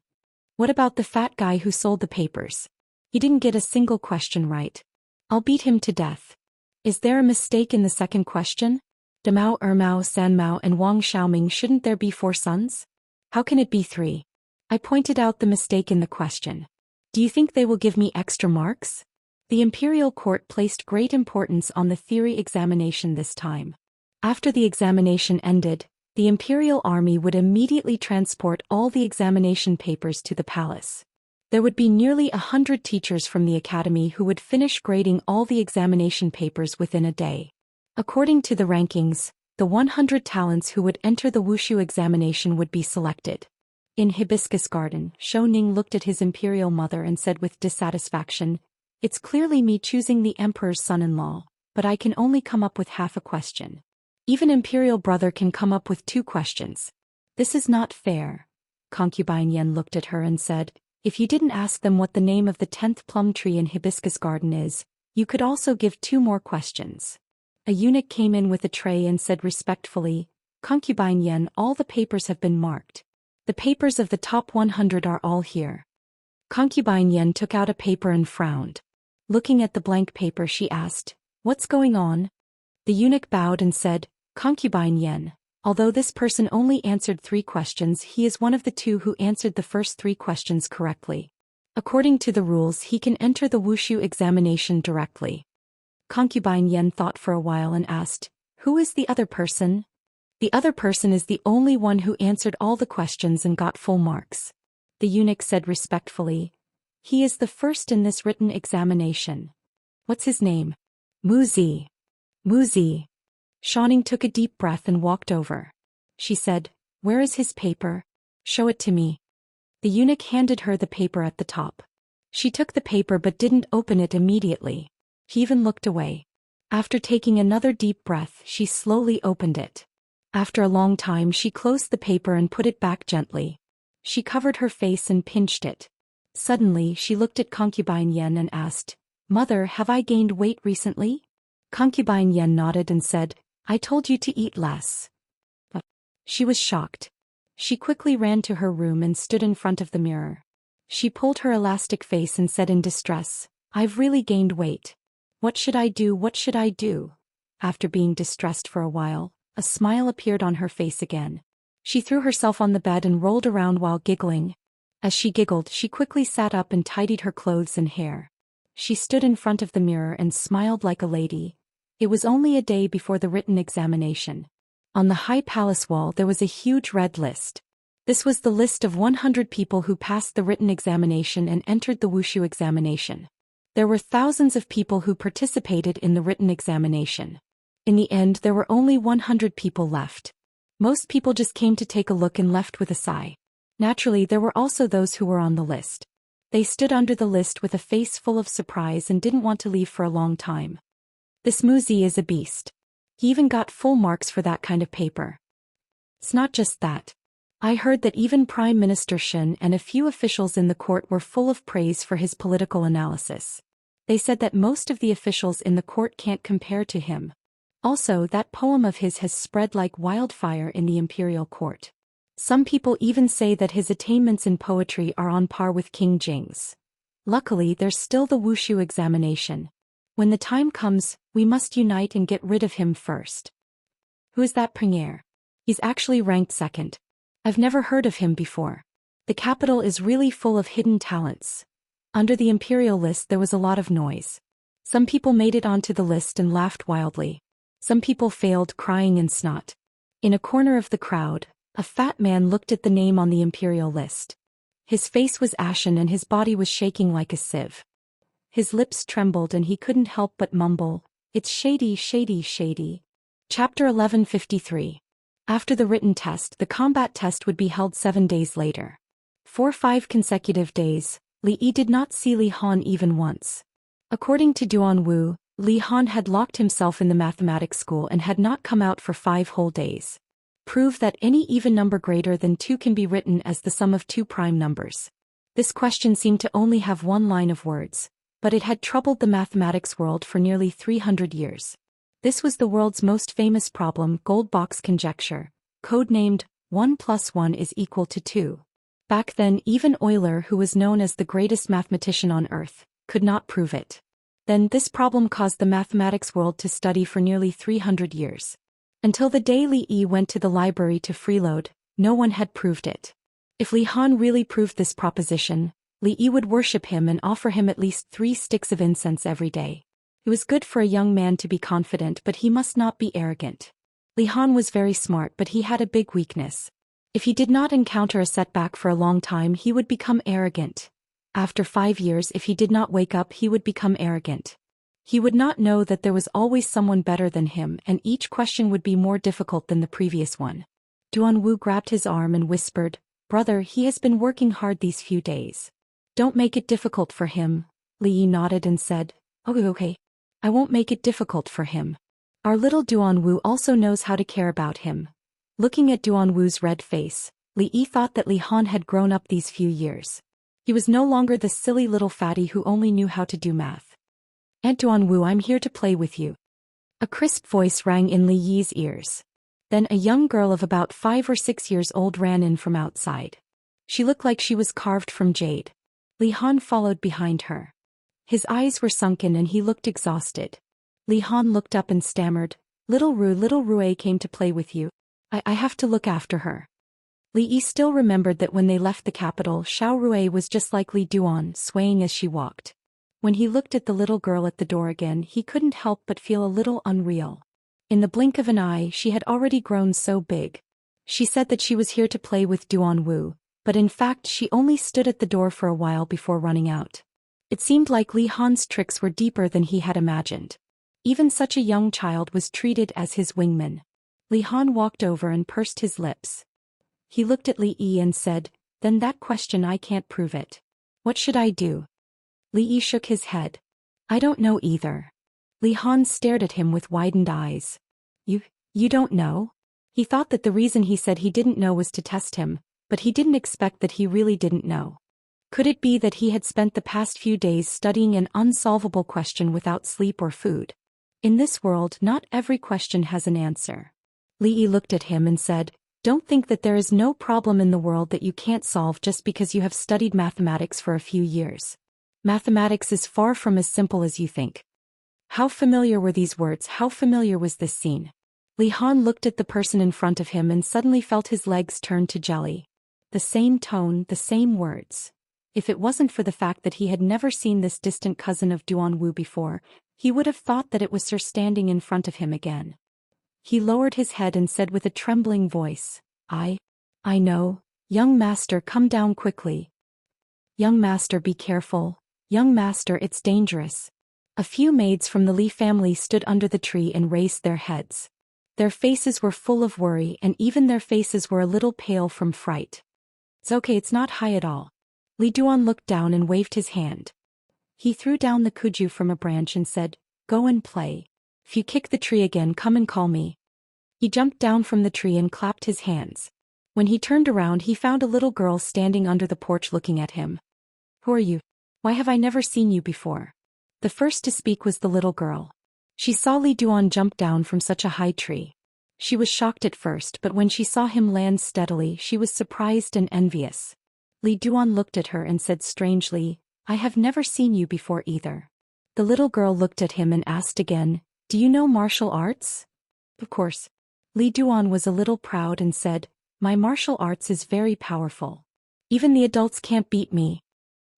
Speaker 1: What about the fat guy who sold the papers? He didn't get a single question right. I'll beat him to death. Is there a mistake in the second question? Damao, Ermao, Sanmao and Wang Xiaoming, shouldn't there be 4 sons? How can it be 3? I pointed out the mistake in the question. Do you think they will give me extra marks? The imperial court placed great importance on the theory examination this time. After the examination ended, the imperial army would immediately transport all the examination papers to the palace. There would be nearly 100 teachers from the academy who would finish grading all the examination papers within a day. According to the rankings, the 100 talents who would enter the Wushu examination would be selected. In Hibiscus Garden, Shou Ning looked at his imperial mother and said with dissatisfaction, "It's clearly me choosing the emperor's son-in-law, but I can only come up with half a question. Even imperial brother can come up with 2 questions. This is not fair." Concubine Yen looked at her and said, "If you didn't ask them what the name of the 10th plum tree in Hibiscus Garden is, you could also give 2 more questions." A eunuch came in with a tray and said respectfully, "Concubine Yen, all the papers have been marked. The papers of the top 100 are all here." Concubine Yen took out a paper and frowned. Looking at the blank paper, she asked, "What's going on?" The eunuch bowed and said, "Concubine Yen, although this person only answered 3 questions, he is one of the 2 who answered the first 3 questions correctly. According to the rules, he can enter the Wushu examination directly." Concubine Yen thought for a while and asked, "Who is the other person?" "The other person is the only one who answered all the questions and got full marks." The eunuch said respectfully, "He is the first in this written examination." "What's his name?" "Muzi." "Muzi." Xianxia took a deep breath and walked over. She said, "Where is his paper? Show it to me." The eunuch handed her the paper at the top. She took the paper but didn't open it immediately. He even looked away. After taking another deep breath, she slowly opened it. After a long time, she closed the paper and put it back gently. She covered her face and pinched it. Suddenly, she looked at Concubine Yen and asked, "Mother, have I gained weight recently?" Concubine Yen nodded and said, "I told you to eat less." She was shocked. She quickly ran to her room and stood in front of the mirror. She pulled her elastic face and said in distress, "I've really gained weight. What should I do? What should I do?" After being distressed for a while, a smile appeared on her face again. She threw herself on the bed and rolled around while giggling. As she giggled, she quickly sat up and tidied her clothes and hair. She stood in front of the mirror and smiled like a lady. It was only a day before the written examination. On the high palace wall there was a huge red list. This was the list of 100 people who passed the written examination and entered the Wushu examination. There were thousands of people who participated in the written examination. In the end, there were only 100 people left. Most people just came to take a look and left with a sigh. Naturally, there were also those who were on the list. They stood under the list with a face full of surprise and didn't want to leave for a long time. "This Muzi is a beast. He even got full marks for that kind of paper." "It's not just that. I heard that even Prime Minister Shen and a few officials in the court were full of praise for his political analysis. They said that most of the officials in the court can't compare to him. Also, that poem of his has spread like wildfire in the imperial court. Some people even say that his attainments in poetry are on par with King Jing's. Luckily, there's still the Wushu examination. When the time comes, we must unite and get rid of him first." "Who is that premier? He's actually ranked 2nd. I've never heard of him before. The capital is really full of hidden talents." Under the imperial list there was a lot of noise. Some people made it onto the list and laughed wildly. Some people failed, crying in snot. In a corner of the crowd, a fat man looked at the name on the imperial list. His face was ashen and his body was shaking like a sieve. His lips trembled and he couldn't help but mumble, "It's shady, shady, shady." Chapter 1153. After the written test, the combat test would be held 7 days later. For 5 consecutive days, Li Yi did not see Li Han even once. According to Duan Wu, Li Han had locked himself in the mathematics school and had not come out for 5 whole days. Prove that any even number greater than 2 can be written as the sum of 2 prime numbers. This question seemed to only have 1 line of words, but it had troubled the mathematics world for nearly 300 years. This was the world's most famous problem, gold box conjecture, codenamed 1 + 1 = 2. Back then, even Euler, who was known as the greatest mathematician on Earth, could not prove it. Then this problem caused the mathematics world to study for nearly 300 years. Until the day Li Yi went to the library to freeload, no one had proved it. If Li Han really proved this proposition, Li Yi would worship him and offer him at least 3 sticks of incense every day. It was good for a young man to be confident, but he must not be arrogant. Li Han was very smart, but he had a big weakness. If he did not encounter a setback for a long time, he would become arrogant. After 5 years, if he did not wake up, he would become arrogant. He would not know that there was always someone better than him, and each question would be more difficult than the previous one. Duanwu grabbed his arm and whispered, "Brother, he has been working hard these few days. Don't make it difficult for him." Li Yi nodded and said, "Oh, okay. I won't make it difficult for him. Our little Duanwu also knows how to care about him." Looking at Duanwu's red face, Li Yi thought that Li Han had grown up these few years. He was no longer the silly little fatty who only knew how to do math. "Aunt Duanwu, I'm here to play with you." A crisp voice rang in Li Yi's ears. Then a young girl of about 5 or 6 years old ran in from outside. She looked like she was carved from jade. Li Han followed behind her. His eyes were sunken and he looked exhausted. Li Han looked up and stammered, little Rue came to play with you. I have to look after her." Li Yi still remembered that when they left the capital, Xiao Rue was just like Li Duan, swaying as she walked. When he looked at the little girl at the door again, he couldn't help but feel a little unreal. In the blink of an eye, she had already grown so big. She said that she was here to play with Duanwu, but in fact she only stood at the door for a while before running out. It seemed like Li Han's tricks were deeper than he had imagined. Even such a young child was treated as his wingman. Li Han walked over and pursed his lips. He looked at Li Yi and said, "Then that question, I can't prove it. What should I do?" Li Yi shook his head. "I don't know either." Li Han stared at him with widened eyes. You don't know?" He thought that the reason he said he didn't know was to test him, but he didn't expect that he really didn't know. Could it be that he had spent the past few days studying an unsolvable question without sleep or food? In this world, not every question has an answer. Li Yi looked at him and said, "Don't think that there is no problem in the world that you can't solve just because you have studied mathematics for a few years. Mathematics is far from as simple as you think." How familiar were these words? How familiar was this scene? Li Han looked at the person in front of him and suddenly felt his legs turn to jelly. The same tone, the same words. If it wasn't for the fact that he had never seen this distant cousin of Duanwu before, he would have thought that it was Sir standing in front of him again. He lowered his head and said with a trembling voice, I know. Young master, come down quickly. Young master, be careful. Young master, it's dangerous." A few maids from the Li family stood under the tree and raised their heads. Their faces were full of worry, and even their faces were a little pale from fright. "It's okay, it's not high at all." Li Duan looked down and waved his hand. He threw down the kuju from a branch and said, "Go and play. If you kick the tree again, come and call me." He jumped down from the tree and clapped his hands. When he turned around, he found a little girl standing under the porch looking at him. "Who are you? Why have I never seen you before?" The first to speak was the little girl. She saw Li Duan jump down from such a high tree. She was shocked at first, but when she saw him land steadily, she was surprised and envious. Li Duan looked at her and said strangely, "I have never seen you before either." The little girl looked at him and asked again, "Do you know martial arts?" "Of course." Li Duan was a little proud and said, "My martial arts is very powerful. Even the adults can't beat me."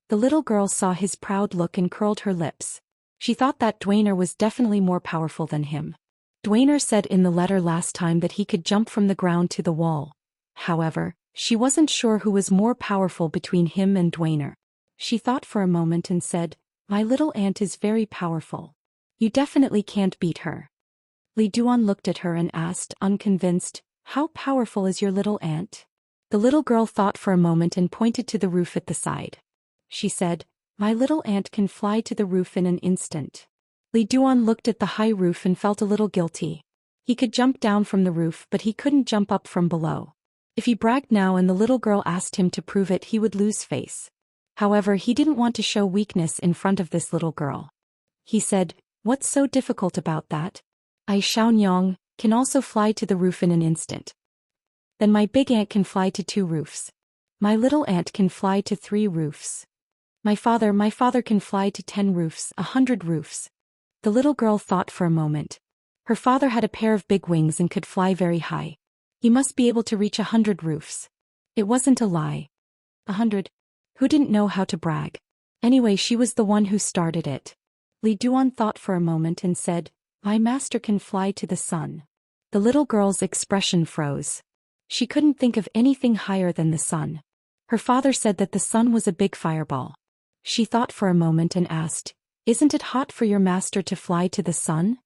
Speaker 1: The little girl saw his proud look and curled her lips. She thought that Dwainer was definitely more powerful than him. Dwainer said in the letter last time that he could jump from the ground to the wall. However, she wasn't sure who was more powerful between him and Dwainer. She thought for a moment and said, "My little aunt is very powerful. You definitely can't beat her." Li Duan looked at her and asked, unconvinced, "How powerful is your little aunt?" The little girl thought for a moment and pointed to the roof at the side. She said, "My little aunt can fly to the roof in an instant." Li Duan looked at the high roof and felt a little guilty. He could jump down from the roof, but he couldn't jump up from below. If he bragged now and the little girl asked him to prove it, he would lose face. However, he didn't want to show weakness in front of this little girl. He said, "What's so difficult about that? I, Xiaonyang, can also fly to the roof in an instant. Then my big aunt can fly to 2 roofs. My little aunt can fly to 3 roofs. My father can fly to 10 roofs, 100 roofs." The little girl thought for a moment. Her father had a pair of big wings and could fly very high. He must be able to reach 100 roofs. It wasn't a lie. 100? Who didn't know how to brag? Anyway, she was the one who started it. Li Duan thought for a moment and said, "My master can fly to the sun." The little girl's expression froze. She couldn't think of anything higher than the sun. Her father said that the sun was a big fireball. She thought for a moment and asked, "Isn't it hot for your master to fly to the sun?"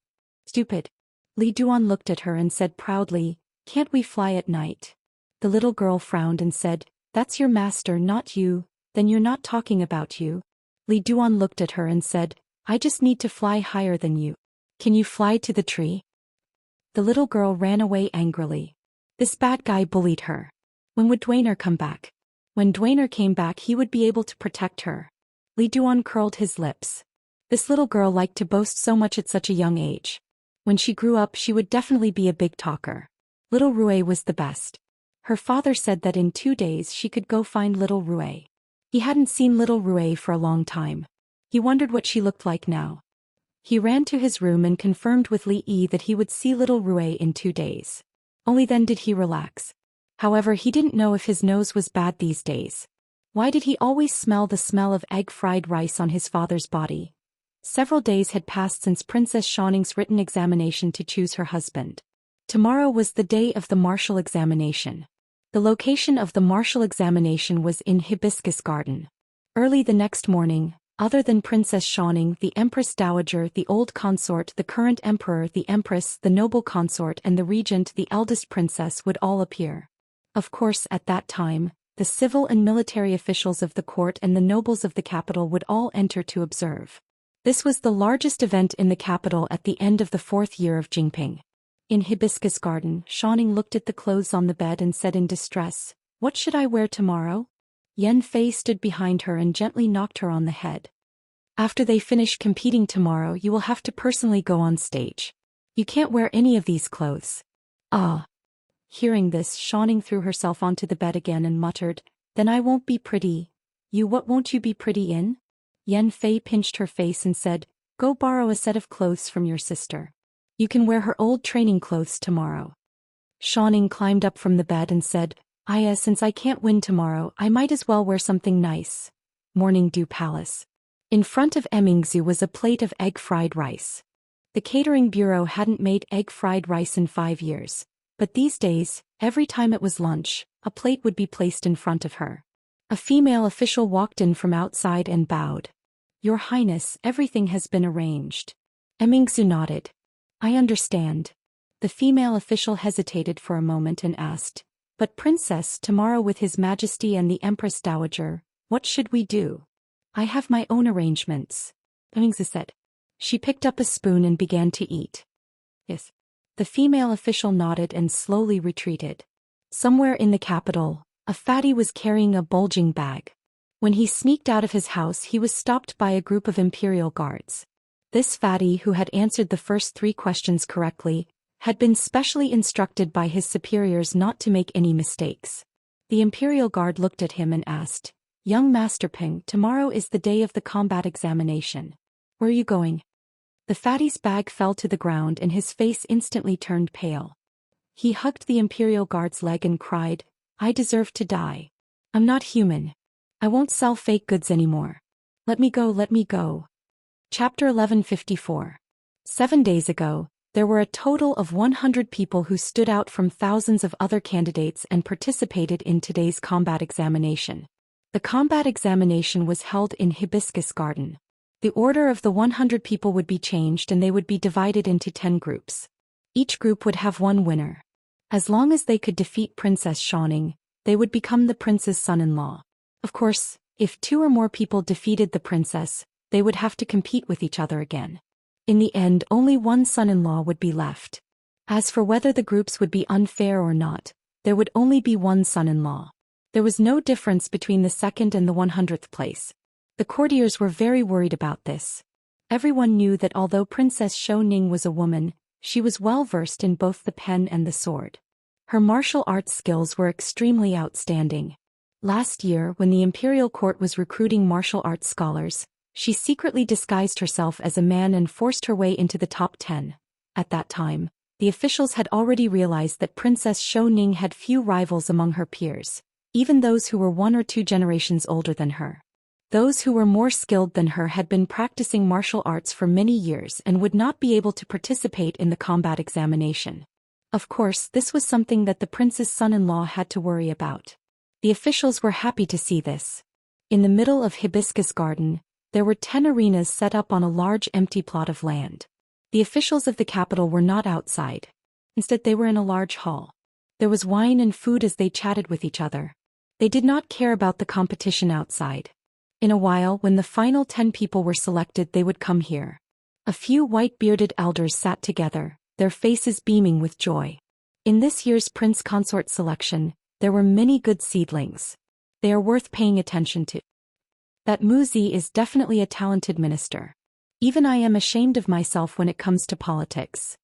Speaker 1: "Stupid." Li Duan looked at her and said proudly, "Can't we fly at night?" The little girl frowned and said, "That's your master, not you." "Then you're not talking about you." Li Duan looked at her and said, "I just need to fly higher than you. Can you fly to the tree?" The little girl ran away angrily. This bad guy bullied her. When would Dwainer come back? When Dwainer came back, he would be able to protect her. Li Duan curled his lips. This little girl liked to boast so much at such a young age. When she grew up, she would definitely be a big talker. Little Rue was the best. Her father said that in 2 days she could go find little Rue. He hadn't seen little Rue for a long time. He wondered what she looked like now. He ran to his room and confirmed with Li Yi that he would see little Rue in 2 days. Only then did he relax. However, he didn't know if his nose was bad these days. Why did he always smell the smell of egg fried rice on his father's body? Several days had passed since Princess Xianxia's written examination to choose her husband. Tomorrow was the day of the martial examination. The location of the martial examination was in Hibiscus Garden. Early the next morning, other than Princess Xianxia, the Empress Dowager, the old consort, the current emperor, the empress, the noble consort, and the regent, the eldest princess, would all appear. Of course, at that time, the civil and military officials of the court and the nobles of the capital would all enter to observe. This was the largest event in the capital at the end of the 4th year of Jingping. In Hibiscus Garden, Xianxia looked at the clothes on the bed and said in distress, "What should I wear tomorrow?" Yan Fei stood behind her and gently knocked her on the head. "After they finish competing tomorrow, you will have to personally go on stage. You can't wear any of these clothes." "Ah." Hearing this, Xianxia threw herself onto the bed again and muttered, "Then I won't be pretty." "You what won't you be pretty in?" Yan Fei pinched her face and said, "Go borrow a set of clothes from your sister. You can wear her old training clothes tomorrow." Xianxia climbed up from the bed and said, Since I can't win tomorrow, I might as well wear something nice." Morning Dew Palace. In front of Emmingzu was a plate of egg-fried rice. The catering bureau hadn't made egg-fried rice in 5 years, but these days, every time it was lunch, a plate would be placed in front of her. A female official walked in from outside and bowed. "Your Highness, everything has been arranged." Emmingzu nodded. "I understand." The female official hesitated for a moment and asked, "But Princess, tomorrow with His Majesty and the Empress Dowager, what should we do?" "I have my own arrangements," Emmingzu said. She picked up a spoon and began to eat. "Yes." The female official nodded and slowly retreated. Somewhere in the capital, a fatty was carrying a bulging bag. When he sneaked out of his house, he was stopped by a group of imperial guards. This fatty, who had answered the first 3 questions correctly, had been specially instructed by his superiors not to make any mistakes. The imperial guard looked at him and asked, "Young Master Ping, tomorrow is the day of the combat examination. Where are you going?" The fatty's bag fell to the ground and his face instantly turned pale. He hugged the imperial guard's leg and cried, "I deserve to die. I'm not human. I won't sell fake goods anymore. Let me go, let me go." Chapter 1154. 7 days ago, there were a total of 100 people who stood out from thousands of other candidates and participated in today's combat examination. The combat examination was held in Hibiscus Garden. The order of the 100 people would be changed and they would be divided into 10 groups. Each group would have 1 winner. As long as they could defeat Princess Xianxia, they would become the prince's son-in-law. Of course, if 2 or more people defeated the princess, they would have to compete with each other again. In the end, only 1 son-in-law would be left. As for whether the groups would be unfair or not, there would only be 1 son-in-law. There was no difference between the 2nd and the 100th place. The courtiers were very worried about this. Everyone knew that although Princess Xianxia was a woman, she was well versed in both the pen and the sword. Her martial arts skills were extremely outstanding. Last year, when the imperial court was recruiting martial arts scholars, she secretly disguised herself as a man and forced her way into the top 10. At that time, the officials had already realized that Princess Xianxia had few rivals among her peers, even those who were 1 or 2 generations older than her. Those who were more skilled than her had been practicing martial arts for many years and would not be able to participate in the combat examination. Of course, this was something that the prince's son-in-law had to worry about. The officials were happy to see this. In the middle of Hibiscus Garden, there were 10 arenas set up on a large empty plot of land. The officials of the capital were not outside. Instead, they were in a large hall. There was wine and food as they chatted with each other. They did not care about the competition outside. In a while, when the final 10 people were selected, they would come here. A few white-bearded elders sat together, their faces beaming with joy. In this year's prince consort selection, there were many good seedlings. They are worth paying attention to. That Muzi is definitely a talented minister. Even I am ashamed of myself when it comes to politics.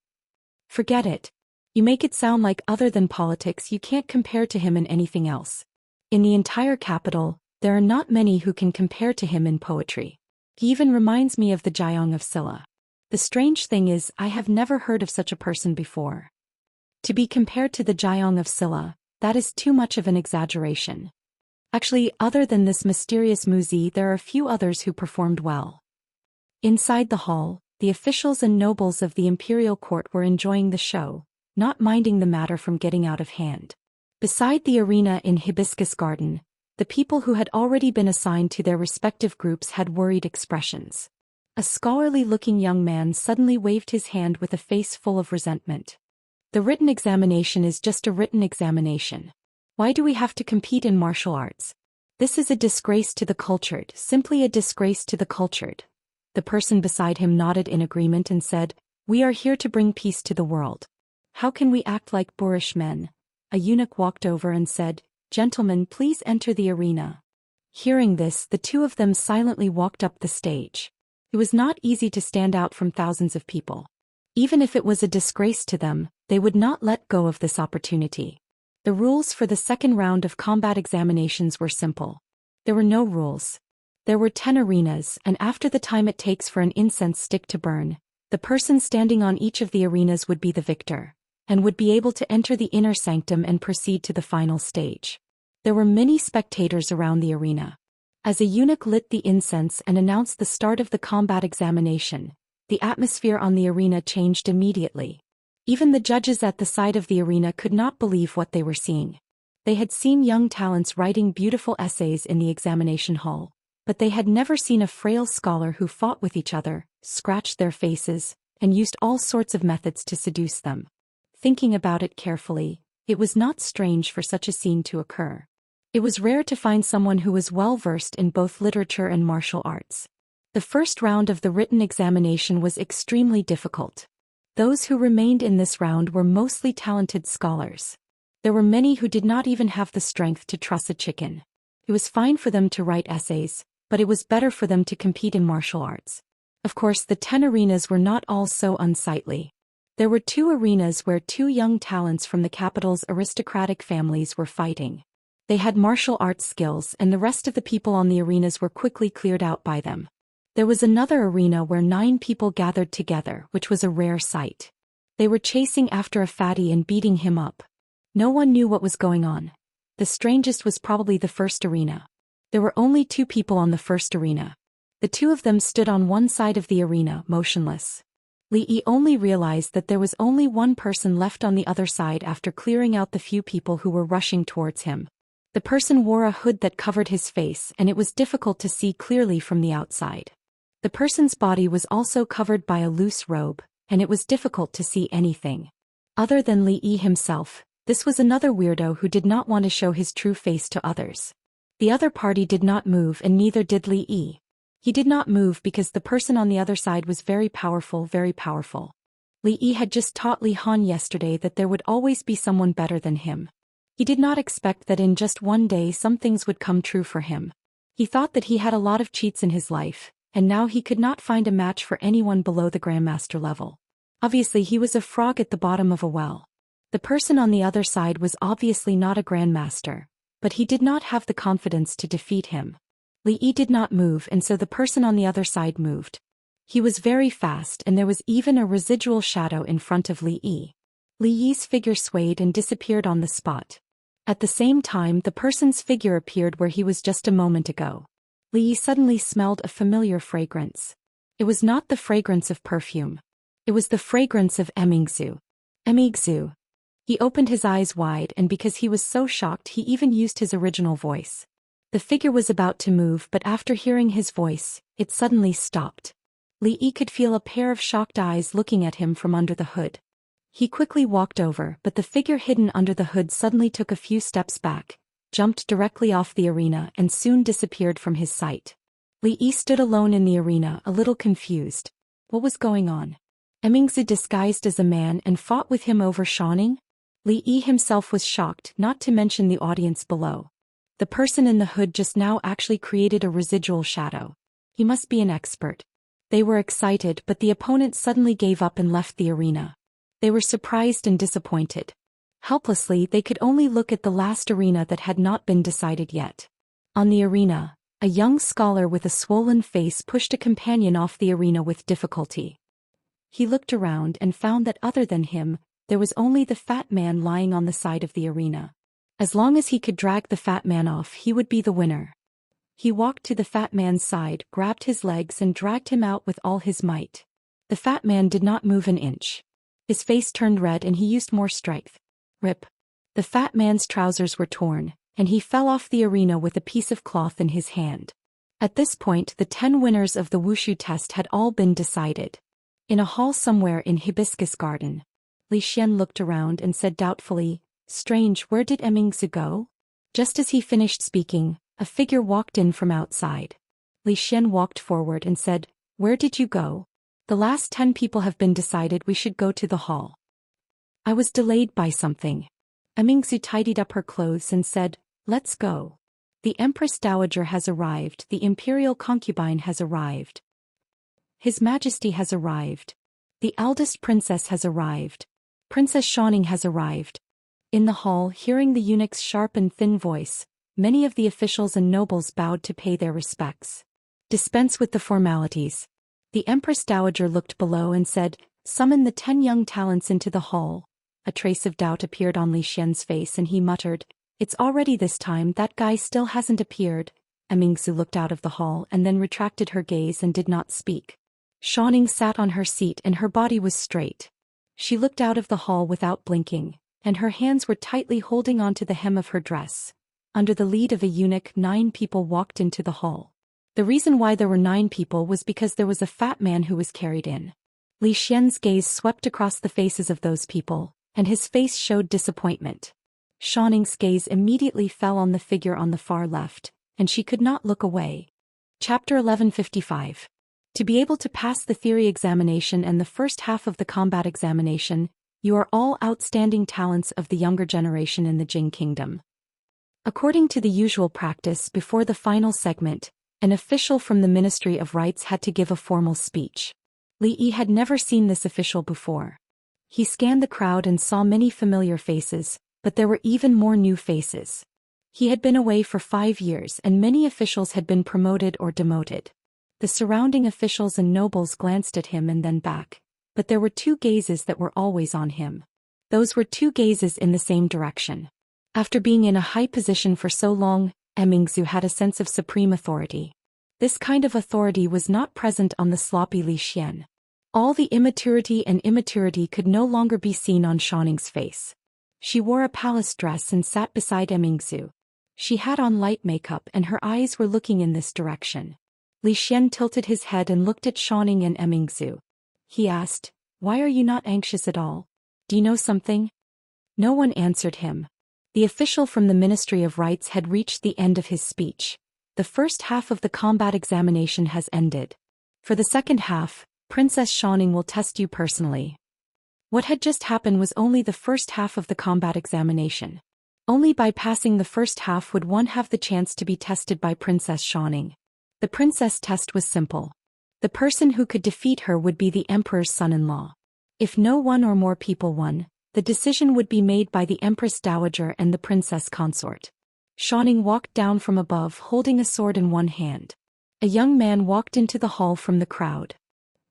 Speaker 1: Forget it. You make it sound like other than politics you can't compare to him in anything else. In the entire capital, there are not many who can compare to him in poetry. He even reminds me of the Jiang of Silla. The strange thing is, I have never heard of such a person before. To be compared to the Jiang of Silla, that is too much of an exaggeration. Actually, other than this mysterious Muzi, there are a few others who performed well. Inside the hall, the officials and nobles of the imperial court were enjoying the show, not minding the matter from getting out of hand. Beside the arena in Hibiscus Garden, the people who had already been assigned to their respective groups had worried expressions. A scholarly-looking young man suddenly waved his hand with a face full of resentment. The written examination is just a written examination. Why do we have to compete in martial arts? This is a disgrace to the cultured, simply a disgrace to the cultured. The person beside him nodded in agreement and said, "We are here to bring peace to the world. How can we act like boorish men?" A eunuch walked over and said, "Gentlemen, please enter the arena." Hearing this, the two of them silently walked up the stage. It was not easy to stand out from thousands of people. Even if it was a disgrace to them, they would not let go of this opportunity. The rules for the second round of combat examinations were simple. There were no rules. There were 10 arenas, and after the time it takes for an incense stick to burn, the person standing on each of the arenas would be the victor, and would be able to enter the inner sanctum and proceed to the final stage. There were many spectators around the arena. As a eunuch lit the incense and announced the start of the combat examination, the atmosphere on the arena changed immediately. Even the judges at the side of the arena could not believe what they were seeing. They had seen young talents writing beautiful essays in the examination hall, but they had never seen a frail scholar who fought with each other, scratched their faces, and used all sorts of methods to seduce them. Thinking about it carefully, it was not strange for such a scene to occur. It was rare to find someone who was well-versed in both literature and martial arts. The first round of the written examination was extremely difficult. Those who remained in this round were mostly talented scholars. There were many who did not even have the strength to truss a chicken. It was fine for them to write essays, but it was better for them to compete in martial arts. Of course, the 10 arenas were not all so unsightly. There were 2 arenas where 2 young talents from the capital's aristocratic families were fighting. They had martial arts skills, and the rest of the people on the arenas were quickly cleared out by them. There was another arena where 9 people gathered together, which was a rare sight. They were chasing after a fatty and beating him up. No one knew what was going on. The strangest was probably the first arena. There were only 2 people on the first arena. The 2 of them stood on one side of the arena, motionless. Li Yi only realized that there was only one person left on the other side after clearing out the few people who were rushing towards him. The person wore a hood that covered his face, and it was difficult to see clearly from the outside. The person's body was also covered by a loose robe, and it was difficult to see anything. Other than Li Yi himself, this was another weirdo who did not want to show his true face to others. The other party did not move, and neither did Li Yi. He did not move because the person on the other side was very powerful, very powerful. Li Yi had just taught Li Han yesterday that there would always be someone better than him. He did not expect that in just one day some things would come true for him. He thought that he had a lot of cheats in his life, and now he could not find a match for anyone below the Grandmaster level. Obviously he was a frog at the bottom of a well. The person on the other side was obviously not a Grandmaster, but he did not have the confidence to defeat him. Li Yi did not move, and so the person on the other side moved. He was very fast, and there was even a residual shadow in front of Li Yi. Li Yi's figure swayed and disappeared on the spot. At the same time, the person's figure appeared where he was just a moment ago. Li Yi suddenly smelled a familiar fragrance. It was not the fragrance of perfume. It was the fragrance of Emingzu. Emingzu. He opened his eyes wide, and because he was so shocked he even used his original voice. The figure was about to move, but after hearing his voice, it suddenly stopped. Li Yi could feel a pair of shocked eyes looking at him from under the hood. He quickly walked over, but the figure hidden under the hood suddenly took a few steps back, jumped directly off the arena, and soon disappeared from his sight. Li Yi stood alone in the arena, a little confused. What was going on? Immorse disguised as a man and fought with him over Xianxia? Li Yi himself was shocked, not to mention the audience below. The person in the hood just now actually created a residual shadow. He must be an expert. They were excited, but the opponent suddenly gave up and left the arena. They were surprised and disappointed. Helplessly, they could only look at the last arena that had not been decided yet. On the arena, a young scholar with a swollen face pushed a companion off the arena with difficulty. He looked around and found that other than him, there was only the fat man lying on the side of the arena. As long as he could drag the fat man off, he would be the winner. He walked to the fat man's side, grabbed his legs and dragged him out with all his might. The fat man did not move an inch. His face turned red and he used more strength. Rip. The fat man's trousers were torn, and he fell off the arena with a piece of cloth in his hand. At this point, the 10 winners of the Wushu test had all been decided. In a hall somewhere in Hibiscus Garden, Li Xian looked around and said doubtfully, "Strange, where did Immorse go?" Just as he finished speaking, a figure walked in from outside. Li Xian walked forward and said, "Where did you go? The last 10 people have been decided. We should go to the hall." "I was delayed by something." Immorse tidied up her clothes and said, "Let's go. The Empress Dowager has arrived. The Imperial Concubine has arrived. His Majesty has arrived. The eldest princess has arrived. Princess Xianxia has arrived." In the hall, hearing the eunuch's sharp and thin voice, many of the officials and nobles bowed to pay their respects. "Dispense with the formalities." The Empress Dowager looked below and said, "Summon the 10 young talents into the hall." A trace of doubt appeared on Li Xian's face and he muttered, "It's already this time, that guy still hasn't appeared." Immorse looked out of the hall and then retracted her gaze and did not speak. Xianxia sat on her seat and her body was straight. She looked out of the hall without blinking, and her hands were tightly holding onto the hem of her dress. Under the lead of a eunuch, 9 people walked into the hall. The reason why there were 9 people was because there was a fat man who was carried in. Li Xian's gaze swept across the faces of those people, and his face showed disappointment. Xianxia's gaze immediately fell on the figure on the far left, and she could not look away. Chapter 1155. To be able to pass the theory examination and the first half of the combat examination, you are all outstanding talents of the younger generation in the Jing Kingdom. According to the usual practice, before the final segment, an official from the Ministry of Rites had to give a formal speech. Li Yi had never seen this official before. He scanned the crowd and saw many familiar faces, but there were even more new faces. He had been away for 5 years and many officials had been promoted or demoted. The surrounding officials and nobles glanced at him and then back, but there were 2 gazes that were always on him. Those were 2 gazes in the same direction. After being in a high position for so long, Immorse had a sense of supreme authority. This kind of authority was not present on the sloppy Li Xian. All the immaturity could no longer be seen on Xianxia's face. She wore a palace dress and sat beside Immorse. She had on light makeup and her eyes were looking in this direction. Li Xian tilted his head and looked at Xianxia and Immorse. He asked, "Why are you not anxious at all? Do you know something?" No one answered him. The official from the Ministry of Rites had reached the end of his speech. The first half of the combat examination has ended. For the second half, Princess Xianxia will test you personally. What had just happened was only the first half of the combat examination. Only by passing the first half would one have the chance to be tested by Princess Xianxia. The princess test was simple. The person who could defeat her would be the emperor's son-in-law. If no one or more people won, the decision would be made by the Empress Dowager and the princess consort. Xianxia walked down from above holding a sword in one hand. A young man walked into the hall from the crowd.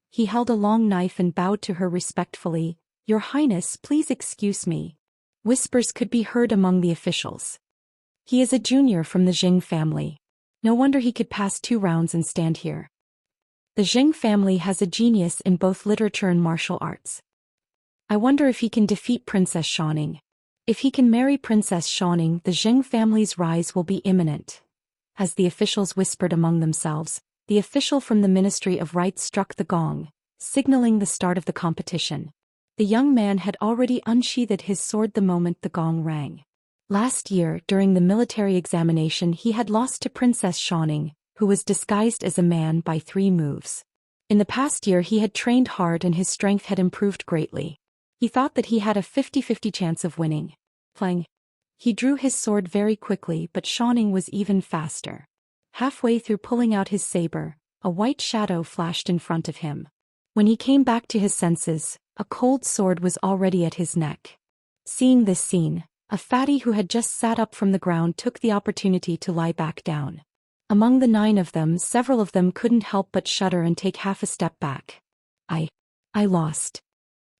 Speaker 1: He held a long knife and bowed to her respectfully. "Your Highness, please excuse me." Whispers could be heard among the officials. "He is a junior from the Jing family. No wonder he could pass 2 rounds and stand here. The Jing family has a genius in both literature and martial arts. I wonder if he can defeat Princess Xianxia." If he can marry Princess Xianxia, the Zheng family's rise will be imminent. As the officials whispered among themselves, the official from the Ministry of Rites struck the gong, signaling the start of the competition. The young man had already unsheathed his sword the moment the gong rang. Last year, during the military examination, he had lost to Princess Xianxia, who was disguised as a man, by 3 moves. In the past year he had trained hard and his strength had improved greatly. He thought that he had a 50-50 chance of winning. Playing. He drew his sword very quickly, but Xianxia was even faster. Halfway through pulling out his saber, a white shadow flashed in front of him. When he came back to his senses, a cold sword was already at his neck. Seeing this scene, a fatty who had just sat up from the ground took the opportunity to lie back down. Among the 9 of them, several of them couldn't help but shudder and take half a step back. I lost.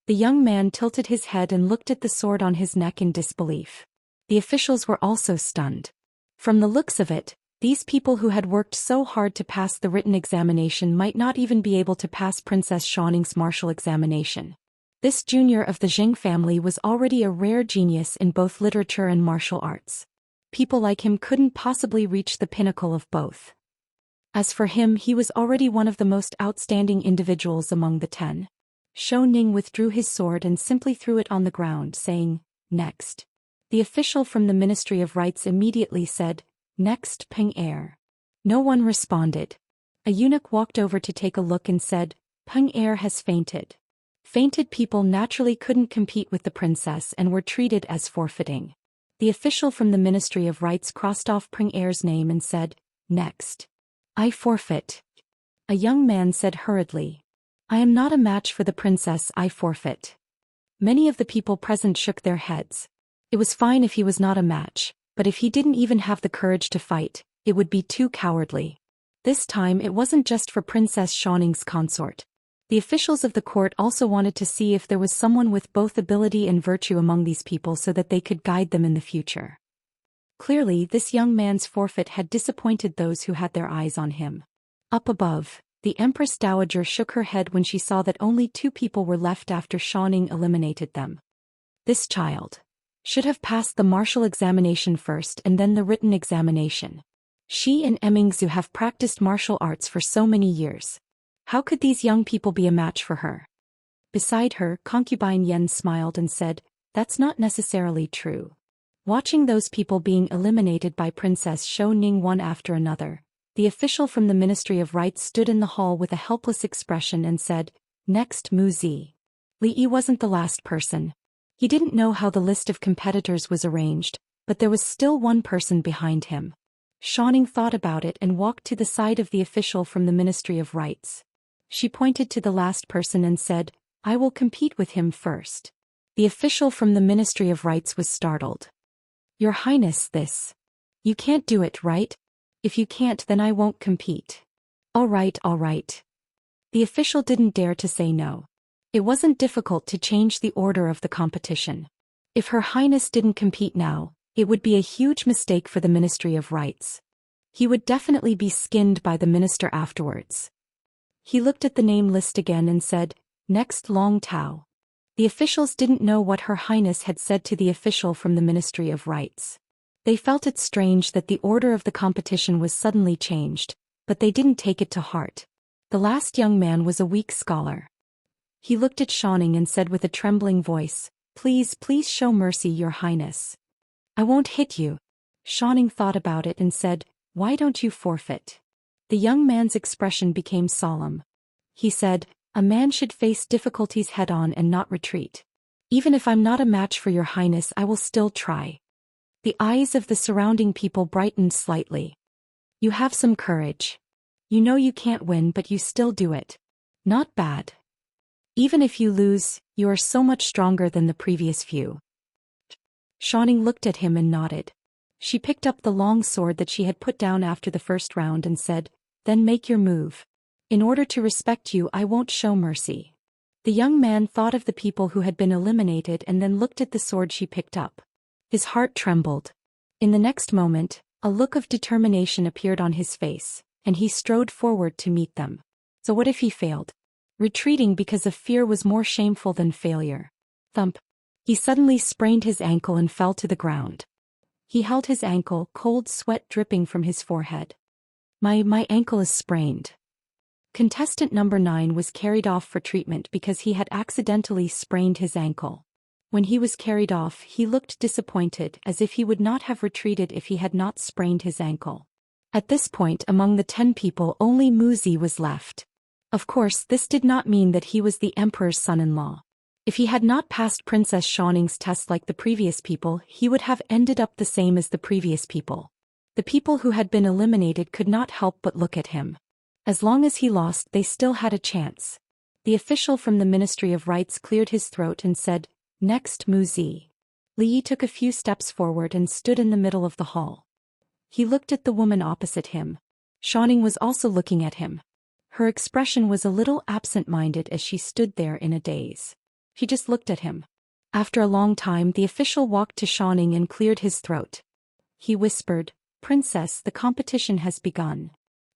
Speaker 1: The young man tilted his head and looked at the sword on his neck in disbelief. The officials were also stunned. From the looks of it, these people who had worked so hard to pass the written examination might not even be able to pass Princess Xianxia's martial examination. This junior of the Zheng family was already a rare genius in both literature and martial arts. People like him couldn't possibly reach the pinnacle of both. As for him, he was already one of the most outstanding individuals among the 10. Zhou Ning withdrew his sword and simply threw it on the ground, saying, "Next." The official from the Ministry of Rites immediately said, "Next, Peng Er." No one responded. A eunuch walked over to take a look and said, "Peng Er has fainted." Fainted people naturally couldn't compete with the princess and were treated as forfeiting. The official from the Ministry of Rites crossed off Peng Er's name and said, "Next." "I forfeit." A young man said hurriedly, "I am not a match for the princess, I forfeit." Many of the people present shook their heads. It was fine if he was not a match, but if he didn't even have the courage to fight, it would be too cowardly. This time it wasn't just for Princess Xianxing's consort. The officials of the court also wanted to see if there was someone with both ability and virtue among these people so that they could guide them in the future. Clearly, this young man's forfeit had disappointed those who had their eyes on him. Up above, the Empress Dowager shook her head when she saw that only 2 people were left after Xianxia eliminated them. This child should have passed the martial examination first and then the written examination. She and Emmingzu have practiced martial arts for so many years. How could these young people be a match for her? Beside her, concubine Yen smiled and said, "That's not necessarily true." Watching those people being eliminated by Princess Xianxia one after another, the official from the Ministry of Rites stood in the hall with a helpless expression and said, "Next, Mu Zi." Li Yi wasn't the last person. He didn't know how the list of competitors was arranged, but there was still one person behind him. Xianxia thought about it and walked to the side of the official from the Ministry of Rites. She pointed to the last person and said, "I will compete with him first." The official from the Ministry of Rites was startled. "Your Highness, this. You can't do it, right? If you can't, then I won't compete." All right. The official didn't dare to say no. It wasn't difficult to change the order of the competition. If Her Highness didn't compete now, it would be a huge mistake for the Ministry of Rites. He would definitely be skinned by the minister afterwards. He looked at the name list again and said, "Next, Long Tao." The officials didn't know what Her Highness had said to the official from the Ministry of Rites. They felt it strange that the order of the competition was suddenly changed, but they didn't take it to heart. The last young man was a weak scholar. He looked at Xianxia and said with a trembling voice, Please show mercy, Your Highness." "I won't hit you." Xianxia thought about it and said, "Why don't you forfeit?" The young man's expression became solemn. He said, "A man should face difficulties head-on and not retreat. Even if I'm not a match for Your Highness, I will still try." The eyes of the surrounding people brightened slightly. "You have some courage. You know you can't win, but you still do it. Not bad. Even if you lose, you are so much stronger than the previous few." Xianxia looked at him and nodded. She picked up the long sword that she had put down after the first round and said, "Then make your move. In order to respect you, I won't show mercy." The young man thought of the people who had been eliminated and then looked at the sword she picked up. His heart trembled. In the next moment, a look of determination appeared on his face, and he strode forward to meet them. So what if he failed? Retreating because of fear was more shameful than failure. Thump. He suddenly sprained his ankle and fell to the ground. He held his ankle, cold sweat dripping from his forehead. My ankle is sprained. Contestant number 9 was carried off for treatment because he had accidentally sprained his ankle. When he was carried off, he looked disappointed, as if he would not have retreated if he had not sprained his ankle. At this point, among the 10 people, only Muzi was left. Of course, this did not mean that he was the emperor's son-in-law. If he had not passed Princess Xianxia's test like the previous people, he would have ended up the same as the previous people. The people who had been eliminated could not help but look at him. As long as he lost, they still had a chance. The official from the Ministry of Rites cleared his throat and said, "Next, Muzi." Li Yi took a few steps forward and stood in the middle of the hall. He looked at the woman opposite him. Xianxia was also looking at him. Her expression was a little absent-minded as she stood there in a daze. She just looked at him. After a long time, the official walked to Xianxia and cleared his throat. He whispered, "Princess, the competition has begun."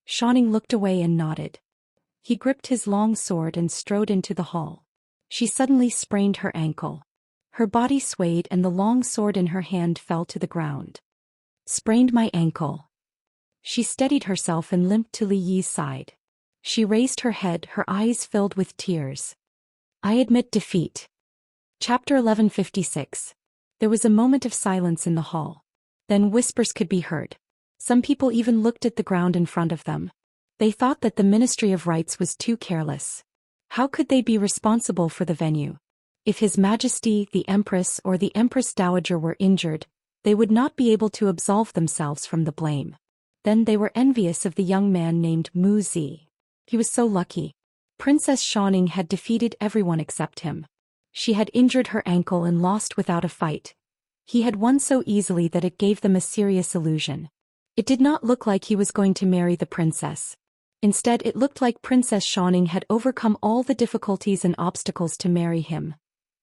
Speaker 1: Xianxia looked away and nodded. He gripped his long sword and strode into the hall. She suddenly sprained her ankle. Her body swayed and the long sword in her hand fell to the ground. "Sprained my ankle." She steadied herself and limped to Li Yi's side. She raised her head, her eyes filled with tears. "I admit defeat." Chapter 1156. There was a moment of silence in the hall. Then whispers could be heard. Some people even looked at the ground in front of them. They thought that the Ministry of Rites was too careless. How could they be responsible for the venue? If His Majesty, the Empress, or the Empress Dowager were injured, they would not be able to absolve themselves from the blame. Then they were envious of the young man named Muzi. He was so lucky. Princess Xianxia had defeated everyone except him. She had injured her ankle and lost without a fight. He had won so easily that it gave them a serious illusion. It did not look like he was going to marry the princess. Instead, it looked like Princess Xianxia had overcome all the difficulties and obstacles to marry him.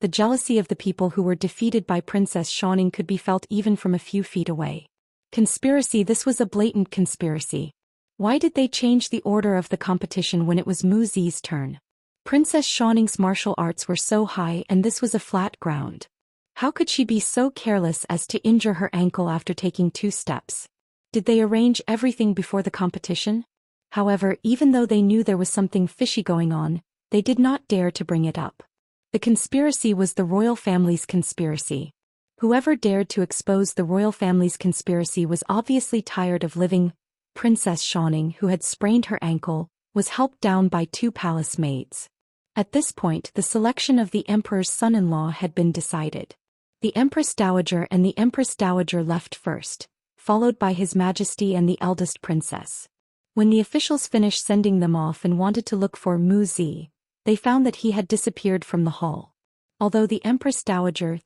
Speaker 1: The jealousy of the people who were defeated by Princess Xianxia could be felt even from a few feet away. Conspiracy. This was a blatant conspiracy. Why did they change the order of the competition when it was Muzi's turn? Princess Xianxia's martial arts were so high and this was a flat ground. How could she be so careless as to injure her ankle after taking 2 steps? Did they arrange everything before the competition? However, even though they knew there was something fishy going on, they did not dare to bring it up. The conspiracy was the royal family's conspiracy. Whoever dared to expose the royal family's conspiracy was obviously tired of living. Princess Xianxia, who had sprained her ankle, was helped down by 2 palace maids. At this point, the selection of the emperor's son-in-law had been decided. The Empress Dowager and the Empress Dowager left first, followed by His Majesty and the eldest princess. When the officials finished sending them off and wanted to look for Muzi, they found that he had disappeared from the hall. Although the Empress Dowager,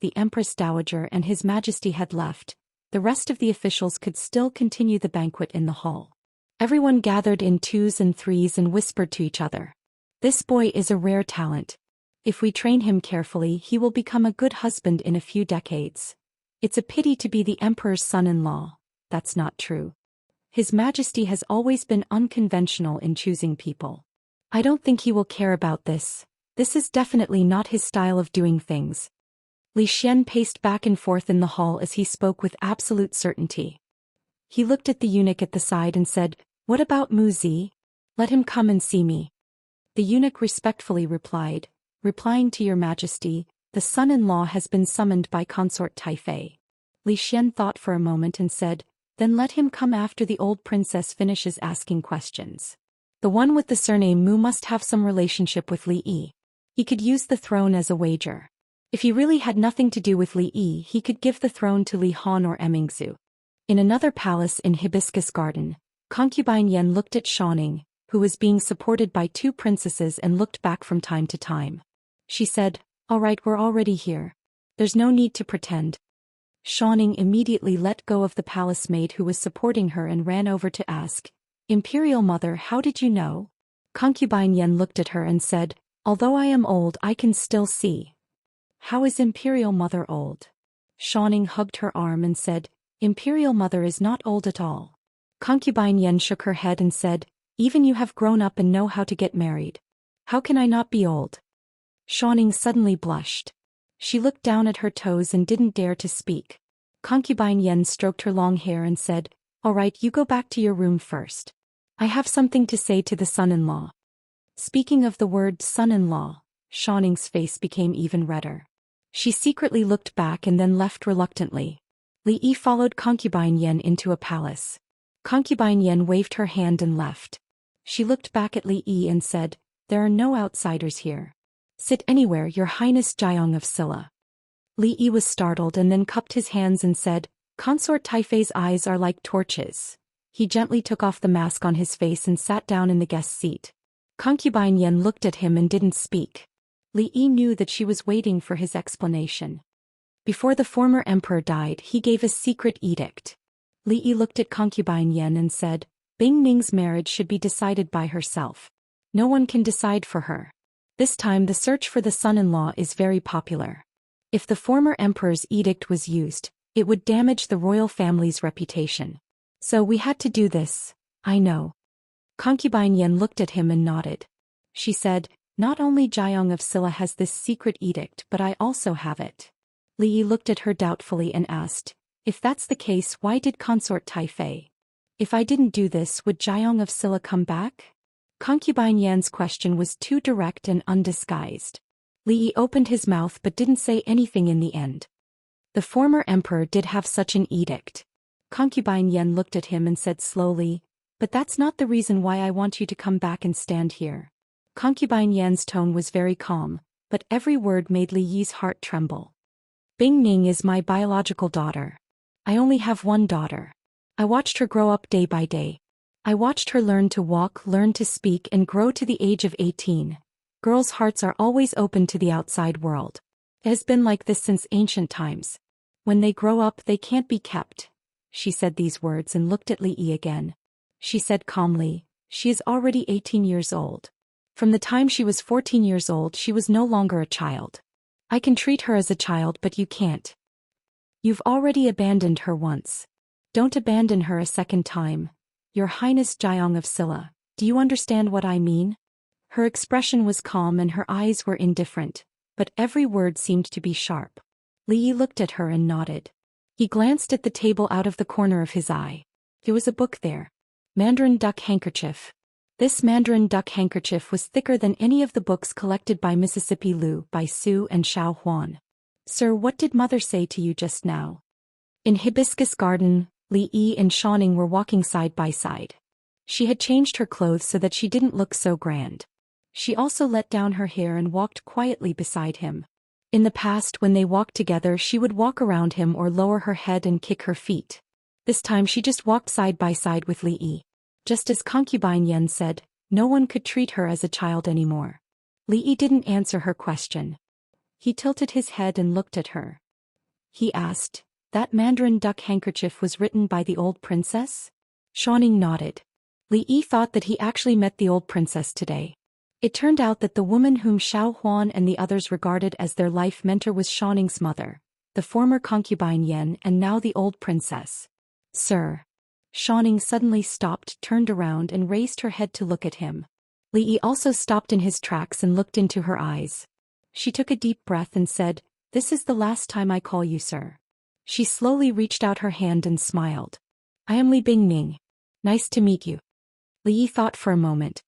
Speaker 1: and His Majesty had left, the rest of the officials could still continue the banquet in the hall. Everyone gathered in 2s and 3s and whispered to each other. "This boy is a rare talent. If we train him carefully, he will become a good husband in a few decades. It's a pity to be the emperor's son-in-law." That's not true. His Majesty has always been unconventional in choosing people. I don't think he will care about this. This is definitely not his style of doing things. Li Xian paced back and forth in the hall as he spoke with absolute certainty. He looked at the eunuch at the side and said, "What about Muzi? Let him come and see me." The eunuch respectfully replied, "Replying to your Majesty, the son-in-law has been summoned by Consort Taifei." Li Xian thought for a moment and said, "Then let him come after the old princess finishes asking questions. The one with the surname Mu must have some relationship with Li Yi. He could use the throne as a wager. If he really had nothing to do with Li Yi, he could give the throne to Li Han or Emingzu." In another palace in Hibiscus Garden, concubine Yan looked at Xianxia, who was being supported by 2 princesses, and looked back from time to time. She said, "All right, we're already here. There's no need to pretend." Xianxia immediately let go of the palace maid who was supporting her and ran over to ask, "Imperial Mother, how did you know?" Concubine Yan looked at her and said, "Although I am old, I can still see." "How is Imperial Mother old?" Xianxia hugged her arm and said, "Imperial Mother is not old at all." Concubine Yan shook her head and said, "Even you have grown up and know how to get married. How can I not be old?" Xianxia suddenly blushed. She looked down at her toes and didn't dare to speak. Concubine Yen stroked her long hair and said, "All right, you go back to your room first. I have something to say to the son-in-law." Speaking of the word son-in-law, Xianxia's face became even redder. She secretly looked back and then left reluctantly. Li Yi followed Concubine Yen into a palace. Concubine Yen waved her hand and left. She looked back at Li Yi and said, "There are no outsiders here. Sit anywhere, Your Highness Jiang of Silla." Li Yi was startled and then cupped his hands and said, "Consort Taifei's eyes are like torches." He gently took off the mask on his face and sat down in the guest seat. Concubine Yen looked at him and didn't speak. Li Yi knew that she was waiting for his explanation. Before the former emperor died, he gave a secret edict. Li Yi looked at Concubine Yen and said, "Bing Ning's marriage should be decided by herself. No one can decide for her. This time the search for the son-in-law is very popular. If the former emperor's edict was used, it would damage the royal family's reputation. So we had to do this, I know." Concubine Yen looked at him and nodded. She said, "Not only Jiang of Silla has this secret edict but I also have it." Li Yi looked at her doubtfully and asked, "If that's the case, why did Consort Taifei? If I didn't do this, would Jiang of Silla come back?" Concubine Yan's question was too direct and undisguised. Li Yi opened his mouth but didn't say anything in the end. The former emperor did have such an edict. Concubine Yen looked at him and said slowly, "But that's not the reason why I want you to come back and stand here." Concubine Yan's tone was very calm, but every word made Li Yi's heart tremble. "Bing Ning is my biological daughter. I only have one daughter. I watched her grow up day by day. I watched her learn to walk, learn to speak, and grow to the age of 18. Girls' hearts are always open to the outside world. It has been like this since ancient times. When they grow up, they can't be kept." She said these words and looked at Li Yi again. She said calmly, "She is already 18 years old. From the time she was 14 years old, she was no longer a child. I can treat her as a child, but you can't. You've already abandoned her once. Don't abandon her a second time. Your Highness Jiang of Silla, do you understand what I mean?" Her expression was calm and her eyes were indifferent, but every word seemed to be sharp. Li Yi looked at her and nodded. He glanced at the table out of the corner of his eye. There was a book there. Mandarin Duck Handkerchief. This Mandarin Duck Handkerchief was thicker than any of the books collected by Mississippi Lu, by Su and Xiao Huan. "Sir, what did Mother say to you just now?" In Hibiscus Garden, Li Yi and Xianxia were walking side by side. She had changed her clothes so that she didn't look so grand. She also let down her hair and walked quietly beside him. In the past, when they walked together, she would walk around him or lower her head and kick her feet. This time she just walked side by side with Li Yi. Just as Concubine Yen said, no one could treat her as a child anymore. Li Yi didn't answer her question. He tilted his head and looked at her. He asked, "That Mandarin Duck Handkerchief was written by the old princess?" Xianxia nodded. Li Yi thought that he actually met the old princess today. It turned out that the woman whom Xiao Huan and the others regarded as their life mentor was Xianxia's mother, the former Concubine Yen, and now the old princess. "Sir." Xianxia suddenly stopped, turned around and raised her head to look at him. Li Yi also stopped in his tracks and looked into her eyes. She took a deep breath and said, "This is the last time I call you sir." She slowly reached out her hand and smiled. "I am Li Bingning. Nice to meet you." Li Yi thought for a moment.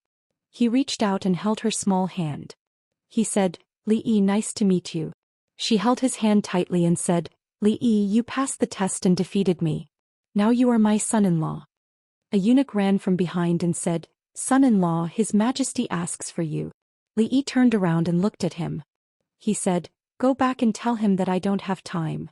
Speaker 1: He reached out and held her small hand. He said, "Li Yi, nice to meet you." She held his hand tightly and said, "Li Yi, you passed the test and defeated me. Now you are my son-in-law." A eunuch ran from behind and said, "Son-in-law, His Majesty asks for you." Li Yi turned around and looked at him. He said, "Go back and tell him that I don't have time."